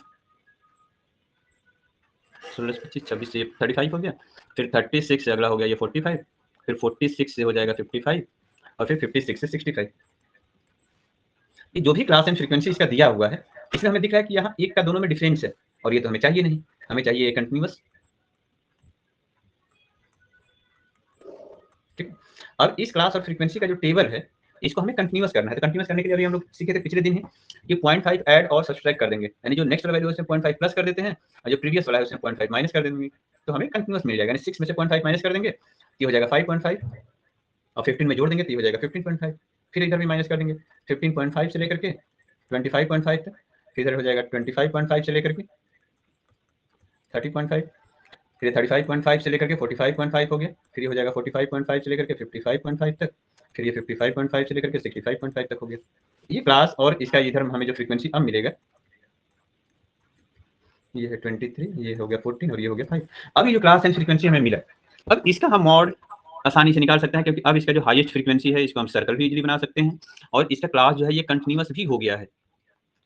16 25 26 से 35 हो गया, फिर 36 से अगला हो गया ये 45, फिर 46 से हो जाएगा 55 और फिर 56 से 65। ये जो भी क्लास एंड फ्रीक्वेंसी इसका दिया हुआ है इसमें हमें दिख रहा है कि यहाँ एक का दोनों में डिफरेंस है और ये तो हमें चाहिए नहीं, हमें चाहिए कंटिन्यूअस। ठीक। अब इस क्लास और फ्रीक्वेंसी का जो टेबल है इसको हमें कंटिन्यूअस करना है। तो कंटिन्यूअस करने के लिए अभी हम लोग सीखे थे पिछले दिन है कि 0.5 ऐड और सब्सट्रैक्ट कर देंगे, यानी जो नेक्स्ट वाला वैल्यू है उसमें 0.5 प्लस कर देते हैं और जो प्रीवियस वाला है उसमें 0.5 माइनस कर देंगे, तो हमें कंटिन्यूअस मिल जाएगा। यानी 6 में से 0.5 माइनस कर देंगे ये हो जाएगा 5.5 और 15 में जोड़ देंगे तो ये हो जाएगा 15.5, फिर इधर भी माइनस कर देंगे 15.5 से लेकर के 25.5 तक, फिर इधर हो जाएगा 25.5 से लेकर के 30.5, फिर 35.5 से लेकर के 45.5 हो गया, फिर ये हो जाएगा 45.5 से लेकर के 55.5 तक, फिर ये 55.5 से लेकर के 65.5 तक हो गया। ये क्लास और इसका इधर हमें जो फ्रीक्वेंसी अब मिलेगा ये है 23, ये हो गया 14 और ये हो गया 5। अब ये जो क्लास एंड फ्रीक्वेंसी हमें मिला, अब इसका हम मॉड आसानी से निकाल सकते हैं क्योंकि अब इसका जो हाईएस्ट फ्रीक्वेंसी है इसको हम सर्कल भी इजीली बना सकते हैं और इसका क्लास जो है ये कंटिन्यूअस भी हो गया है।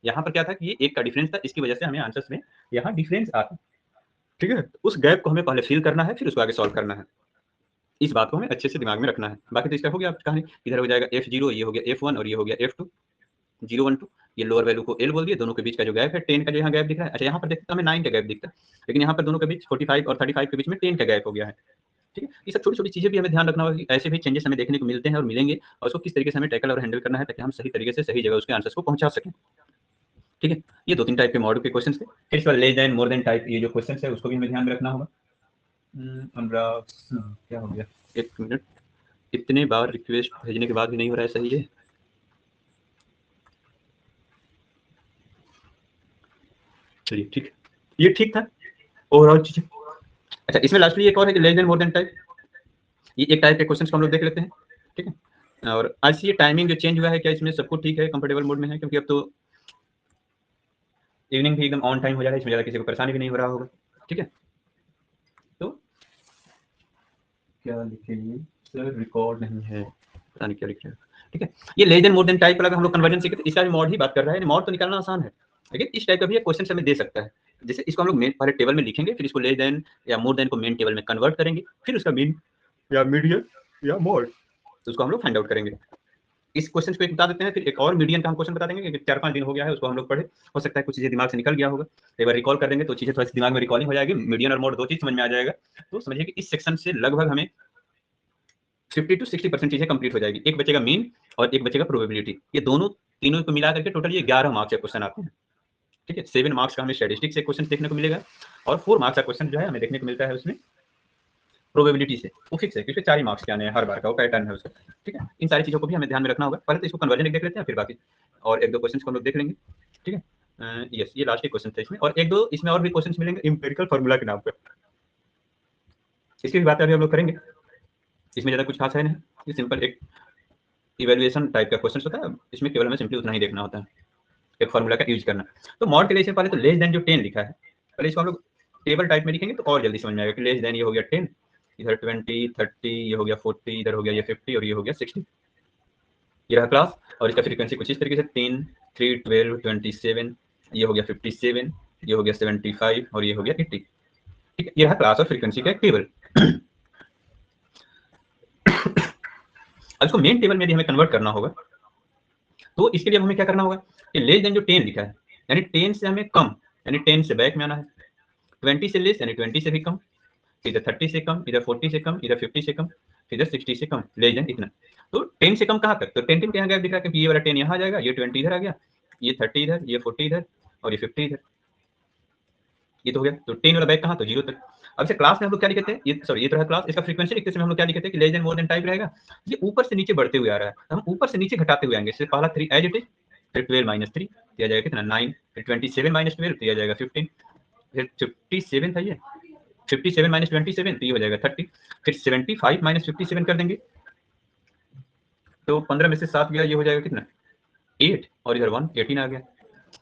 यहाँ पर क्या था कि ये एक का डिफरेंस था, इसकी वजह से हमें आंसर्स में यहाँ डिफरेंस आता। ठीक है, उस गैप को हमें पहले फिल करना है फिर उसको आगे सॉल्व करना है, इस बात को हमें अच्छे से दिमाग में रखना है। बाकी तो इसका हो गया कहानी, इधर हो जाएगा F0, ये हो गया F1 और ये हो गया F2, 0 1 2, ये लोअर वैल्यू को L बोल दिए, दोनों के बीच का जो गैप है 10 का जो यहाँ गैप दिख रहा है। अच्छा यहाँ पर देखते हैं हमें 9 का गैप दिखता है, लेकिन यहाँ पर दोनों के बीच 45 और 35 के बीच में 10 का गैप हो गया है। ठीक है, ये सब छोटी छोटी चीजें भी हमें ध्यान रखना होगा कि ऐसे भी चेंजेस हमें देखने को मिलते हैं और मिलेंगे और उसको किस तरीके से हमें टैकल और हैंडल करना है ताकि हम सही तरीके से सही जगह उसके आंसर्स को पहुंचा सकें। ठीक है, ये 2-3 टाइप के मॉडल के क्वेश्चन थे। फिर इसके बाद less than more than type ये जो क्वेश्चन है उसको भी हमें ध्यान में रखना होगा। क्या हो गया, एक मिनट, इतने बार रिक्वेस्ट भेजने के बाद भी नहीं हो रहा है सही है। चलिए ठीक है, ये ठीक था ओवरऑल चीजें। अच्छा इसमें लास्टली एक और है कि less than more than type, ये एक टाइप के क्वेश्चन को हम लोग देख लेते हैं। ठीक है, और आज ये टाइमिंग जो चेंज हुआ है क्या इसमें सबको ठीक है, कंफर्टेबल मोड में है, क्योंकि अब तो इवनिंग भी एकदम ऑन टाइम हो जा रहा है, इसमें ज़्यादा किसी को परेशानी भी नहीं हो रहा होगा। ठीक है, तो क्या लिखेंगे सर, रिकॉर्ड नहीं है, पता नहीं क्या लिख रहे हैं। ठीक है, ये less than more than type वाला हम लोग कन्वर्जन सीखे, इसका भी मॉड ही बात कर रहा है। मॉड तो निकालना आसान है लेकिन इस टाइप का भी एक क्वेश्चन हमें दे सकता है। जैसे इसको हम लोग मेन पहले टेबल में लिखेंगे, फिर इसको लेस देन या मोर देन को मेन टेबल में कन्वर्ट करेंगे, फिर उसका मीन या मीडियन या मोड तो उसको हम लोग फाइंड आउट करेंगे। इस क्वेश्चन को एक बता देते हैं, फिर एक और मीडियन का हम क्वेश्चन बता देंगे कि 4-5 दिन हो गया है उसको हम लोग पढ़े, हो सकता है कुछ चीजें दिमाग से निकल गया होगा, एक बार रिकॉल कर देंगे तो चीजें थोड़ी सी दिमाग में रिकॉलिंग हो जाएगी, मीडियन और मोड दो चीज समझ में आ जाएगा। तो समझिए कि इस सेक्शन से लगभग हमें 50 to 60% चीजें कंप्लीट हो जाएगी। एक बचेगा मीन और एक बचेगा प्रोबेबिलिटी, ये दोनों तीनों को मिला करके टोटल ये 11 मार्क्स के क्वेश्चन आते हैं। ठीक है, 7 मार्क्स का हमें स्टैटिस्टिक्स से क्वेश्चन देखने को मिलेगा और 4 मार्क्स का क्वेश्चन जो है हमें देखने को मिलता है उसमें प्रोबेबिलिटी से, वो फिक्स है क्योंकि 4 ही मार्क्स के आने हैं हर बार का, वो पैटर्न है उसका। ठीक है, इन सारी चीजों को भी हमें ध्यान में रखना होगा। पहले तो इसको कन्वर्जन देख लेते हैं, फिर बाकी और एक दो क्वेश्चन को हम लोग देख लेंगे। ठीक है, यस ये लास्ट के क्वेश्चन थे इसमें, और एक दो इसमें और भी क्वेश्चन मिलेंगे इंपेरिकल फार्मूला के नाम पर, इसकी भी बात अभी हम लोग करेंगे। इसमें ज्यादा कुछ खास है नहीं, ये सिंपल एक इवेल्युएशन टाइप का क्वेश्चन होता है, इसमें केवल हमें सिंपली उतना ही देखना होता है, एक फार्मूला का यूज करना। तो मॉड के लिए पहले तो लेस देन जो 10 लिखा है, पहले इसको हम लोग टेबल टाइप में लिखेंगे तो और जल्दी समझ में आएगा कि लेस देन ये हो गया 10, इधर 20 30, ये हो गया 40, इधर हो गया ये 50 और ये हो गया 60, ये रहा क्लास। और इसका फ्रीक्वेंसी कुछ इस तरीके से 3 3 12 27, ये हो गया 57, ये हो गया 75 और ये हो गया 80। ठीक है, ये रहा क्लास और फ्रीक्वेंसी का एक टेबल। अब इसको मेन टेबल में यदि हमें कन्वर्ट करना होगा तो इसके लिए हमें क्या करना होगा कि लेस देन जो 10 लिखा है यानी 10 से हमें कम, यानी 10 से बैक में आना है, 20 से लेस यानी 20 से भी कम, इधर 30 से कम, इधर 40 से कम, इधर 50 से कम, इधर 60 से कम, लेस देन इतना। तो 10 से कम कहाँ तक, तो 10 यहाँ गैप दिख रहा है क्योंकि ये वाला 10 यहाँ आ जाएगा, ये 20 इधर आ गया, ये 30 इधर, ये 40 इधर और ये 50 इधर, ये तो हो गया। तो 10 वाला बैक कहाँ, तो 0 तक। अब से क्लास में हम लोग क्या लिखते हैं, ये सॉरी ये तो है क्लास, इसका फ्रीक्वेंसी लिखते समय हम लोग क्या लिखते हैं कि less than more than type रहेगा, ये ऊपर से नीचे बढ़ते हुए आ रहा है, तो हम ऊपर से नीचे घटाते हुए आएंगे। इससे पहला 3 एज इट इज, फिर 12 माइनस 3 दिया जाएगा कितना 9, फिर 27 माइनस 12 दिया जाएगा 15, फिर 57 था ये 57 माइनस 27 तो ये हो जाएगा 30, फिर 75 माइनस 57 कर देंगे तो 15 में से 7 गया, ये हो जाएगा कितना 8 और इधर 1 18 आ गया।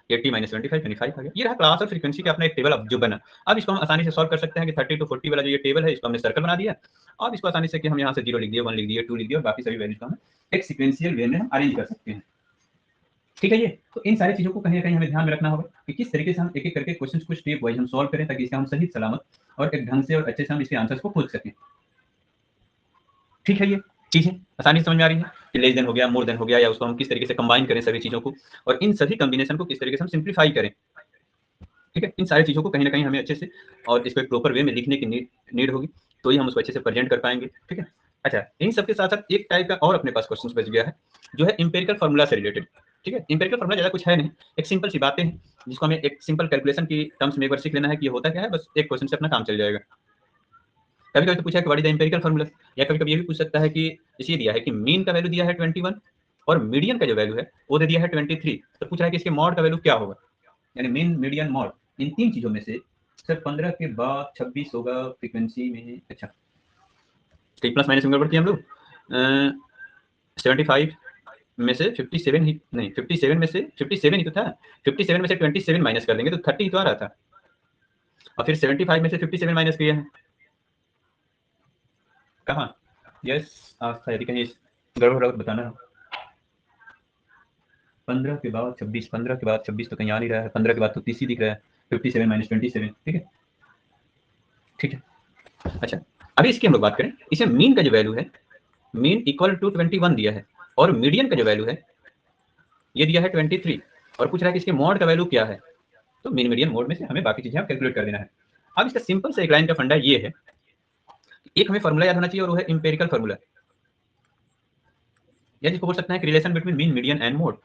80 माइनस 25 25 आ गया। ये रहा क्लास और फ्रीक्वेंसी का अपना एक टेबल अब जो बना। अब इसको हम आसानी से सॉल्व कर सकते हैं कि 30 to 40 वाला जो ये टेबल है इसको हमने सर्कल बना दिया। अब इसको आसानी से कि हम यहाँ से 0 लिख दिए, 1 लिख दिए, 2 लिख दिए और बाकी सभी वैल्यूज को हम एक सीक्वेंशियल वे में हम अरेंज कर सकते हैं। ठीक है ये तो इन सारी चीजों को कहीं ना कहीं हमें ध्यान में रखना होगा कि किस तरीके से हम एक एक करके क्वेश्चन को स्टेप वाइज हम सॉल्व करें ताकि इसका हम सही सलामत और एक ढंग से और अच्छे से हम इसके आंसर्स को खोज सकें। ठीक है ये चीजें आसानी से समझ में आ रही है कि लेस देन हो गया, मोर देन हो गया, या उसको हम किस तरीके से कंबाइन करें सभी चीजों को और इन सभी कॉम्बिनेशन को किस तरीके से हम सिंप्लीफाई करें। ठीक है इन सारी चीजों को कहीं ना कहीं हमें अच्छे से और इसको एक प्रॉपर वे में लिखने की नीड होगी तो ही हम उसको अच्छे से प्रेजेंट कर पाएंगे। ठीक है अच्छा इन सबके साथ साथ एक टाइप का और अपने पास क्वेश्चन बच गया है जो है इंपेरिकल फार्मूला से रिलेटेड। ठीक है इंपेरिकल फार्मूला ज्यादा कुछ है नहीं, एक सिंपल सी बातें हैं जिसको हमें एक सिंपल कैलकुलेशन की टर्म्स में एक बार सीख लेना है कि ये होता क्या है, बस एक क्वेश्चन से अपना काम चल जाएगा। कभी कभी तो पूछा है कि what is the empirical formula, या कभी कभी ये भी पूछ सकता है कि इसे दिया है कि मीन का वैल्यू दिया है 21 और मीडियन का जो वैल्यू है वो दे दिया है 23, तो पूछ रहा है कि इसके मॉड का वैल्यू क्या होगा, यानी मीन मीडियन मॉड इन तीन चीजों में से सर 15 के बाद 26 होगा फ्रीक्वेंसी में। अच्छा तो प्लस माइनस में गड़बड़ किया हम लोग 75 में से 57 ही नहीं 57 में से 57 ही तो था, 57 में से 27 माइनस कर देंगे तो 30 ही तो आ रहा था और फिर 75 में से 57 माइनस किया है कहाँ। यस आस्था यदि कहीं गड़बड़ बताना। 15 के बाद 26, 15 के बाद 26 तो कहीं आ नहीं रहा है, 15 के बाद तो 30 ही दिख रहा है, 57 माइनस 27। ठीक है ठीक है अच्छा अभी इसकी हम लोग बात करें, इसे मीन का जो वैल्यू है मीन इक्वल टू 21 दिया है और मीडियन का जो वैल्यू है ये दिया है 23 और पूछ रहा है कि इसके मॉड का वैल्यू क्या है, तो मीन मीडियन मोड में से हमें बाकी चीजें कैलकुलेट कर देना है। अब इसका सिंपल से एक लाइन का फंडा ये है, एक हमें फॉर्मूला याद होना चाहिए और वो है इंपेरिकल फॉर्मूला, या जिसको बोल सकते हैं कि relation between mean median and mode.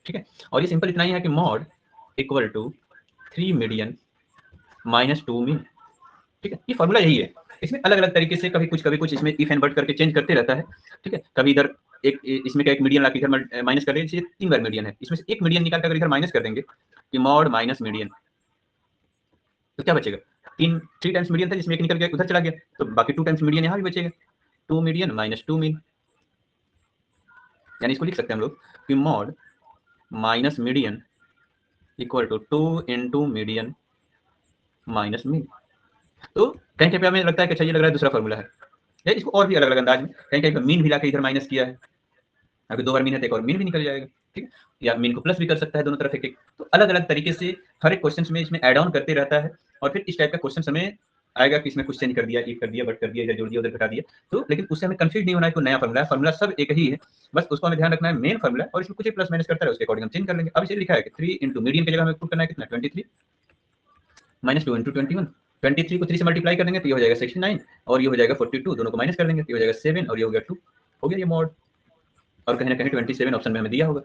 ठीक है और ये सिंपल इतना ही है कि mode equal to 3 median minus 2 mean. ठीक है ये फॉर्मूला यही है, इसमें अलग अलग तरीके से कभी कुछ इसमें इफ एंड बट करके चेंज करते रहता है। ठीक है कभी इधर एक इसमें का एक मीडियन लाके इधर माइनस कर देंगे, 3 बार मीडियन है, इसमें से एक मीडियन निकाल कर अगर इधर माइनस कर देंगे कि मॉड माइनस मीडियन तो क्या बचेगा, 3 टाइम्स मीडियन था जिसमें एक निकल गया उधर चला गया तो बाकी 2 टाइम्स मीडियन यहाँ भी बचेगा, 2 मीडियन माइनस 2 मीन, यानी इसको लिख सकते हैं हम लोग कि mode minus median equal to 2 into median minus mean. तो कहीं कहीं पे हमें लगता है कि अच्छा ये लग रहा है दूसरा फॉर्मूला है, या इसको और भी अलग अलग अंदाज में कहीं कहीं मीन भी लाके इधर माइनस किया है, अगर 2 बार मीन है तो एक और मीन भी निकल जाएगा। ठीक है या मीन को प्लस भी कर सकता है दोनों तरफ एक एक, तो अलग अलग तरीके से हर एक क्वेश्चन में इसमें एड ऑन करते रहता है और फिर इस टाइप का क्वेश्चन हमें आएगा कि इसमें कुछ चेंज कर दिया, इफ कर दिया, बट कर दिया, इधर जोड़ दिया, उधर घटा दिया, तो लेकिन उससे हमें कंफ्यूज नहीं होना है कि नया फॉर्मूला है, फॉर्मूला सब एक ही है, बस उसको हमें ध्यान रखना है मेन फॉर्मूला और इसमें कुछ प्लस माइनस करता है उसके अकॉर्डिंग हम चेंज कर लेंगे। अब इसे लिखा है कि 3 इंटू मीडियन की जगह हमें पुट करना है कितना 23 माइनस 2 इंटू 21, 23 को 3 से मल्टीप्लाई कर देंगे तो ये हो जाएगा 69 और ये हो जाएगा 42, दोनों को माइनस कर देंगे तो ये हो जाएगा 7 और ये हो गया 2, हो गया ये मॉड और कहीं ना कहीं 27 ऑप्शन में हमें दिया होगा।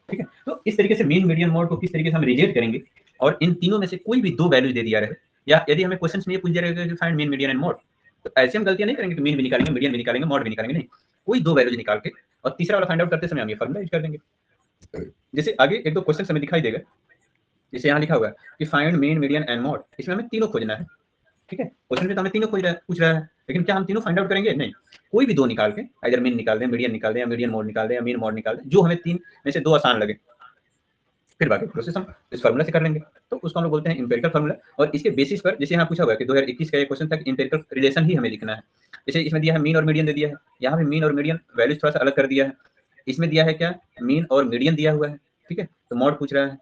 ठीक है तो इस तरीके से मीन मीडियन मोड को किस तरीके से हम रिजेक्ट करेंगे और इन तीनों में से कोई भी दो वैल्यू दे दिया रहे, या यदि हमें क्वेश्चन में ये पूछ दिया रहेगा कि find mean median and mode, तो ऐसे हम गलतियां नहीं करेंगे कि मीन भी निकालेंगे, मीडियन भी निकालेंगे, मोड भी निकालेंगे, नहीं, कोई दो वैल्यूज निकाल के और तीसरा वाला फाइंड आउट करते समय हम ये फॉर्मूला यूज कर देंगे। जैसे आगे एक दो क्वेश्चन हमें दिखाई देगा, जैसे यहाँ लिखा हुआ है कि find mean median and mode, इसमें हमें तीनों खोजना है। ठीक है क्वेश्चन में तो हमें तीनों पूछ रहा है, लेकिन क्या हम तीनों फाइंड आउट करेंगे, नहीं, कोई भी दो निकाल के इधर मीन निकाल दें, मीडियन निकाल दें, या मीडियन मोड निकाल दें, या मीन मोड निकाल दें, जो हमें तीन में से दो आसान लगे, फिर बाकी प्रोसेस हम इस फार्मूला से कर लेंगे, तो उसको हम लोग बोलते हैं इंपेरिकल फार्मूला। और इसके बेसिस पर जैसे यहाँ पूछा हुआ है कि 2021 का ये क्वेश्चन था कि इंपेरिकल रिलेशन ही हमें लिखना है, जैसे इसमें दिया है मीन और मीडियन दे दिया है, यहाँ पे मीन और मीडियन वैल्यूज थोड़ा सा अलग कर दिया है, इसमें दिया है क्या मीन और मीडियन दिया हुआ है। ठीक है तो मॉड पूछ रहा है,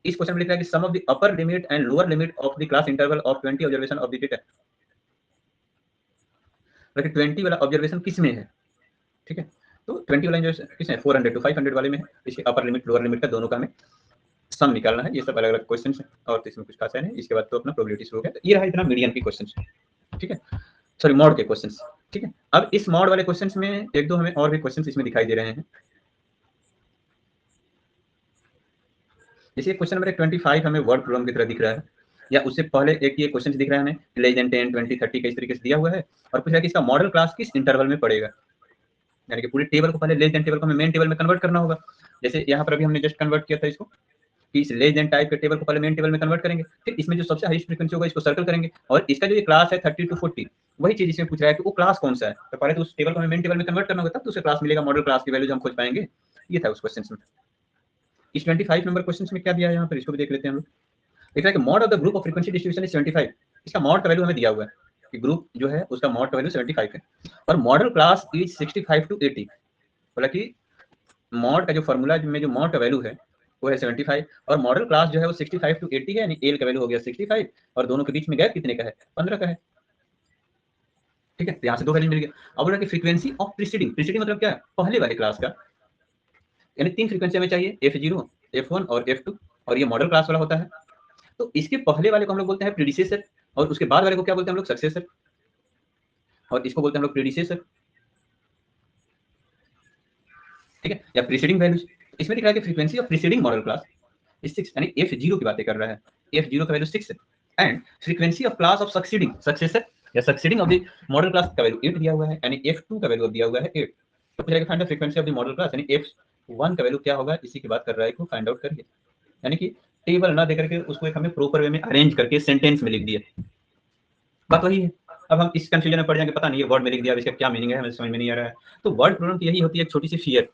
इस क्वेश्चन में लिख रहा है कि sum of the upper limit and lower limit of the class interval of 20 observation of the data, लेकिन 20 वाला ऑब्जर्वेशन किस में है। ठीक है तो 20 वाला किस है 400 टू 500 वाले में है, इसके अपर लिमिट लोअर लिमिट का दोनों का हमें सम निकालना है। ये सब अलग अलग क्वेश्चन है और तो इसमें कुछ खास है नहीं, इसके बाद तो अपना प्रोबेबिलिटी शुरू हो गया। तो ये रहा इतना मीडियन के क्वेश्चन, ठीक है सॉरी मॉड के क्वेश्चन। ठीक है अब इस मॉड वाले क्वेश्चन में एक दो हमें और भी क्वेश्चन इसमें दिखाई दे रहे हैं, जैसे क्वेश्चन नंबर 25 हमें वर्ड प्रॉब्लम की तरह दिख रहा है, या उससे पहले एक ये क्वेश्चन दिख रहा है हमें लेस देन 10 20 30 का इस तरीके से दिया हुआ है और पूछा है कि इसका मॉडल क्लास किस इंटरवल में पड़ेगा, यानी कि पूरे टेबल को पहले लेस देन टेबल को हमें मेन टेबल में कन्वर्ट करना होगा। जैसे यहाँ पर अभी हमने जस्ट कन्वर्ट किया था इसको कि इस लेस देन टाइप के टेबल को पहले मेन टेबल में कन्वर्ट करेंगे, फिर इसमें जो सबसे हाईएस्ट फ्रीक्वेंसी होगा इसको सर्कल करेंगे और इसका जो ये क्लास है 30 टू 40 वही चीज इसमें पूछ रहा है कि वो क्लास कौन सा है, तो पहले तो उस टेबल को हमें मेन टेबल में कन्वर्ट करना होगा तब तो उसे क्लास मिलेगा, मॉडल क्लास की वैल्यू जो हम खोज पाएंगे। ये था उस क्वेश्चन में। इस 25 नंबर क्वेश्चन में क्या दिया है यहाँ पर, इसको भी देख लेते हैं हम लोग। देख रहे हैं कि mod of the group of frequency distribution is 75। इसका मॉड का वैल्यू हमें दिया हुआ है कि ग्रुप जो है उसका मॉड का वैल्यू 75 है और मॉडल क्लास इज 65 टू 80। बोला कि मॉड का जो फॉर्मूला में जो मॉड का वैल्यू है वो है 75 और मॉडल क्लास जो है वो 65 टू 80 है, यानी एल का वैल्यू हो गया 65 और दोनों के बीच में गैप कितने का है, 15 का है। ठीक है, यहाँ से 2 वैल्यू मिल गया। अब बोला कि फ्रीक्वेंसी ऑफ प्रीसीडिंग, प्रीसीडिंग मतलब क्या है, पहले वाले क्लास का, यानी 3 फ्रीक्वेंसी हमें चाहिए, F0, F1 और F2 और ये मॉडल क्लास वाला होता है। तो इसके पहले वाले को हम लोग बोलते हैं प्रीडिसेसर और उसके बाद वाले को क्या बोलते हैं हम लोग, सक्सेसर, और इसको बोलते हैं हम लोग प्रीडिसेसर। ठीक है, या प्रीसीडिंग वैल्यूज। इसमें दिख रहा है कि frequency of preceding model class is 6, यानी F0 की बातें कर रहा है, F0 का वैल्यू 6 है and frequency of class of succeeding successor या succeeding of the modal class का वैल्यू 8 दिया हुआ है, यानी F2 का वैल्यू दिया हुआ है 8। तो पूछा find the frequency of the modal class, यानी F1 का वैल्यू क्या होगा, इसी की बात कर रहा है, को फाइंड आउट करिए। यानी कि टेबल ना देकर के उसको एक हमें प्रॉपर वे में अरेंज करके सेंटेंस में लिख दिया, बात वही है। अब हम इस कंफ्यूजन में पड़ जाएंगे, पता नहीं है वर्ड में लिख दिया, इसका क्या मीनिंग है हमें समझ में नहीं आ रहा है। तो वर्ड प्रॉब्लम यही होती है, एक छोटी सी फियर।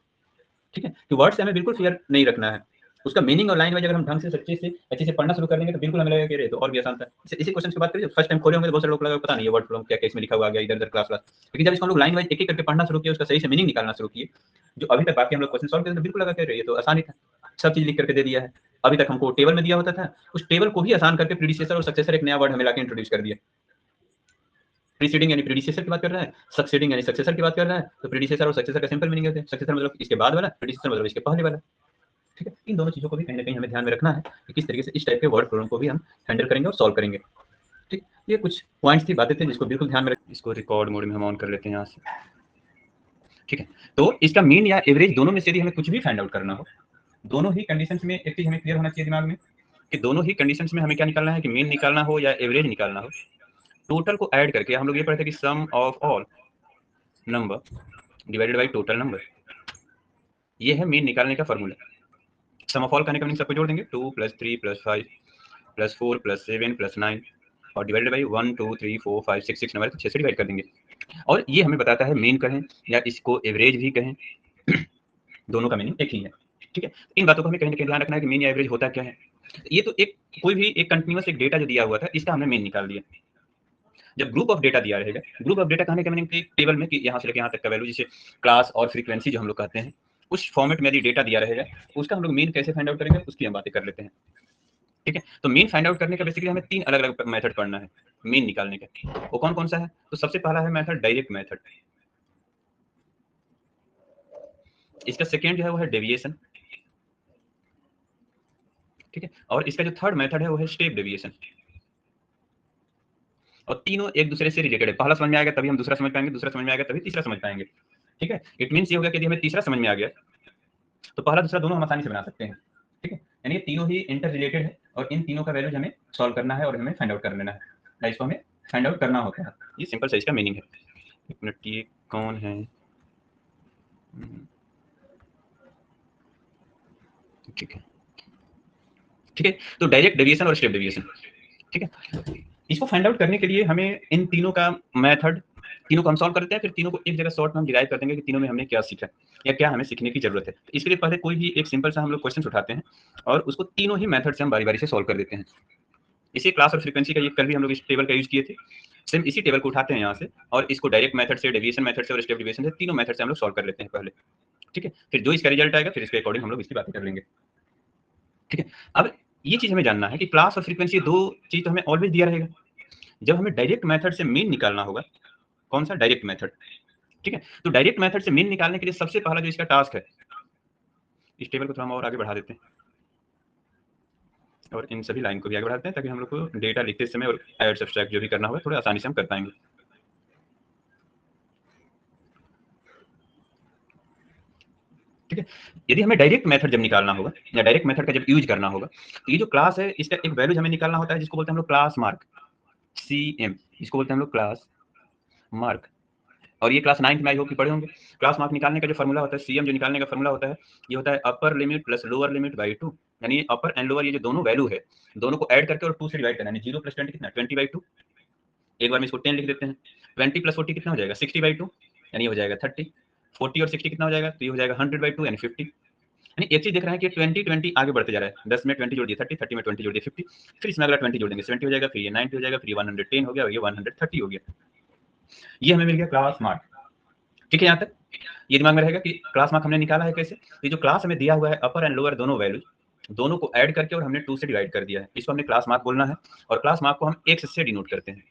ठीक है, कि वर्ड से हमें बिल्कुल फियर नहीं रखना है, उसका मीनिंग और लाइन वाइज अगर हम ढंग से सच्चे से अच्छे से पढ़ना शुरू कर देंगे तो बिल्कुल हमें लगेगा कि तो और भी आसान था। इसी क्वेश्चन की बात करिए, फर्स्ट टाइम खोले होंगे तो बहुत सारे लोग लगा पता नहीं है वर्ड प्रॉब्लम क्या क्या इसमें लिखा हुआ आ गया इधर उधर क्लास क्लास, लेकिन जब इसको हम लोग लाइन वाइज एक एक करके पढ़ना शुरू किया, उसका सही से मीनिंग निकालना शुरू किए, जो अभी तक बाकी हम लोग क्वेश्चन सॉल्व करते बिल्कुल लगा कर रही है तो आसान ही था, सब चीज लिख करके दे दिया है। अभी तक हमको टेबल में दिया होता था, उस टेबल को ही आसान करके प्रीडिसेसर और सक्सेसर एक नया वर्ड हमें लाके इंट्रोड्यूस कर दिया। प्रीसीडिंग यानी प्रीडिसेसर की बात कर रहा है, सक्सीडिंग यानी सक्सेसर की बात कर रहा है। तो प्रीडिसेसर और सक्सेसर का सिंपल मीनिंग है, सक्सेसर मतलब इसके बाद वाला, प्रीडिसेसर मतलब इसके पहले वाला। ठीक है, इन दोनों चीजों को भी कहीं ना कहीं हमें ध्यान में रखना है कि किस तरीके से इस टाइप के वर्ड प्रॉब्लम को भी हम हैंडल करेंगे और सॉल्व करेंगे। ठीक, ये कुछ पॉइंट्स थी, बातें थी जिसको बिल्कुल ध्यान में रख। इसको रिकॉर्ड मोड में हम ऑन कर लेते हैं यहाँ से। ठीक है, तो इसका मीन या एवरेज दोनों में से यदि हमें कुछ भी फाइंड आउट करना हो, दोनों ही कंडीशंस में एक चीज हमें क्लियर होना चाहिए दिमाग में कि दोनों ही कंडीशंस में हमें क्या निकालना है, कि मीन निकालना हो या एवरेज निकालना हो, टोटल को ऐड करके हम लोग ये पढ़ते हैं कि sum of all number divided by total number, ये है मीन निकालने का फॉर्मूला। सम ऑफ ऑल करने का मीन सबको जोड़ देंगे, 2 + 3 + 5 + 4 + 7 + 9 और डिवाइडेड बाई 1 2 3 4 5 6 6 नंबर 6 से डिवाइड कर देंगे। और ये हमें बताता है मीन कहें या इसको एवरेज भी कहें, दोनों का मीनिंग एक ही है। ठीक है, इन बातों को हमें कहीं ना कहीं ध्यान रखना है कि मीन या एवरेज होता क्या है। ये तो एक कोई भी एक कंटिन्यूअस एक डेटा जो दिया हुआ था, इसका हमने मीन निकाल दिया। जब ग्रुप ऑफ डेटा दिया रहेगा, ग्रुप ऑफ डेटा कहने का मीनिंग कि टेबल में कि यहाँ से लेकर यहाँ तक का वैल्यू, जिसे क्लास और फ्रीक्वेंसी जो हम लोग कहते हैं, उस फॉर्मेट में यदि डेटा दिया रहेगा, उसका हम लोग मीन कैसे फाइंड आउट करेंगे उसकी हम बातें कर लेते हैं। ठीक है, तो मीन फाइंड आउट करने का बेसिकली हमें 3 अलग अलग मेथड पढ़ना है मीन निकालने का। वो कौन कौन सा है, तो सबसे पहला है मेथड डायरेक्ट मेथड, इसका सेकेंड जो है वो है डेविएशन। ठीक है, और इसका जो थर्ड मेथड है वो है स्टेप डेविएशन। और तीनों एक दूसरे से रिलेटेड है, पहला समझ में आएगा तभी हम दूसरा समझ पाएंगे, दूसरा समझ में आएगा तभी तीसरा समझ पाएंगे। ठीक है, इट मींस ये हो गया कि यदि हमें तीसरा समझ में आ गया तो पहला दूसरा दोनों हम आसानी से बना सकते हैं। ठीक है, यानी ये तीनों ही इंटर रिलेटेड है और इन तीनों का वैल्यूज हमें सॉल्व करना है और हमें फाइंड आउट कर लेना है, या इसको हमें फाइंड आउट करना होता है। ये सिंपल सा इसका मीनिंग है। एक मिनट, ये कौन है, ठीक है। ठीक है, तो डायरेक्ट डेविएशन और स्टेप डेविएशन। ठीक है, इसको फाइंड आउट करने के लिए हमें इन तीनों का मेथड, तीनों को हम सॉल्व करते हैं, फिर तीनों को एक जगह शॉर्ट में हम डिराइव कर देंगे कि तीनों में हमने क्या सीखा या क्या हमें सीखने की जरूरत है। तो इसके लिए पहले कोई भी एक सिंपल सा हम लोग क्वेश्चन उठाते हैं और उसको तीनों ही मेथड से हम बारी बारी से सॉल्व कर देते हैं। इसी क्लास और फ्रीक्वेंसी का ये कल भी हम लोग इस टेबल का यूज किए थे, सेम इसी टेबल को उठाते हैं यहाँ से और इसको डायरेक्ट मेथड से, डेविएशन मेथड से और स्टेप डेविएशन से, तीनों मेथड से हम लोग सॉल्व कर लेते हैं पहले। ठीक है, फिर जो इसका रिजल्ट आएगा फिर इसके अकॉर्डिंग हम लोग इसकी बातें कर लेंगे। ठीक है, अब ये चीज हमें जानना है कि क्लास और फ्रीक्वेंसी दो चीज तो हमें ऑलवेज दिया रहेगा। जब हमें डायरेक्ट मेथड से मीन निकालना होगा, कौन सा, डायरेक्ट मेथड। ठीक है, तो डायरेक्ट मेथड से मीन निकालने के लिए सबसे पहला जो इसका टास्क है, इस टेबल को थोड़ा हम और आगे बढ़ा देते हैं और इन सभी लाइन को भी आगे बढ़ाते हैं ताकि हम लोग को डेटा लिखते समय और ऐड सब्सट्रैक्ट जो भी करना होगा थोड़ा आसानी से हम कर पाएंगे। ठीक है, यदि हमें डायरेक्ट मेथड जब निकालना होगा या डायरेक्ट मेथड का जब यूज करना होगा, तो ये जो क्लास है इसका एक वैल्यू हमें निकालना होता है जिसको बोलते हैं हम लोग क्लास मार्क, CM, इसको बोलते हैं हम लोग क्लास मार्क। और ये क्लास 9th में आई होप कि पढ़े होंगे। क्लास मार्क निकालने का जो फॉर्मूला होता है, सीएम जो निकालने का फॉर्मूला होता है, ये होता है upper limit plus lower limit by 2, यानी अपर एंड लोअर ये जो दोनों वैल्यू है, दोनों को ऐड करके और 2 से डिवाइड करना, यानी 0 + 20 कितना, 20/2। एक बार में इसको 10 लिख देते हैं। 20 + 40 कितना हो जाएगा, 60/2, यानी हो जाएगा 30। 40 और 60 कितना हो जाएगा, तो ये हो जाएगा 100/2 यानी 50। यानी एक चीज देख रहे हैं कि 20 20 आगे बढ़ते जा रहा है, 10 में 20 जोड़ दिए 30, 30 में 20 जोड़ दिए 50, फिर इसमें अगला 20 जोड़ देंगे 70 हो जाएगा, फिर ये 90 हो जाएगा, फिर ये 110 हो गया और ये 130 हो गया। ये हमें मिल गया क्लास मार्क। ठीक है, यहाँ तक ये दिमाग में रहेगा कि क्लास मार्क हमने निकाला है कैसे। ये जो क्लास हमें दिया हुआ है अपर एंड लोअर दोनों वैल्यूज, दोनों को ऐड करके और हमने 2 से डिवाइड कर दिया है, इसको हमने क्लास मार्क बोलना है। और क्लास मार्क को हम एक्स से डिनोट करते हैं,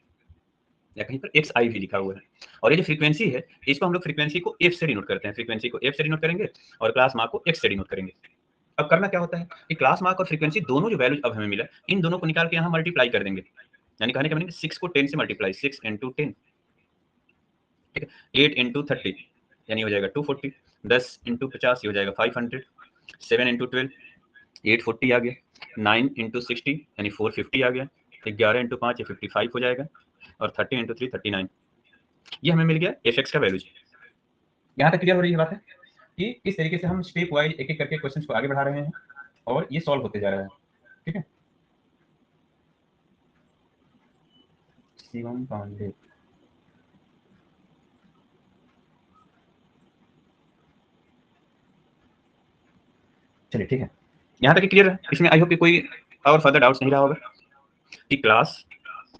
या कहीं पर एक्स आई भी लिखा हुआ है। और ये जो फ्रीक्वेंसी है इसको हम लोग फ्रीक्वेंसी को एफ से डिनोट करते हैं, फ्रीक्वेंसी को एफ से डिनोट करेंगे और क्लास मार्क को एक्स से डिनोट करेंगे। अब करना क्या होता है कि क्लास मार्क और फ्रीक्वेंसी दोनों जो वैल्यूज अब हमें मिला, इन दोनों को निकाल के यहाँ मल्टीप्लाई कर देंगे। यानी कहने का मतलब 6 को 10 से मल्टीप्लाई, 6 इंटू 10, ठीक है, 8 इंटू 30 यानी हो जाएगा 240, 10 इंटू 50 ये हो जाएगा 500, 7 इंटू 12 840 आ गया, 9 इंटू 60 यानी 450 आ गया, 11 इंटू 5 ये 55 हो जाएगा, और 30 इंटू 3 39। ये हमें मिल गया एफ एक्स का वैल्यूज। यहाँ तक क्लियर हो रही है बात है कि किस तरीके से हम स्टेप वाइज एक एक करके क्वेश्चंस को आगे बढ़ा रहे हैं और ये सॉल्व होते जा रहा है। ठीक है, शिवम पांडे, चलिए ठीक है, यहाँ तक क्लियर है। इसमें आई होप कि कोई और फर्दर डाउट्स नहीं रहा होगा कि क्लास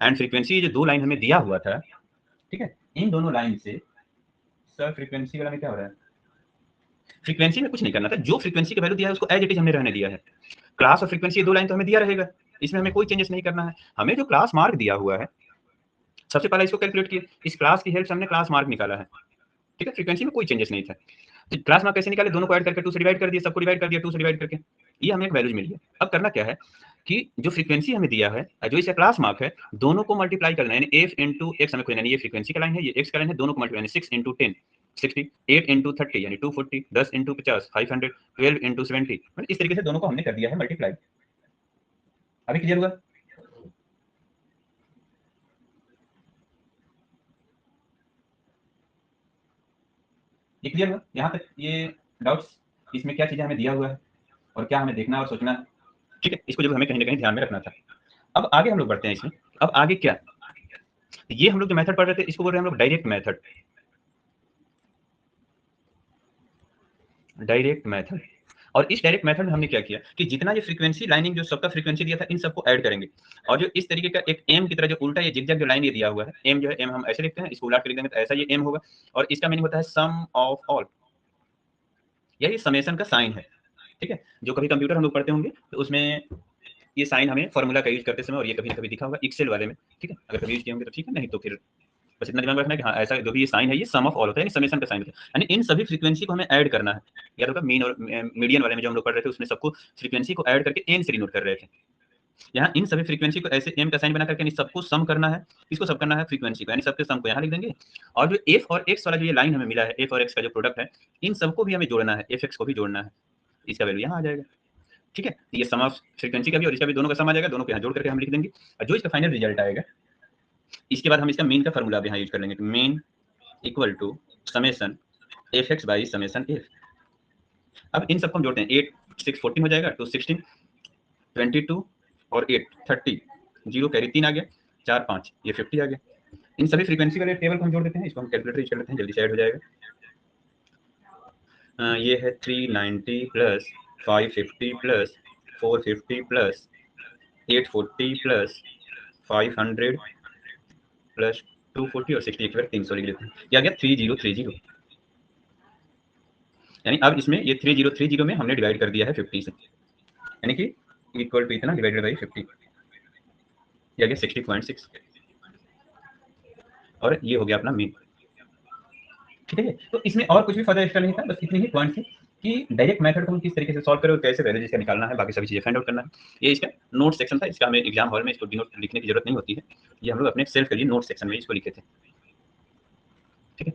एंड फ्रीक्वेंसी जो दो लाइन हमें दिया हुआ था, ठीक है, इन दोनों लाइन से सर फ्रीक्वेंसी वाला में क्या हो रहा है, फ्रीक्वेंसी में कुछ नहीं करना था, जो फ्रीक्वेंसी का वैल्यू दिया है उसको एज इट इज हमने रहने दिया है। क्लास और फ्रीक्वेंसी दो लाइन तो हमें दिया रहेगा, इसमें हमें कोई चेंजेस नहीं करना है। हमें जो क्लास मार्क दिया हुआ है सबसे पहले इसको कैलकुलेट किए, इस क्लास की हेल्प से हमने क्लास मार्क निकाला है। ठीक है, फ्रीक्वेंसी में कोई चेंजेस नहीं था, तो क्लास मार्क कैसे निकाले, दोनों को ऐड करके 2 से डिवाइड कर दिया, सबको डिवाइड कर दिया 2 से डिवाइड करके, ये हमें एक वैल्यूज मिल गया। अब करना क्या है कि जो फ्रीक्वेंसी हमें दिया है जो इसका क्लास मार्क है दोनों को मल्टीप्लाई करना है, यानी एफ इंटू एक्स हमें खोजना है। ये फ्रीक्वेंसी का लाइन है, ये एक्स का लाइन है, दोनों को मल्टीप्लाई 6 इंटू 10 60, 8 इंटू 30 यानी 240, 10 इंटू 50 500, 12 इंटू 70, इस तरीके से दोनों को हमने कर दिया है मल्टीप्लाई। अभी क्लियर हुआ? ये क्लियर हुआ यहाँ तक? ये डाउट्स इसमें क्या चीजें हमें दिया हुआ है और क्या हमें देखना और सोचना है, ठीक है, इसको जब हमें कहीं ना कहीं ध्यान में रखना था। अब आगे हम लोग बढ़ते हैं इसमें। अब आगे क्या, ये हम लोग जो मेथड पढ़ रहे थे इसको बोल रहे हैं हम लोग डायरेक्ट मेथड। डायरेक्ट मेथड, और इस डायरेक्ट मेथड में हमने क्या किया कि जितना ये फ्रीक्वेंसी लाइनिंग जो सबका फ्रीक्वेंसी दिया था इन सबको ऐड करेंगे, और जो इस तरीके का एक एम की तरह जो उल्टा ये जिगजैग जो लाइन ये दिया हुआ है, एम जो है एम हम ऐसे लिखते हैं, इसको उलट के लिख देंगे तो ऐसा ये एम होगा, और इसका मीनिंग होता है सम ऑफ ऑल, यही समेशन का साइन है। ठीक है, जो कभी कंप्यूटर हम लोग पढ़ते होंगे तो उसमें ये साइन हमें फॉर्मूला का यूज करते समय और ये कभी ना कभी दिखा होगा एक्सेल वाले में। ठीक है, अगर कभी यूज किए होंगे तो ठीक है, नहीं तो फिर बस इतना दिमाग में रखना है कि हाँ ऐसा जो भी ये साइन है ये सम ऑफ ऑल होता है, समेशन का साइन होता है, यानी इन सभी फ्रीक्वेंसी को हमें ऐड करना है। याद होगा मीन और मीडियन वाले में जो हम लोग पढ़ रहे थे उसमें सबको फ्रीक्वेंसी को ऐड करके एन से डिनोट कर रहे थे। यहाँ इन सभी फ्रीक्वेंसी को ऐसे एम का साइन बना करके सबको सम करना है, इसको सब करना है फ्रीक्वेंसी को, यानी सबके सम को यहाँ लिख देंगे। और जो एफ और एक्स वाला जो ये लाइन हमें मिला है, एफ और एक्स का जो प्रोडक्ट है, इन सबको भी हमें जोड़ना है, एफ एक्स को भी जोड़ना है, इसका वैल्यू यहाँ आ जाएगा। ठीक है, ये सम ऑफ फ्रीक्वेंसी का भी और इसका भी दोनों का सम आ जाएगा, दोनों को यहाँ जोड़ करके हम लिख देंगे, और जो इसका फाइनल रिजल्ट आएगा इसके बाद हम इसका मीन का फॉर्मूला भी यहाँ यूज कर लेंगे, mean equal to summation F X by summation F. अब इन सबको हम जोड़ते हैं, 8 6 14 हो जाएगा, 2 16 22 और 8 30, 0 कैरी 3 आ गया, 4 5 ये 50 आ गया। इन सभी फ्रीक्वेंसी वाले टेबल को हम जोड़ देते हैं, इसको हम कैलकुलेटर यूज कर लेते हैं, जल्दी से ऐड हो जाएगा। ये है 390 plus 550 plus 450 plus 840 plus 500 plus 240 और 60 एक बार 300 लिख लेते हैं, ये आ गया 3030। यानी अब इसमें ये 3030 में हमने डिवाइड कर दिया है 50 से, यानी कि इक्वल टू इतना डिवाइडेड बाई 50, ये आ गया 60.6, और ये हो गया अपना मीन। ठीक है, तो इसमें और कुछ भी फर्दर एक्स्ट्रा नहीं था, बस इतने ही पॉइंट थे कि डायरेक्ट मेथड को हम किस तरीके से सॉल्व करें और कैसे वैल्यू इसका निकालना है, बाकी सभी चीजें फाइंड आउट करना है। ये इसका नोट सेक्शन था, इसका हमें एग्जाम हॉल में इसको डिनोट लिखने की जरूरत नहीं होती है, ये हम लोग अपने सेल्फ के लिए नोट सेक्शन में इसको लिखे थे। ठीक है,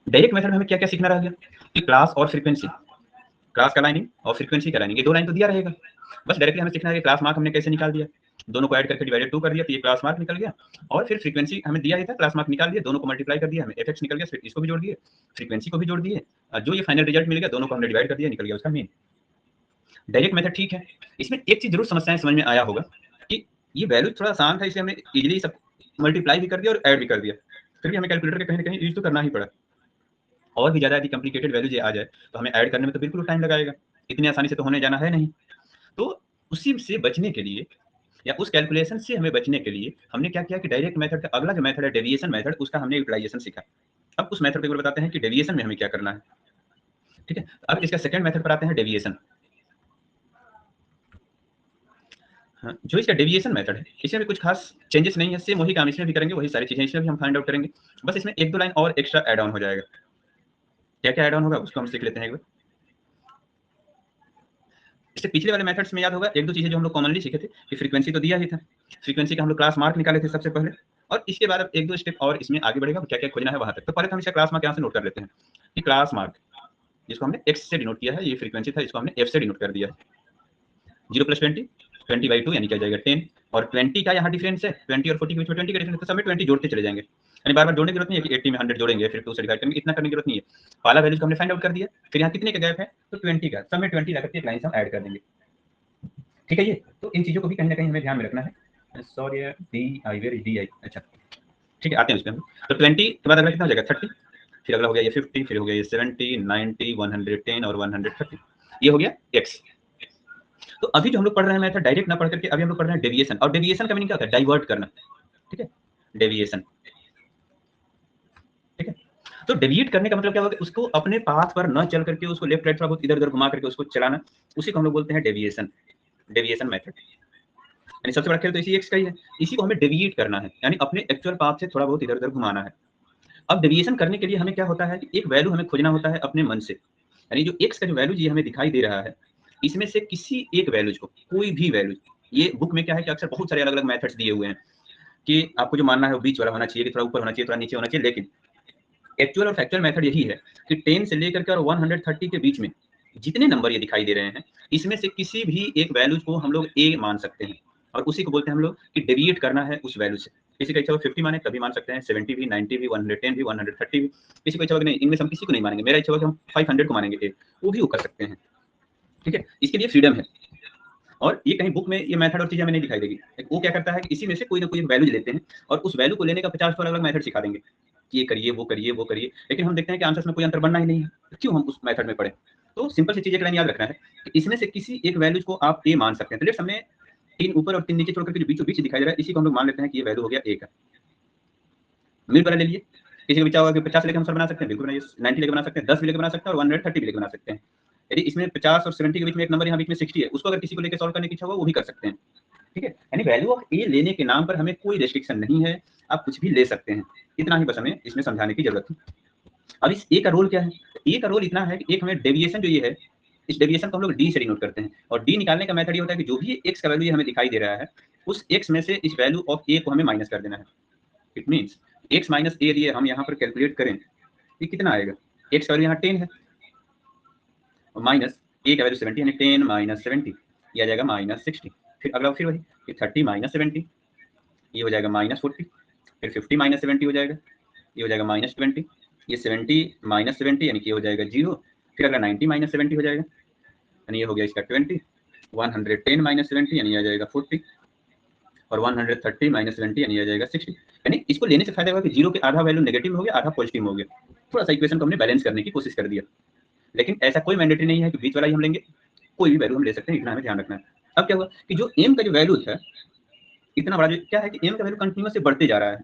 डायरेक्ट मेथड में हमें क्या क्या सीखना रह गया कि क्लास और फ्रीक्वेंसी, क्लास का लाइनिंग और फ्रीक्वेंसी का लाइनिंग, ये दो लाइन तो दिया रहेगा, बस डायरेक्टली हमें सीखना है कि क्लास मार्क हमने कैसे निकाल दिया, दोनों को ऐड करके डिवाइडेड 2 कर दिया तो ये क्लास मार्क निकल गया, और फिर फ्रीक्वेंसी हमें दिया ही था, क्लास मार्क निकाल दिया, दोनों को मल्टीप्लाई कर दिया, हमें एफ एक्स निकल गया, फिर इसको भी जोड़ दिए, फ्रीक्वेंसी को भी जोड़ दिए, जो ये फाइनल रिजल्ट मिल गया दोनों को हमने डिवाइड कर दिया, निकल गया उसका मीन। डायरेक्ट मेथड ठीक है, इसमें एक चीज जरूर समस्याएं समझ में आया होगा कि ये वैल्यू थोड़ा आसान था, इसे हमने इजीली सब मल्टीप्लाई भी कर दिया और ऐड भी कर दिया, फिर भी हमें कैलकुलेटर के कहीं ना कहीं यूज तो करना ही पड़ा। और भी ज्यादा यदि कॉम्प्लिकेटेड वैल्यू आ जाए तो हमें ऐड करने में तो बिल्कुल टाइम लगाएगा, इतनी आसानी से तो होने जाना है नहीं। तो उसी से बचने के लिए या उस कैलकुलेशन से हमें बचने के लिए हमने क्या किया कि डायरेक्ट मेथड का अगला जो मेथड है डेविएशन मेथड, उसका हमने यूटिलाइजेशन सीखा। अब उस मेथड को बताते हैं कि डेविएशन में हमें क्या करना है। ठीक है, अब इसका सेकंड मेथड पर आते हैं, डेविएशन। हाँ, जो इसका डेविएशन मेथड है इसमें भी कुछ खास चेंजेस नहीं है, सेम वही काम इसमें भी करेंगे, वही सारी चीजें इसमें भी हम फाइंड आउट करेंगे, बस इसमें एक दो लाइन और एक्स्ट्रा ऐड ऑन हो जाएगा। क्या क्या ऐड ऑन होगा उसको हम सीख लेते हैं एक बार। इससे पिछले वाले मेथड्स में याद होगा एक दो चीजें जो हम लोग कॉमनली सीखे थे कि फ्रीक्वेंसी तो दिया ही था, फ्रीक्वेंसी का हम लोग क्लास मार्क निकाले थे सबसे पहले, और इसके बाद अब एक दो स्टेप और इसमें आगे बढ़ेगा, क्या क्या खोजना है वहां तक। तो पहले तो हम इसका क्लास मार्क यहाँ से नोट कर लेते हैं कि क्लास मार्क जिसको हमने एक्स से डिनोट किया है, ये फ्रीक्वेंसी था, इसको हमने एफ से डिनोट कर दिया है। 0 + 20 20/2 यानी क्या जाएगा 10, और 20 का यहाँ डिफरेंस है, 20 और 40 के बीच में 20 का डिफरेंस, तो सब में 20 जोड़ते चले जाएंगे, यानी बार बार जोड़ने की जरूरत नहीं है कि 80 में 100 जोड़ेंगे फिर 2 से डिवाइड करेंगे, इतना करने की जरूरत नहीं है। पहला वैल्यू को हमने फाइंड आउट कर दिया, फिर यहाँ कितने का गैप है, तो 20 का, सब में 20 ला करके एक लाइन से हम ऐड कर देंगे। ठीक है, ये तो इन चीजों को भी कहीं ना कहीं हमें ध्यान में रखना है। Sorry D I where D I, अच्छा ठीक है, आते हैं उस पर। तो 20 के बाद अगला कितना हो जाएगा 30, फिर अगला हो गया ये 50, फिर हो गया ये 70, 90, 110 और 130, ये हो गया x। तो अभी जो हम लोग पढ़ रहे हैं मैथड डायरेक्ट ना पढ़ करके अभी हम लोग पढ़ रहे हैं डेविएशन, और डेविएशन का मीनिंग क्या होता है, डाइवर्ट करना। ठीक है, डेविएशन। ठीक है, तो डेविएट करने का मतलब क्या होगा, उसको अपने पाथ पर न चल करके उसको लेफ्ट राइट थोड़ा बहुत इधर उधर घुमा करके उसको चलाना, उसी को हम लोग बोलते हैं डेविएशन, डेविएशन मेथड। यानी सबसे बड़ा खेल तो इसी एक्स का ही है, इसी को हमें डेविएट करना है, यानी अपने एक्चुअल पाथ से थोड़ा बहुत इधर उधर घुमाना है। अब डेविएशन करने के लिए हमें क्या होता है कि एक वैल्यू हमें खोजना होता है अपने मन से, यानी जो एक्स का जो वैल्यू जी हमें दिखाई दे रहा है, इसमें से किसी एक वैल्यू को, कोई भी वैल्यू, ये बुक में क्या है कि अक्सर बहुत सारे अलग अलग मेथड्स दिए हुए हैं कि आपको जो मानना है वो बीच वाला होना चाहिए, कि थोड़ा ऊपर होना चाहिए, थोड़ा नीचे होना चाहिए, लेकिन एक्चुअल और फैक्चुअल मेथड यही है कि 10 से लेकर के और 130 के बीच में जितने नंबर ये दिखाई दे रहे हैं, इसमें से किसी भी एक वैल्यू को हम लोग ए मान सकते हैं, और उसी को बोलते हैं हम लोग कि डेविएट करना है उस वैल्यू से। किसी का इच्छा हो 50 माने तभी मान सकते हैं, 70 भी, 90 भी, 110 भी, 130 भी। किसी को इच्छा हो कि नहीं इनमें से हम किसी को नहीं मानेंगे, मेरा इच्छा हो कि हम 500 को मानेंगे, वो भी वो कर सकते हैं। ठीक है, इसके लिए फ्रीडम है, और ये कहीं बुक में ये मेथड और चीजें हमें नहीं दिखाई देगी। वो क्या करता है कि इसी में से कोई ना कोई एक वैल्यू लेते हैं और उस वैल्यू को लेने का 50 अलग अलग मेथड सिखा देंगे कि ये करिए वो करिए वो करिए, लेकिन हम देखते हैं कि आंसर्स में कोई अंतर बनना ही नहीं है, तो क्यों हम उस मेथड में पढ़े। तो सिंपल सी चीजें का याद रखना है कि इसमें से किसी एक वैल्यू को आप ए मान सकते हैं। तो लेट्स हमने 3 ऊपर और 3 नीचे छोड़ करके जो बीचों बीच दिखाई दे रहा है, इसी को हम लोग मान लेते हैं कि ये वैल्यू हो गया ए का। मिड वाला ले लिए, किसी को विचार होगा कि 50 लेके हम सर बना सकते हैं, बिल्कुल बनाइए, 90 लेके बना सकते हैं, 10 भी लेके बना सकते हैं, और 130 भी लेके बना सकते हैं। यदि इसमें 50 और 70 के बीच में एक नंबर यहाँ बीच में 60 है, उसको अगर किसी को लेके सॉल्व करने की इच्छा हो वो भी कर सकते हैं। ठीक है, यानी वैल्यू ऑफ ए लेने के नाम पर हमें कोई रेस्ट्रिक्शन नहीं है, आप कुछ भी ले सकते हैं, इतना ही बस हमें इसमें समझाने की जरूरत है। अब इस ए का रोल क्या है, ए का रोल इतना है कि एक हमें डेविएशन जो ये है, इस डेविएशन को हम लोग डी से डिनोट करते हैं, और डी निकालने का मेथड ये होता है कि जो भी एक्स का वैल्यू हमें दिखाई दे रहा है, उस एक्स में से इस वैल्यू ऑफ ए को हमें माइनस कर देना है। इट मीन्स एक्स माइनस ए यदि हम यहाँ पर कैलकुलेट करें, ये कितना आएगा, एक्स का वैल्यू यहाँ 10 है और माइनस ए का वैल्यू 70, यानी 10 माइनस 70 ये आ जाएगा माइनस 60। फिर अगला फिर वही, 30 माइनस 70 ये हो जाएगा माइनस 40, फिर 50 माइनस 70 हो जाएगा, ये हो जाएगा माइनस 20, ये 70 माइनस 70 यानी कि ये हो जाएगा 0, फिर अगला 90 माइनस 70 हो जाएगा, यानी ये हो गया इसका 20, 110 माइनस 70 यानी आ जाएगा 40, और 130 माइनस 70 यानी आ जाएगा 60। यानी इसको लेने से फायदा होगा कि जीरो के आधा वैल्यू नेगेटिव हो गया, आधा पॉजिटिव हो गया, थोड़ा सा इक्वेशन को हमने बैलेंस करने की कोशिश कर दिया। लेकिन ऐसा कोई मैंडेटरी नहीं है कि बीच वाला ही हम लेंगे, कोई भी वैल्यू हम ले सकते हैं, इतना हमें ध्यान रखना है। अब क्या हुआ कि जो एम का जो वैल्यू था इतना बड़ा, जो क्या है कि एम का वैल्यू कंटिन्यूअस से बढ़ते जा रहा है,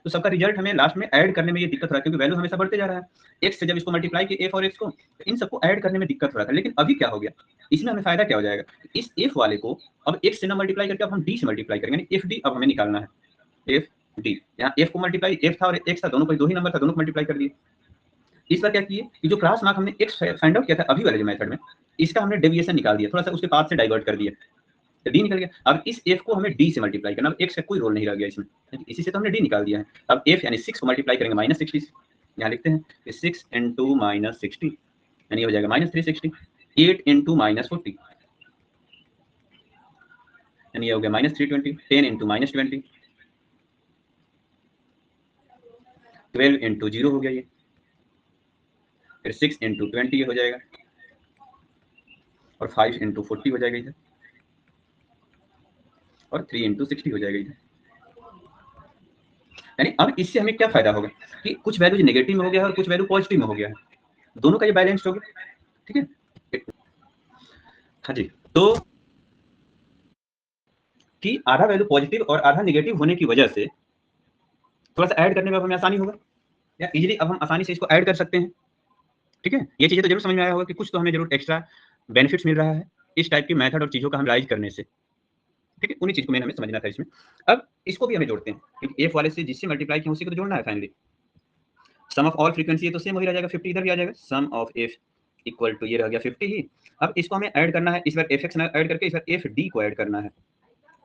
तो सबका रिजल्ट हमें लास्ट में ऐड करने में ये दिक्कत हो रहा है, क्योंकि वैल्यू हमेशा बढ़ते जा रहा है। एक्स से जब इसको मल्टीप्लाई किए एफ और एक्स को, तो इन सबको ऐड करने में दिक्कत हो रहा था। लेकिन अभी क्या हो गया, इसमें हमें फायदा क्या हो जाएगा, इस एफ वाले को अब एक्स से ना मल्टीप्लाई करके अब हम डी से मल्टीप्लाई करेंगे, यानी एफ डी अब हमें निकालना है, एफ डी। यहाँ एफ को मल्टीप्लाई, एफ था और एक्स था, दोनों को दो ही नंबर था, दोनों को मल्टीप्लाई कर दिए। इस बार क्या किए कि जो क्लास मार्क हमने एक्स फाइंड आउट किया था अभी वाले जो मेथड में, इसका हमने डेविएशन निकाल दिया, थोड़ा सा उसके पाथ से डाइवर्ट कर दिया, तो डी निकल गया। अब इस एफ को हमें डी से मल्टीप्लाई करना, अब एक्स का कोई रोल नहीं रह गया इसमें, इसी से तो हमने डी निकाल दिया है। अब एफ यानी 6 को मल्टीप्लाई करेंगे माइनस 60, यहाँ लिखते हैं कि 6 इंटू माइनस 60 यानी हो जाएगा माइनस 360, 8 इंटू माइनस 40 यानी ये हो गया माइनस 320, 10 इंटू माइनस 20, 12 इंटू 0 हो गया ये, फिर 6 इंटू 20 ये हो जाएगा, और 5 इंटू 40 हो जाएगा इधर, और 3 इंटू 60 हो जाएगा इधर। यानी अब इससे हमें क्या फायदा होगा कि कुछ वैल्यू नेगेटिव में हो गया है और कुछ वैल्यू पॉजिटिव में हो गया है, दोनों का ये बैलेंस हो गया। ठीक है, हाँ जी, तो कि आधा वैल्यू पॉजिटिव और आधा नेगेटिव होने की वजह से थोड़ा-सा ऐड करने में अब हमें आसानी होगा या इज़िली अब हम आसानी से इसको ऐड कर सकते हैं, ठीक है? ये चीज़ें तो ज़रूर समझ में आया होगा कि कुछ तो हमें ज़रूर एक्स्ट्रा बेनिफिट्स मिल रहा है, इस टाइप की मेथड और चीज़ों का हम रियलाइज़ करने से, ठीक है? उन्हीं चीज़ को मेन हमें समझना था इसमें। अब इसको भी हमें जोड़ते हैं, क्योंकि एफ वाले से जिससे मल्टीप्लाई किया उसी को तो जोड़ना है finally. Sum of all frequency है तो सेम वही रह जाएगा, 50 इधर भी आ जाएगा, सम ऑफ एफ इक्वल टू ये रह गया 50 ही। अब इसको हमें ऐड करना है, इस बार एफ एक्स ना ऐड करके इस बार एफ डी को ऐड करना है।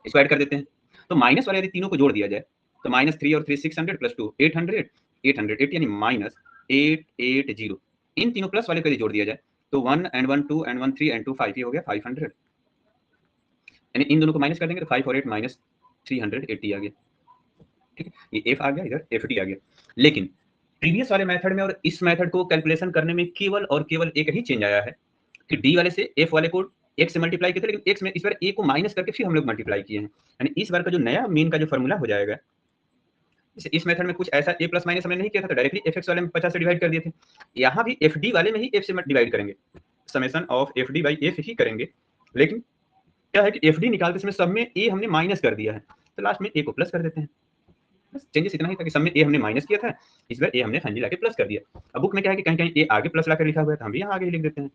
इसको ऐड कर देते हैं। तो माइनस वाले यदि तीनों को जोड़ दिया जाए, तो -3 और 3 600 प्लस 2 800 808 यानी -880। इन तीनों प्लस वाले को यदि जोड़ दिया जाए, तो 1 एंड 1 2 एंड 1 3 एंड 2 5 ये हो गया 500। यानी इन दोनों को माइनस कर देंगे तो 5 और 8 -380 आ गया। ठीक है? ये एफ आ गया, इधर एफ डी आ गया। लेकिन प्रीवियस वाले मेथड में और इस मेथड को कैलकुलेशन करने में केवल और केवल एक ही चेंज आया है कि डी वाले से एफ वाले को एक्स से मल्टीप्लाई किए थे, लेकिन एक्स में इस बार ए को माइनस करके फिर हम लोग मल्टीप्लाई किए हैं। यानी इस बार का जो नया मीन का जो फॉर्मूला हो जाएगा, इस मेथड में कुछ ऐसा ए प्लस माइनस हमने नहीं किया था, तो डायरेक्टली एफ एक्स वाले में 50 से डिवाइड कर दिए थे। यहाँ भी एफ डी वाले में ही एफ से डिवाइड करेंगे, summation of F D by F ही करेंगे। लेकिन क्या है कि एफ डी निकालते समय सब में ए हमने माइनस कर दिया है, तो लास्ट में ए को प्लस कर देते हैं। बस चेंजेस इतना ही था कि सब में ए हमने माइनस किया था, इस बार ए हमने फाइनली लाके प्लस कर दिया। अब बुक में क्या है कि कहीं कहीं ए आगे प्लस लाकर लिखा हुआ है, तो हम भी यहाँ आगे ही लिख देते हैं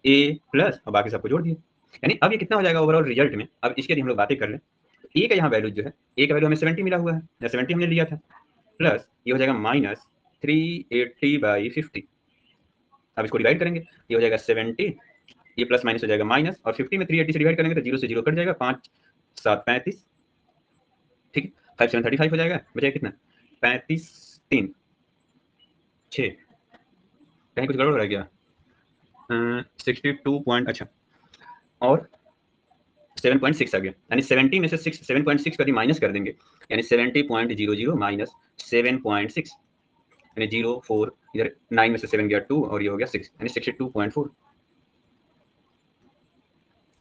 ए प्लस और बाकी सबको जोड़ दिए। यानी अब ये कितना हो जाएगा ओवरऑल रिजल्ट में। अब इसके यदि हम लोग बातें कर लें, ए का यहाँ वैल्यू जो है, ए का वैल्यू हमें 70 मिला हुआ है, या 70 हमने लिया था, प्लस ये हो जाएगा -380/50। अब इसको डिवाइड करेंगे, ये हो जाएगा 70, ये प्लस माइनस हो जाएगा माइनस, और 50 में 380 से डिवाइड करेंगे तो 0 से 0 कट जाएगा, 5 7 35, ठीक है, 5 7 35 हो जाएगा, बचेगा कितना 35 3 6, कहीं कुछ गड़बड़ रह गया, 62 पॉइंट, अच्छा, और 7.6 आ गया। यानी 70 में से 7.6 को यदि माइनस कर देंगे, यानी 70.00 माइनस 7.6, यानी 0 4, इधर 9 में से 7 गया 2 और ये हो गया 6, यानी 62.4।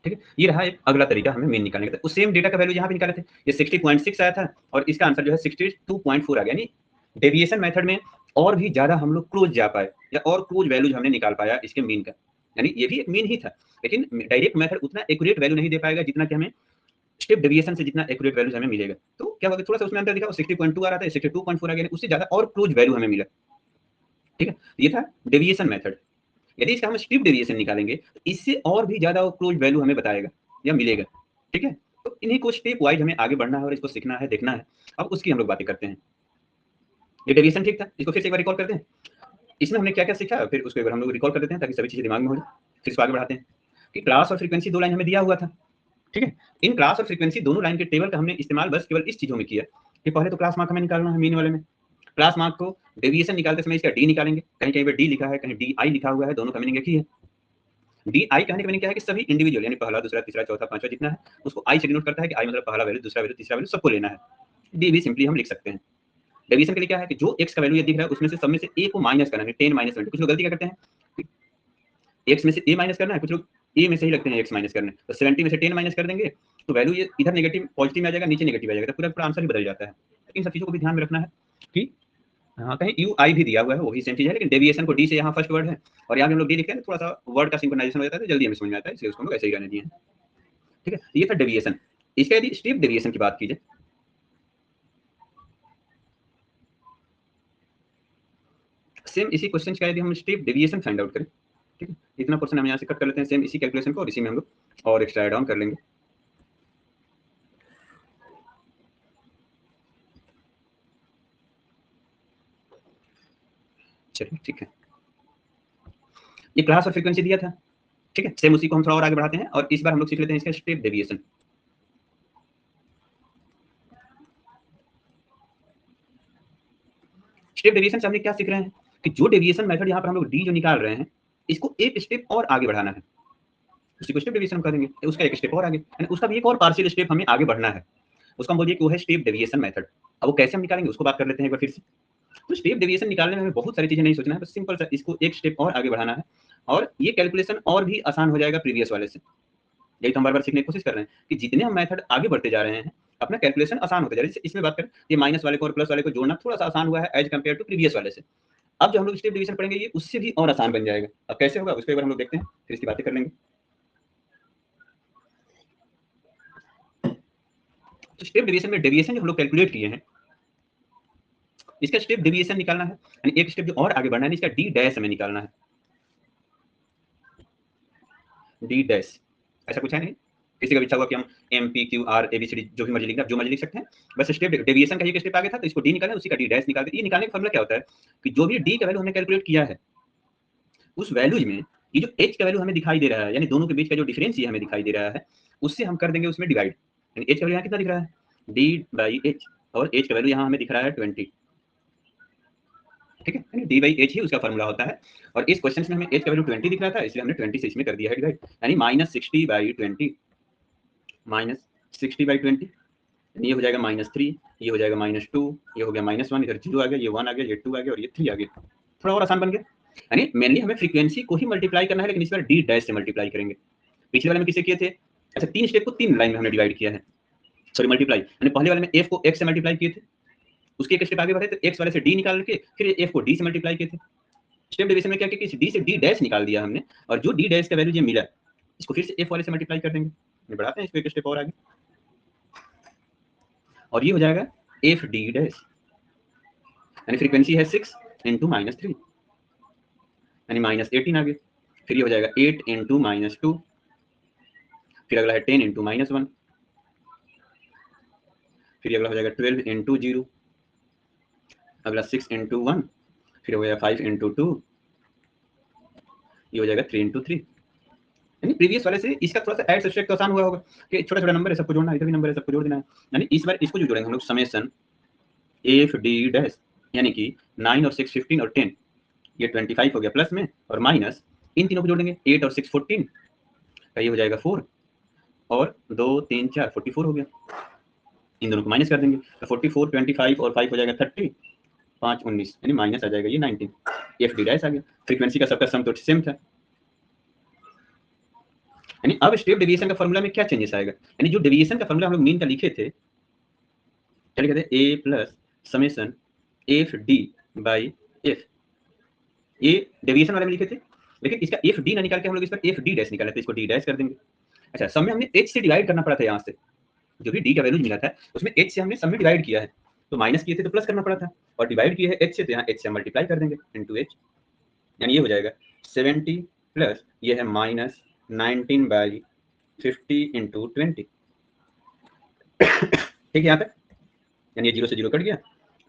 ठीक है, ये रहा एक अगला तरीका हमें मीन निकालने का। उस सेम डेटा का वैल्यू यहाँ पे निकाले थे, ये 60.6 आया था और इसका आंसर जो है 62.4 आ गया। यानी डेविएशन मेथड में और भी ज्यादा हम लोग क्लोज जा पाए, या और क्लोज वैल्यूज हमने निकाल पाया इसके मीन का। यानी ये भी एक मीन ही था, लेकिन डायरेक्ट मेथड उतना एक्यूरेट वैल्यू नहीं दे पाएगा जितना कि हमें स्टेप डेविएशन से जितना एक्यूरेट वैल्यूज हमें मिलेगा। तो क्या होगा, थोड़ा सा उसमें अंतर दिखा, 60.2 आ रहा था, 62.4 आ गया, उससे ज्यादा और क्लोज वैल्यू हमें मिला। ठीक है, ये था डेविएशन मेथड। यदि इसका हम स्ट्रिप डेविएशन निकालेंगे तो इससे और भी ज्यादा क्लोज वैल्यू हमें बताएगा या मिलेगा। ठीक है, तो इन्हीं को स्टेप वाइज हमें आगे बढ़ना है और इसको सीखना है, देखना है। अब उसकी हम लोग बातें करते हैं। ये डेविएशन ठीक था, इसको फिर से एक बार रिकॉल करते हैं। इसमें हमने क्या क्या सीखा, फिर उसको एक बार हम लोग रिकॉल कर देते हैं ताकि सभी चीजें दिमाग में हो जाए। फिर इसको आगे बढ़ाते हैं कि क्लास और फ्रीक्वेंसी दो लाइन हमें दिया हुआ था। ठीक है, इन क्लास और फ्रीक्वेंसी दोनों लाइन के टेबल का हमने इस्तेमाल बस केवल इस चीजों में किया कि पहले तो क्लास मार्क हमें निकालना है मीन वाले में। क्लास मार्क को डेविएशन निकालते समय इसका डी निकालेंगे, कहीं कहीं पे डी लिखा है, कहीं डी आई लिखा हुआ है, दोनों का मीनिंग एक ही है। डी आई कहने का मीनिंग क्या है कि सभी इंडिविजुअल, यानी पहला दूसरा तीसरा चौथा पांचवा जितना है उसको आई से डिनोट करता है कि आई मतलब पहला वैल्यू दूसरा वैल्यू तीसरा वैल्यू सबको लेना है। डी भी सिंपली हम लिख सकते हैं। डेविएशन के लिए क्या है कि जो एक्स का वैल्यू ये दिख रहा है उसमें से सब में से ए को माइनस करना है, 10 माइनस 20। कुछ लोग गलती क्या करते हैं, एक्स में से ए माइनस करना है, कुछ लोग ए में से ही लगते हैं एक्स माइनस करने, तो 70 में से 10 माइनस कर देंगे तो वैल्यू ये इधर नेगेटिव पॉजिटिव में आ जाएगा, नीचे नेगेटिव आ जाएगा, तो पूरा पूरा आंसर ही बदल जाता है। इन सब चीजों को भी ध्यान में रखना है कि हाँ, कहीं यू आई भी दिया हुआ है, वो भी सेम चीज है, लेकिन डेविएशन को डी से यहाँ फर्स्ट वर्ड है और यहाँ भी हम लोग डी लिखते हैं, थोड़ा सा वर्ड का सिंक्रोनाइजेशन हो जाता है तो जल्दी हमें समझ में आता है, इसलिए उसको हम लोग ऐसे ही रहने दिए हैं। ठीक है, ये था डेविएशन। इसका यदि स्टेप डेविएशन की बात की जाए, सेम इसी क्वेश्चन का यदि हम स्टेप डेविएशन फाइंड आउट करें, ठीक है, इतना पोर्शन हम यहाँ से कट कर लेते हैं, सेम इसी कैलकुलेशन को, और इसी में हम लोग और एक्स्ट्रा एड ऑन कर लेंगे। चलिए ठीक है, ये क्लास और फ्रीक्वेंसी दिया था। ठीक है, सेम उसी को हम थोड़ा और आगे बढ़ाते हैं और इस बार हम लोग सीख लेते हैं इसका स्टेप डेविएशन। स्टेप डेविएशन से हमने क्या सीख रहे हैं कि जो डेविएशन मेथड यहाँ पर हम लोग डी जो निकाल रहे हैं, इसको एक स्टेप और आगे बढ़ाना है, उसी को स्टेप डेविएशन हम कह देंगे, उसका एक स्टेप और आगे, यानी उसका भी एक और पार्शियल स्टेप हमें आगे बढ़ना है, उसको हम बोलिए कि वो है स्टेप डेविएशन मेथड। अब वो कैसे हम निकालेंगे उसको बात कर लेते हैं एक बार फिर से। तो स्टेप डेविएशन निकालने में हमें बहुत सारी चीजें नहीं सोचना है, बस सिंपल सा इसको एक स्टेप और आगे बढ़ाना है और ये कैलकुलेशन और भी आसान हो जाएगा प्रीवियस वाले से। यही तो हम बार-बार सीखने की कोशिश कर रहे हैं कि जितने हम मेथड आगे बढ़ते जा रहे हैं, अपना कैलकुलेशन आसान होता जा रहा है। इसमें बात करें, ये माइनस वाले को और प्लस वाले को जोड़ना थोड़ा-सा आसान हुआ है एज़ कम्पेयर टू प्रीवियस वाले से। अब जो हम लोग स्टेप डिवीजन पढ़ेंगे ये उससे भी और आसान बन जाएगा। अब कैसे होगा उसको एक बार हम लोग देखते हैं, फिर इसकी बातें कर लेंगे। तो स्टेप डेविएशन में डेविएशन जो हम लोग कैलकुलेट किए हैं, इसका स्टेप डेविएशन निकालना है, यानी एक स्टेप जो और आगे बढ़ना है, इसका डी डैश हमें निकालना है, डी डैश। ऐसा कुछ है नहीं, किसी का भी इच्छा हुआ कि हम M P Q R A B C D जो भी मर्जी लिखना, जो मर्जी लिख सकते हैं, बस स्टेप डेविएशन का एक स्टेप आगे था, तो इसको डी निकालना, उसी का डी डैश निकाल के। ये निकालने का फॉर्मूला क्या होता है कि जो भी डी का वैल्यू हमने कैलकुलेट किया है, उस वैल्यूज में ये जो एच का वैल्यू हमें दिखाई दे रहा है, यानी दोनों के बीच का जो डिफरेंस ये हमें दिखाई दे रहा है, उससे हम कर देंगे उसमें डिवाइड। यानी एच का वैल्यू यहाँ कितना दिख रहा है, डी बाई एच, और एच का वैल्यू यहाँ हमें दिख रहा है 20। ठीक है, यानी डी बाई एच ही उसका फॉर्मूला होता है। और इस क्वेश्चन में हमें एच का वैल्यू 20 दिख रहा था, इसलिए हमने 20 से इसमें कर दिया है डिवाइड, यानी -60/20, -60/20, ये हो जाएगा -3, ये हो जाएगा -2, ये हो गया -1, इधर 0 आ गया, ये 1 आ गया, ये 2 आ गया और ये 3 आ गया। थोड़ा और आसान बन गया। यानी मेनली हमें फ्रीक्वेंसी को ही मल्टीप्लाई करना है, लेकिन इस बार डी डैश से मल्टीप्लाई करेंगे। पिछले वाले में किसे किए थे, अच्छा 3 स्टेप को 3 लाइन में हमने डिवाइड किया है, सॉरी मल्टीप्लाई, यानी पहले वाले में एफ को एक्स से मल्टीप्लाई किए थे, उसके एक स्टेप आगे बढ़े तो एक्स वाले से डी निकाल के फिर एफ को डी से मल्टीप्लाई किए थे। स्टेप डेविएशन में क्या किया कि डी से डी डैश निकाल दिया हमने, और जो डी डैश का वैल्यू ये मिला, इसको फिर से एफ वाले से मल्टीप्लाई कर देंगे। बढ़ाते हैं इसको एक स्टेप और आगे, और ये हो जाएगा एफ डी डैश, यानी फ्रीक्वेंसी है 6 इंटू -3, यानी -18 आ गया। फिर ये हो जाएगा 8 इंटू -2, फिर अगला है 10 इंटू -1, फिर अगला हो जाएगा 12 इंटू 0, अगला 6 इंटू 1, फिर हो जाएगा 5 इंटू 2, ये हो जाएगा 3 इंटू 3। यानी प्रीवियस वाले से इसका थोड़ा सा ऐड सब्सट्रैक्ट तो आसान हुआ होगा कि छोटा छोटा नंबर है, सबको जोड़ना है, इधर भी नंबर है, सबको जोड़ देना है। यानी इस बार इसको जो जोड़ेंगे हम लोग, समेशन एफ डी डैश, यानी कि 9 और 6 15 और 10, ये 25 हो गया प्लस में, और माइनस इन तीनों को जोड़ेंगे, 8 और 6 14, तो ये हो जाएगा 4, और 2 3 4 44 हो गया। इन दोनों को माइनस कर देंगे, तो 44 25 और 5 हो जाएगा 30, 5 19, यानी माइनस आ जाएगा ये 19, एफ डी डैश आ गया। फ्रीक्वेंसी का सबका सम तो सेम था। यानी अब स्टेप डेविएशन का फॉर्मूला में क्या चेंजेस आएगा, यानी जो डेविएशन का फॉर्मूला हम लोग मीन का लिखे थे, क्या लिखे थे, A plus summation F D by F, ये डेविएशन वाले में लिखे थे, लेकिन इसका एफ डी ना निकाल के हम लोग इस पर एफ डी डैश निकाले थे, इसको डी डैश कर देंगे। अच्छा, सब में हमने एच से डिवाइड करना पड़ा था, यहाँ से जो भी डी का वैल्यू मिला था उसमें एच से हमने सब में डिवाइड किया है, तो माइनस किए थे तो प्लस करना पड़ा था, और डिवाइड किए है एच से, तो यहाँ एच से मल्टीप्लाई कर देंगे इंटू एच, यानी ये हो जाएगा 70 प्लस ये है -19/50 इंटू 20। ठीक है यहाँ तक, यानी ये 0 से 0 कट गया।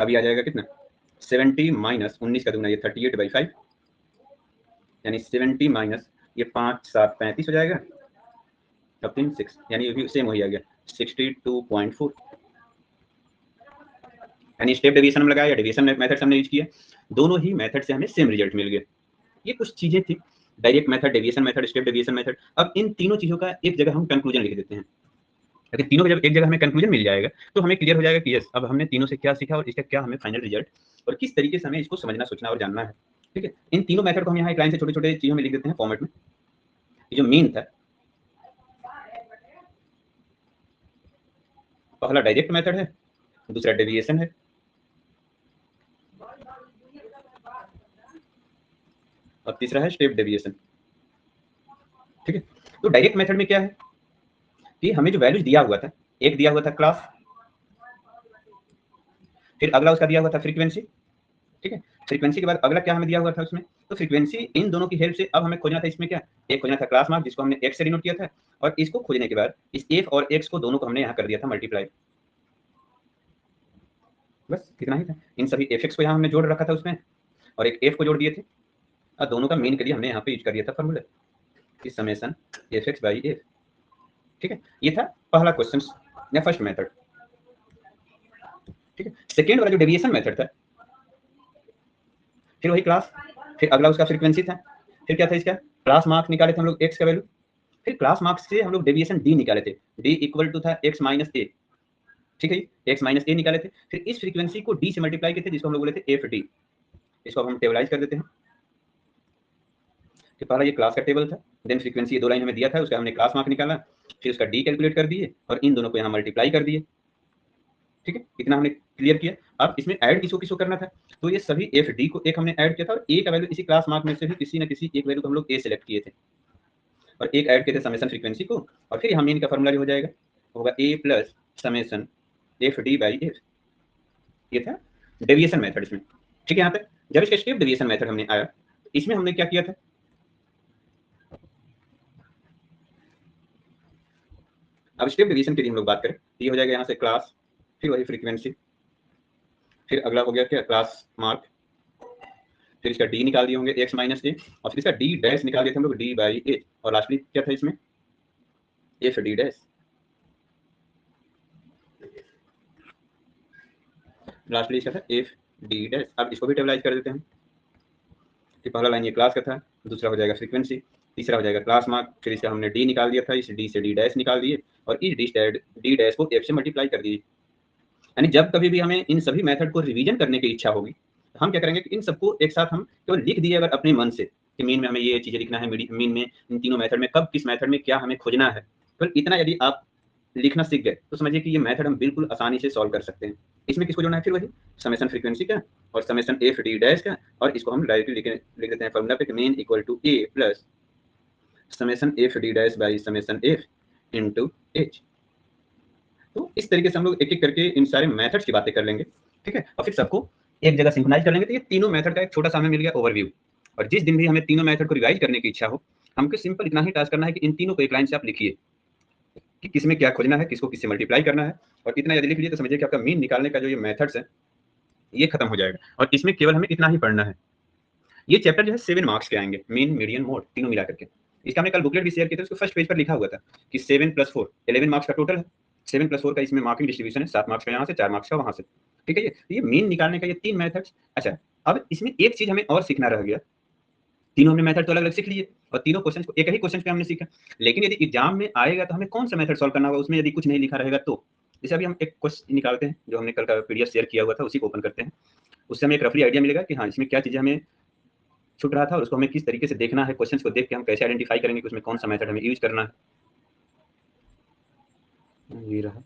अभी आ जाएगा कितना, 70 माइनस 19 का दूना, ये 38/5, यानी 70 माइनस ये 5 7 35 हो जाएगा, अब 3 6, यानी ये भी सेम वही आ गया 62.4। यानी स्टेप डेविएशन हम लगाया या डेविएशन मेथड हमने यूज किया, दोनों ही मेथड से हमें सेम रिजल्ट मिल गया। ये कुछ चीजें थी, direct method, deviation method, step deviation method. अब इन तीनों चीजों का एक जगह हम कंक्लूजन लिख देते हैं, अगर तीनों का जब एक जगह हमें कंक्लूजन मिल जाएगा तो हमें क्लियर हो जाएगा कि यस, अब हमने तीनों से क्या सीखा और इसका क्या हमें फाइनल रिजल्ट, और किस तरीके से हमें इसको समझना, सोचना और जानना है। ठीक है, इन तीनों मेथड को हम यहाँ एक लाइन से छोटे छोटे चीजों में लिख देते हैं फॉर्मेट में। ये जो मीन था, पहला डायरेक्ट मेथड है, दूसरा डेविएशन है, और तीसरा है स्टेप डेविएशन। ठीक है, तो डायरेक्ट मेथड में क्या है कि हमें जो वैल्यूज दिया हुआ था, एक दिया हुआ था क्लास, फिर अगला उसका दिया हुआ था फ्रीक्वेंसी। ठीक है, फ्रीक्वेंसी के बाद अगला क्या हमें दिया हुआ था उसमें, तो फ्रीक्वेंसी, इन दोनों की हेल्प से अब हमें खोजना था इसमें क्या, एक खोजना था क्लास मार्क जिसको हमने एक्स से डिनोट किया था, और इसको खोजने के बाद इस एफ और एक्स को दोनों को हमने यहाँ कर दिया था मल्टीप्लाई। बस इतना ही था, इन सभी एफ एक्स को यहाँ हमने जोड़ रखा था उसमें, और एक एफ को जोड़ दिए थे, और दोनों का मीन के लिए हमने यहाँ पे यूज कर दिया था फॉर्मूला, इस summation F X by F. ठीक है, ये था पहला क्वेश्चन या फर्स्ट मेथड। ठीक है, सेकेंड वाला जो डेविएशन मेथड था, फिर वही क्लास, फिर अगला उसका फ्रीक्वेंसी था, फिर क्या था इसका, क्लास मार्क्स निकाले थे हम लोग एक्स का वैल्यू, फिर क्लास मार्क्स से हम लोग डेविएशन डी निकाले थे, डी इक्वल टू था एक्स माइनस ए। ठीक है, एक्स माइनस ए निकाले थे, फिर इस फ्रीक्वेंसी को डी से मल्टीप्लाई किए थे, जिसको हम लोग बोले थे एफ डी। इसको अब हम टेबलाइज कर देते हैं कि पहला ये क्लास का टेबल था, देन फ्रीक्वेंसी ये दो लाइन हमें दिया था, उसका हमने क्लास मार्क निकाला, फिर उसका डी कैलकुलेट कर दिए और इन दोनों को यहाँ मल्टीप्लाई कर दिए। ठीक है, इतना हमने क्लियर किया। अब इसमें ऐड किसको किसको करना था, तो ये सभी एफ डी को एक हमने ऐड किया था, और ए का वैल्यू इसी क्लास मार्क में से भी किसी न किसी एक वैल्यू को हम लोग ए सेलेक्ट किए थे, और एक ऐड किए थे समेशन फ्रीक्वेंसी को, और फिर यहाँ मीन का फॉर्मूला जो हो जाएगा होगा A plus summation F D by F, ये था डेविएशन मेथड इसमें। ठीक है, यहाँ पे जब इसका स्टेप डेविएशन मेथड हमने आया, इसमें हमने क्या किया था, अब स्टेप डेविएशन की हम लोग बात करें, ये हो जाएगा यहाँ से क्लास, फिर वही फ्रीक्वेंसी, फिर अगला हो गया क्या क्लास मार्क, फिर इसका डी निकाल दिए होंगे एक्स माइनस ए, और फिर इसका डी डैश निकाल दिए थे हम लोग डी बाई ए, और लास्टली क्या था इसमें एफ डी डैश, लास्टली इसका था एफ डी डैश। अब इसको भी टेबलाइज कर देते हैं कि पहला लाइन ये क्लास का था, दूसरा हो जाएगा फ्रीक्वेंसी, तीसरा हो जाएगा क्लास मार्क, फिर इसका हमने डी निकाल दिया था, इस डी से डी डैश निकाल दिए, और इस डी डैश को एफ से मल्टीप्लाई कर दिए। यानी जब कभी भी हमें इन सभी मेथड को रिवीजन करने की इच्छा होगी, तो हम क्या करेंगे कि इन सबको एक साथ हम केवल लिख दिए अगर अपने मन से कि मीन में हमें ये चीजें लिखना है, मीन में इन तीनों मेथड में कब किस मेथड में क्या हमें खोजना है, तो इतना यदि आप लिखना सीख गए तो समझिए कि ये मेथड हम बिल्कुल आसानी से सॉल्व कर सकते हैं। इसमें किसको जोड़ना है, फिर वही समेशन फ्रीक्वेंसी का और समेशन एफ डी डैश का, और इसको हम डायरेक्टली लिख देते हैं फॉर्मूला पे कि mean equal to A plus summation F D dash by summation F into H. तो इस तरीके से हम लोग एक एक करके इन सारे मेथड्स की बातें कर लेंगे, ठीक है, और फिर सबको एक जगह सिंक्रोनाइज कर लेंगे। तो ये तीनों मेथड का एक छोटा सा हमें मिल गया ओवरव्यू, और जिस दिन भी हमें तीनों मेथड को रिवाइज करने की इच्छा हो, हमको सिंपल इतना ही टास्क करना है कि इन तीनों को एक लाइन से आप लिखिए कि किसमें क्या खोजना है, किसको किससे मल्टीप्लाई करना है, और इतना यदि लिख लिए तो समझिए कि आपका मीन निकालने का जो ये मेथड्स है ये खत्म हो जाएगा, और इसमें केवल हमें इतना ही पढ़ना है। ये चैप्टर जो है 7 मार्क्स के आएंगे, मीन मीडियन मोड तीनों मिला करके। इसका हमने कल बुकलेट भी शेयर किया था, उसको फर्स्ट पेज पर लिखा हुआ था कि 7 + 4 11 मार्क्स का टोटल है, 7 + 4 का इसमें मार्किंग डिस्ट्रीब्यूशन है, 7 मार्क्स का यहाँ से, 4 मार्क्स का वहां से। ठीक है, ये मीन निकालने का ये 3 मेथड्स। अच्छा, अब इसमें एक चीज हमें और सीखना रह गया, तीनों हमने मेथड तो अलग अलग सीख लिए और तीनों क्वेश्चन को एक ही क्वेश्चन पे हमने सीखा, लेकिन यदि एग्जाम में आएगा तो हमें कौन सा मेथड सॉल्व करना होगा, उसमें यदि कुछ नहीं लिखा रहेगा तो। जैसे अभी हम एक क्वेश्चन निकालते हैं जो हमने कल का पीडीएफ शेयर किया हुआ था, उसी को ओपन करते हैं, उससे हमें एक रफली आइडिया मिलेगा कि हाँ इसमें क्या चीजें हमें छूट रहा था और उसको हमें किस तरीके से देखना है, क्वेश्चन को देख के हम कैसे आइडेंटिफाई करेंगे कि उसमें कौन सा मेथड हमें यूज करना है। ये रहा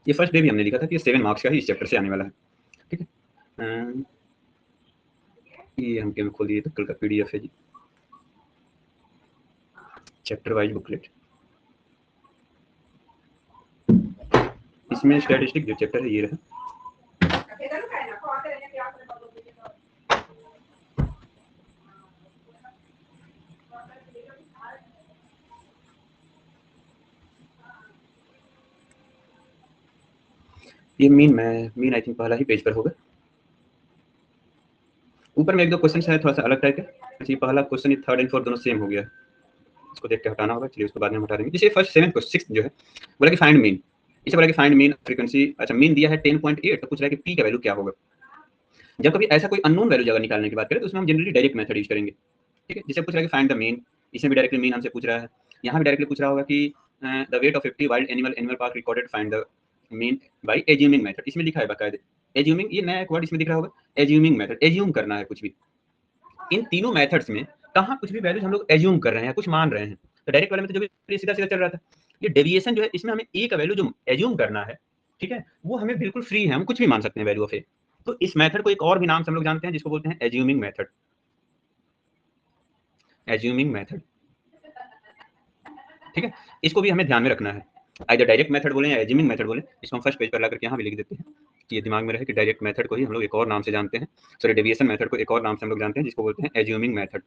ये फर्स्ट डे भी हमने लिखा था कि ये 7 मार्क्स का ही इस चैप्टर से आने वाला है। ठीक है, ये हम क्या खोल दिए तो कल का पीडीएफ है जी, चैप्टर वाइज बुकलेट। इसमें स्टैटिस्टिक जो चैप्टर है ये रहा, ये मीन आई थिंक पहला ही पेज पर होगा। ऊपर में एक दो क्वेश्चन है थोड़ा सा अलग टाइप का, ये पहला क्वेश्चन 3rd और 4th दोनों सेम हो गया, इसको देख के हटाना होगा, चलिए उसको बाद में हम हटा देंगे। जैसे फर्स्ट 7th को 6th जो है बोला कि फाइंड मीन, इसे बोला कि फाइंड मीन फ्रीक्वेंसी। अच्छा, मीन दिया है 10.8, तो पूछ रहा है कि पी का वैल्यू क्या होगा। जब कभी ऐसा कोई अननोन वैल्यू जगह निकालने की बात करें तो उसमें हम जनरली डायरेक्ट मेथड यूज करेंगे। ठीक है, जैसे पूछ रहा है कि फाइंड द मीन, इसमें भी डायरेक्टली मीन हमसे पूछ रहा है, यहाँ भी डायरेक्टली पूछ रहा होगा कि the weight of 50 wild animal park recorded, find the mean by assuming method. इसमें लिखा है बाकायदे एज्यूमिंग, ये नया एक वर्ड इसमें दिख रहा होगा, एज्यूमिंग मेथड, एज्यूम करना है कुछ भी। इन तीनों मेथड्स में कहाँ कुछ भी वैल्यूज हम लोग एज्यूम कर रहे हैं, कुछ मान रहे हैं। तो डायरेक्ट वाले में तो जो भी सीधा सीधा चल रहा था, ये डेविएशन जो है इसमें हमें ए का वैल्यू जो एज्यूम करना है, ठीक है, वो हमें बिल्कुल फ्री है, हम कुछ भी मान सकते हैं वैल्यू ऑफ ए। तो इस मेथड को एक और भी नाम से हम लोग जानते हैं जिसको बोलते हैं एज्यूमिंग मेथड, एज्यूमिंग मेथड। ठीक है, इसको भी हमें ध्यान में रखना है, आइदर डायरेक्ट मेथड बोले या एज्यूमिंग मेथड बोले। इसको हम फर्स्ट पेज पर लाकर के यहाँ भी लिख देते हैं कि ये दिमाग में रहे कि डायरेक्ट मेथड को ही हम लोग एक और नाम से जानते हैं, सॉरी डेविएशन मेथड को एक और नाम से हम लोग जानते हैं जिसको बोलते हैं एज्यूमिंग मेथड।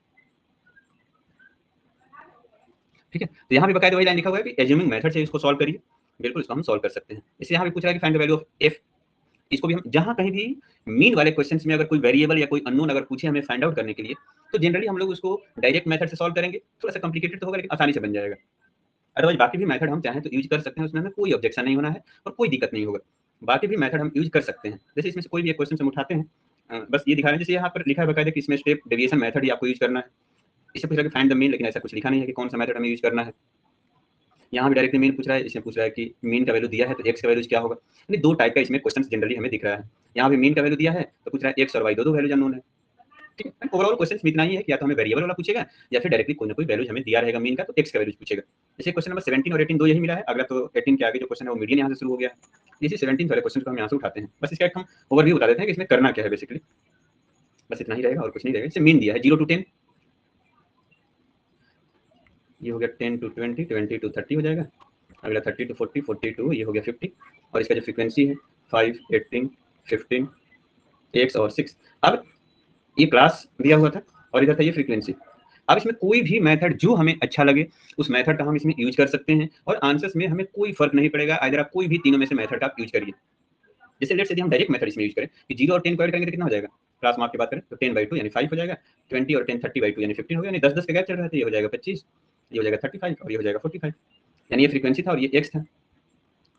ठीक है, तो यहाँ भी बकायदा वही लाइन लिखा हुआ है कि एज्यूमिंग मेथड से इसको सॉल्व करिए, बिल्कुल इसको हम सॉल्व कर सकते हैं। इसलिए यहाँ भी पूछ रहा है कि find the value of F, इसको भी हम जहाँ कहीं भी मीन वाले क्वेश्चंस में अगर कोई वेरिएबल या कोई अननोन अगर पूछे हमें फाइंड आउट करने के लिए, तो जनरली हम लोग उसको डायरेक्ट मेथड से सॉल्व करेंगे। थोड़ा सा कॉम्प्लिकेटेड तो होगा लेकिन आसानी से बन जाएगा। अदरवाइज बाकी भी मेथड हम चाहें तो यूज कर सकते हैं, उसमें हमें कोई ऑब्जेक्शन नहीं होना है और कोई दिक्कत नहीं होगा, बाकी भी मेथड हम यूज कर सकते हैं। जैसे इसमें से कोई भी एक क्वेश्चन हम उठाते हैं, बस ये दिखा रहे हैं, जैसे यहाँ पर लिखा है बकायदा कि इसमें स्टेप डेविएशन मेथड ही आपको यूज करना है। इसे पूछ रहा है कि फाइंड द मीन, लेकिन ऐसा कुछ लिखा नहीं है कि कौन सा मेथड हमें यूज करना है। यहाँ भी डायरेक्टली मीन पूछ रहा है, इसमें पूछ रहा है कि मीन का वैल्यू दिया है तो एक्स का वैल्यू क्या होगा। यानी दो टाइप का इसमें क्वेश्चन जनरली हमें दिख रहा है। यहाँ भी मीन का वैल्यू दिया है तो पूछ रहा है एक्स और वाई दो वैल्यूज अननोन है। ठीक है, ओवरऑल क्वेश्चन में इतना ही है कि या तो हमें वेरिएबल वाला पूछेगा या फिर डायरेक्टली कोई ना कोई वैल्यूज हमें दिया रहेगा मीन का, तो एक्स का वैल्यूज पूछेगा। जैसे क्वेश्चन नंबर 17 और 18 दो यही मिला है, अगला तो 18 के आगे जो क्वेश्चन है वो मीडियन यहाँ से शुरू हो गया है। इसी 17 वाले क्वेश्चन को हम यहाँ से उठाते हैं। बस इसका एक हम ओवरव्यू बता देते हैं कि इसमें करना क्या है बेसिकली, बस इतना ही रहेगा और कुछ नहीं रहेगा। जैसे मीन दिया है 0 to 10, ये हो गया 10 to 20, 20 to 30 हो जाएगा, अगला 30 to 40, 40 to ये हो गया 50, और इसका जो फ्रीक्वेंसी है 5, 18, 15, x और 6। अब ये क्लास दिया हुआ था और इधर था ये फ्रीक्वेंसी। अब इसमें कोई भी मेथड जो हमें अच्छा लगे उस मेथड का हम इसमें यूज कर सकते हैं, और आंसर्स में हमें कोई फर्क नहीं पड़ेगा, अगर आप कोई भी तीनों में से मेथड आप यूज करिए। जैसे लेट्स से हम डायरेक्ट मेथड इसमें यूज करें कि 0 और 10 को ऐड करेंगे तो कितना हो जाएगा, क्लास मार्क की बात करें तो 10/2 यानी 5 हो जाएगा, 20 और 10 30/2 यानी 15 हो गया, यानी 10-10 का गैप चल रहा था, ये हो जाएगा 25, ये हो जाएगा 35 और ये हो जाएगा 45, यानी ये फ्रीक्वेंसी था और ये x था।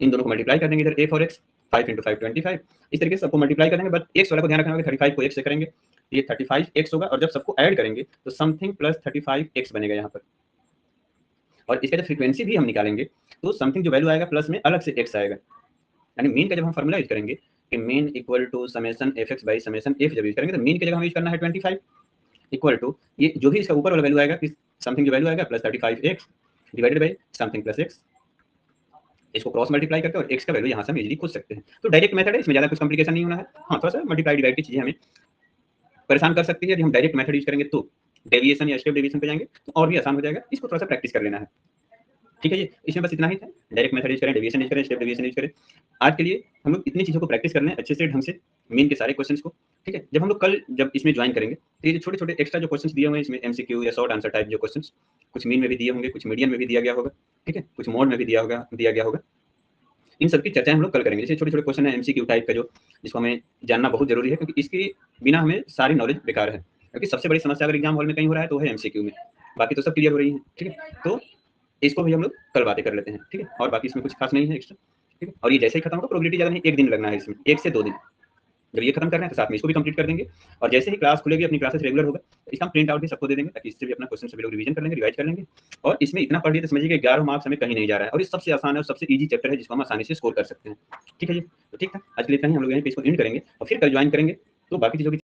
इन दोनों को मल्टीप्लाई कर देंगे, इधर f और x, 5 × 5 25, इस तरीके से सबको मल्टीप्लाई कर देंगे, बट x वाला को ध्यान रखना होगा, 35 को x से करेंगे, ये 35x होगा, और जब सबको ऐड करेंगे तो समथिंग प्लस 35x बनेगा यहाँ पर, और इसका जब फ्रीक्वेंसी भी हम निकालेंगे तो समथिंग जो वैल्यू आएगा प्लस में अलग से x आएगा, यानी मीन का जब हम फार्मूला यूज करेंगे कि mean equal to summation fx by summation f, जब यूज करेंगे तो मीन की जगह हमें यूज करना है 25 इक्वल टू ये जो भी इसका ऊपर वाला वैल्यू आएगा कि समथिंग जो वैल्यू आएगा plus 35x divided by something plus x, इसको क्रॉस मल्टीप्लाई करके और x का वैल्यू यहाँ से हम इजीली खोज सकते हैं। तो डायरेक्ट मेथड है, इसमें ज़्यादा कुछ कॉम्प्लिकेशन नहीं होना है। हाँ, थोड़ा सा मल्टीप्लाई डिवाइड की चीज़ें हमें परेशान कर सकती है, यदि हम डायरेक्ट मेथड यूज करेंगे तो डेविएशन या स्टेप डेविएशन पे जाएंगे तो और भी आसान हो जाएगा, इसको थोड़ा सा प्रैक्टिस कर लेना है। ठीक है जी, इसमें बस इतना ही था, डायरेक्ट मेथड यूज करें, डेविएशन यूज करें, स्टेप डेविएशन यूज करें। आज के लिए हम लोग इतनी चीज़ों को प्रैक्टिस कर लें अच्छे से ढंग से, मीन के सारे क्वेश्चंस को। ठीक है, जब हम लोग कल जब इसमें ज्वाइन करेंगे तो ये छोटे छोटे एक्स्ट्रा जो क्वेश्चंस दिए हुए हैं इसमें एमसीक्यू या शॉर्ट आंसर टाइप जो क्वेश्चंस, कुछ मीन में भी दिए होंगे, कुछ मीडियन में भी दिया गया होगा, ठीक है, कुछ मोड में भी दिया गया होगा, इन सब की चर्चा हम लोग कल करेंगे। जैसे छोटे छोटे क्वेश्चन है एमसीक्यू टाइप का जो, जिसको हमें जानना बहुत जरूरी है, क्योंकि इसके बिना हमें सारी नॉलेज बेकार है, क्योंकि सबसे बड़ी समस्या अगर एग्जाम हॉल में कहीं हो रहा है तो है एमसीक्यू में, बाकी तो सब क्लियर हो रही है। ठीक है, तो इसको भी हम लोग कल बातें कर लेते हैं। ठीक है, और बाकी इसमें कुछ खास नहीं है एक्स्ट्रा। ठीक है, और ये जैसे ही खत्म होगा, प्रोबेबिलिटी ज़्यादा नहीं, 1 दिन लगना है इसमें, 1 से 2 दिन। जब ये खत्म कर रहे हैं तो साथ में इसको भी कंप्लीट कर देंगे, और जैसे ही क्लास खुलेगी, अपनी क्लासेस रेगुलर होगा, तो इसका प्रिंट आउट भी सबको दे देंगे, ताकि इससे भी अपना क्वेश्चन सभी लोग रिवीजन कर लेंगे, रिवाइज कर लेंगे। और इसमें इतना पढ़ लिया तो समझिए कि 11 मार्क्स हमें कहीं नहीं जा रहा है, और ये सबसे आसान है और सबसे ईजी चैप्टर है, जिसको हम आसानी से स्कोर कर सकते हैं। ठीक है जी, तो ठीक था, आज के लिए इतना ही, हम लोग यहीं पे इसको एंड करेंगे और फिर कल ज्वाइन करेंगे तो बाकी चीज़ों की